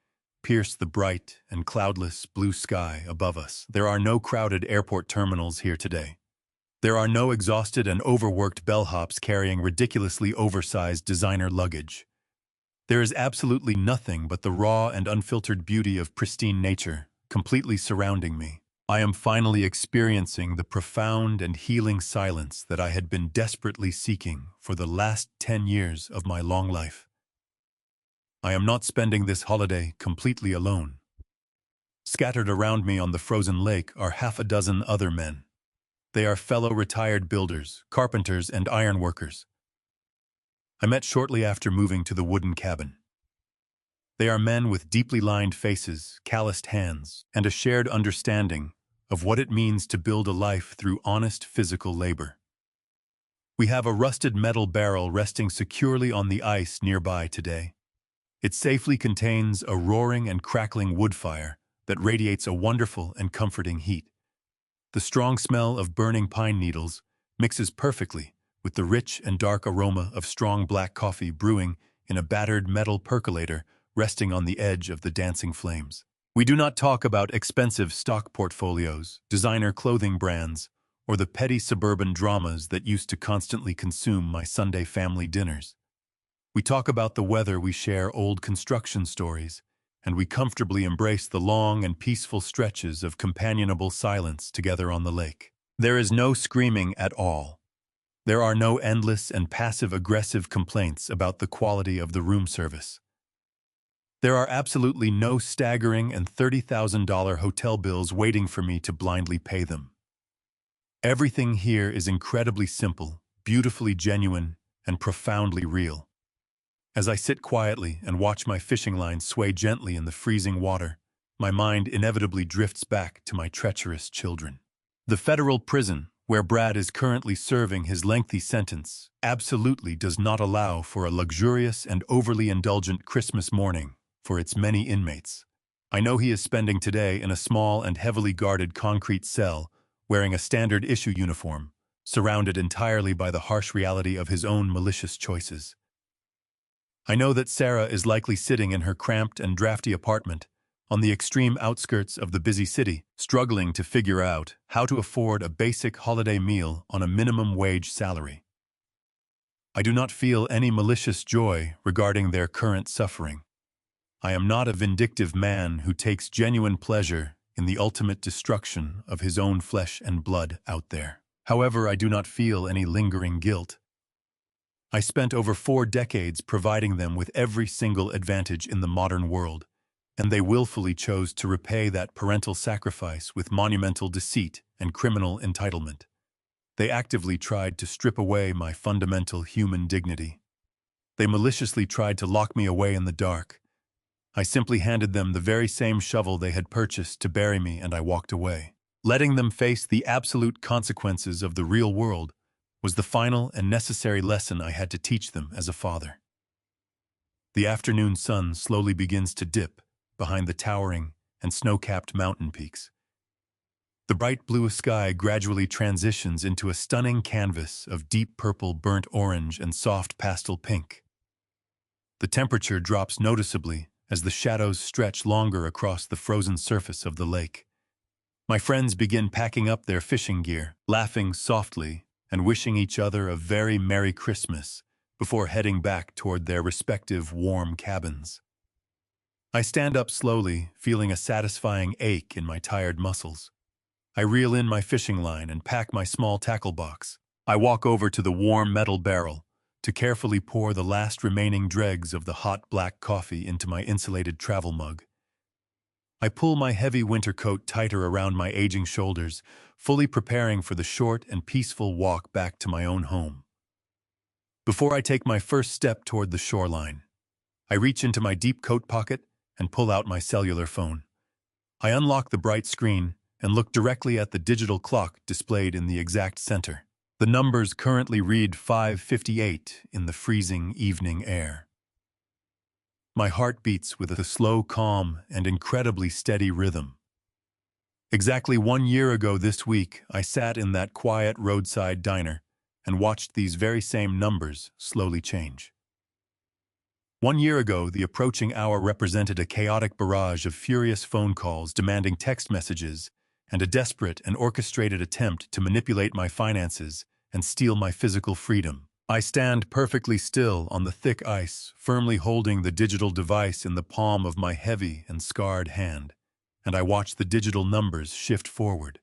pierce the bright and cloudless blue sky above us. There are no crowded airport terminals here today. There are no exhausted and overworked bellhops carrying ridiculously oversized designer luggage. There is absolutely nothing but the raw and unfiltered beauty of pristine nature completely surrounding me. I am finally experiencing the profound and healing silence that I had been desperately seeking for the last 10 years of my long life. I am not spending this holiday completely alone. Scattered around me on the frozen lake are 6 other men. They are fellow retired builders, carpenters, and ironworkers. I met shortly after moving to the wooden cabin. They are men with deeply lined faces, calloused hands, and a shared understanding of what it means to build a life through honest physical labor. We have a rusted metal barrel resting securely on the ice nearby today. It safely contains a roaring and crackling wood fire that radiates a wonderful and comforting heat. The strong smell of burning pine needles mixes perfectly with the rich and dark aroma of strong black coffee brewing in a battered metal percolator resting on the edge of the dancing flames. We do not talk about expensive stock portfolios, designer clothing brands, or the petty suburban dramas that used to constantly consume my Sunday family dinners. We talk about the weather, we share old construction stories, and we comfortably embrace the long and peaceful stretches of companionable silence together on the lake. There is no screaming at all. There are no endless and passive-aggressive complaints about the quality of the room service. There are absolutely no staggering and $30,000 hotel bills waiting for me to blindly pay them. Everything here is incredibly simple, beautifully genuine, and profoundly real. As I sit quietly and watch my fishing line sway gently in the freezing water, my mind inevitably drifts back to my treacherous children. The federal prison, where Brad is currently serving his lengthy sentence, absolutely does not allow for a luxurious and overly indulgent Christmas morning for its many inmates. I know he is spending today in a small and heavily guarded concrete cell, wearing a standard issue uniform, surrounded entirely by the harsh reality of his own malicious choices. I know that Sarah is likely sitting in her cramped and drafty apartment on the extreme outskirts of the busy city, struggling to figure out how to afford a basic holiday meal on a minimum wage salary. I do not feel any malicious joy regarding their current suffering. I am not a vindictive man who takes genuine pleasure in the ultimate destruction of his own flesh and blood out there. However, I do not feel any lingering guilt. I spent over 4 decades providing them with every single advantage in the modern world, and they willfully chose to repay that parental sacrifice with monumental deceit and criminal entitlement. They actively tried to strip away my fundamental human dignity. They maliciously tried to lock me away in the dark. I simply handed them the very same shovel they had purchased to bury me, and I walked away. Letting them face the absolute consequences of the real world was the final and necessary lesson I had to teach them as a father. The afternoon sun slowly begins to dip behind the towering and snow-capped mountain peaks. The bright blue sky gradually transitions into a stunning canvas of deep purple, burnt orange, and soft pastel pink. The temperature drops noticeably as the shadows stretch longer across the frozen surface of the lake. My friends begin packing up their fishing gear, laughing softly and wishing each other a very Merry Christmas before heading back toward their respective warm cabins. I stand up slowly, feeling a satisfying ache in my tired muscles. I reel in my fishing line and pack my small tackle box. I walk over to the warm metal barrel to carefully pour the last remaining dregs of the hot black coffee into my insulated travel mug. I pull my heavy winter coat tighter around my aging shoulders, fully preparing for the short and peaceful walk back to my own home. Before I take my first step toward the shoreline, I reach into my deep coat pocket and pull out my cellular phone. I unlock the bright screen and look directly at the digital clock displayed in the exact center. The numbers currently read 5:58 in the freezing evening air. My heart beats with a slow, calm, and incredibly steady rhythm. Exactly 1 year ago this week, I sat in that quiet roadside diner and watched these very same numbers slowly change. 1 year ago, the approaching hour represented a chaotic barrage of furious phone calls demanding text messages and a desperate and orchestrated attempt to manipulate my finances and steal my physical freedom. I stand perfectly still on the thick ice, firmly holding the digital device in the palm of my heavy and scarred hand, and I watch the digital numbers shift forward.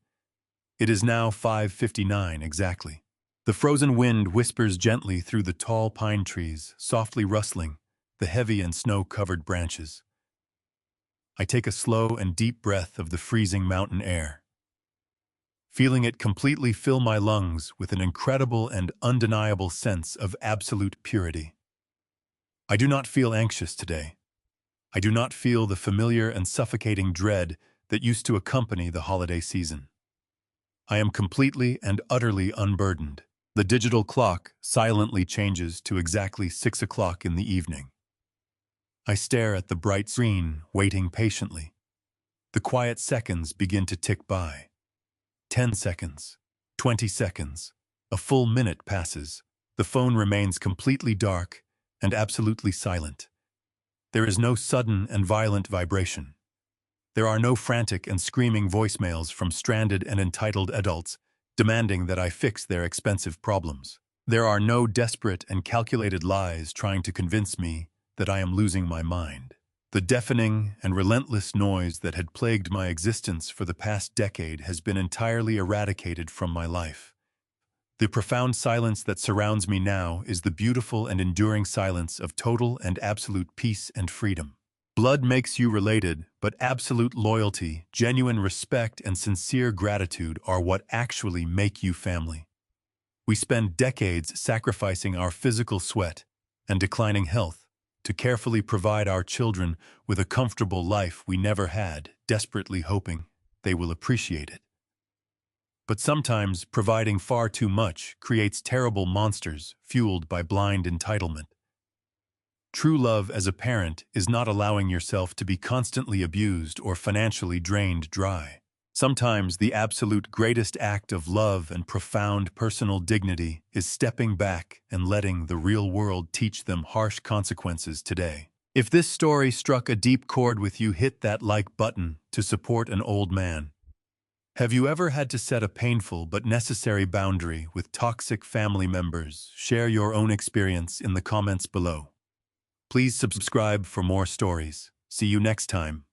It is now 5:59 exactly. The frozen wind whispers gently through the tall pine trees, softly rustling the heavy and snow-covered branches. I take a slow and deep breath of the freezing mountain air, feeling it completely fill my lungs with an incredible and undeniable sense of absolute purity. I do not feel anxious today. I do not feel the familiar and suffocating dread that used to accompany the holiday season. I am completely and utterly unburdened. The digital clock silently changes to exactly 6 o'clock in the evening. I stare at the bright screen, waiting patiently. The quiet seconds begin to tick by. 10 seconds, 20 seconds, a full minute passes. The phone remains completely dark and absolutely silent. There is no sudden and violent vibration. There are no frantic and screaming voicemails from stranded and entitled adults demanding that I fix their expensive problems. There are no desperate and calculated lies trying to convince me that I am losing my mind. The deafening and relentless noise that had plagued my existence for the past decade has been entirely eradicated from my life. The profound silence that surrounds me now is the beautiful and enduring silence of total and absolute peace and freedom. Blood makes you related, but absolute loyalty, genuine respect, and sincere gratitude are what actually make you family. We spend decades sacrificing our physical sweat and declining health to carefully provide our children with a comfortable life we never had, desperately hoping they will appreciate it. But sometimes providing far too much creates terrible monsters fueled by blind entitlement. True love as a parent is not allowing yourself to be constantly abused or financially drained dry. Sometimes the absolute greatest act of love and profound personal dignity is stepping back and letting the real world teach them harsh consequences today. If this story struck a deep chord with you, hit that like button to support an old man. Have you ever had to set a painful but necessary boundary with toxic family members? Share your own experience in the comments below. Please subscribe for more stories. See you next time.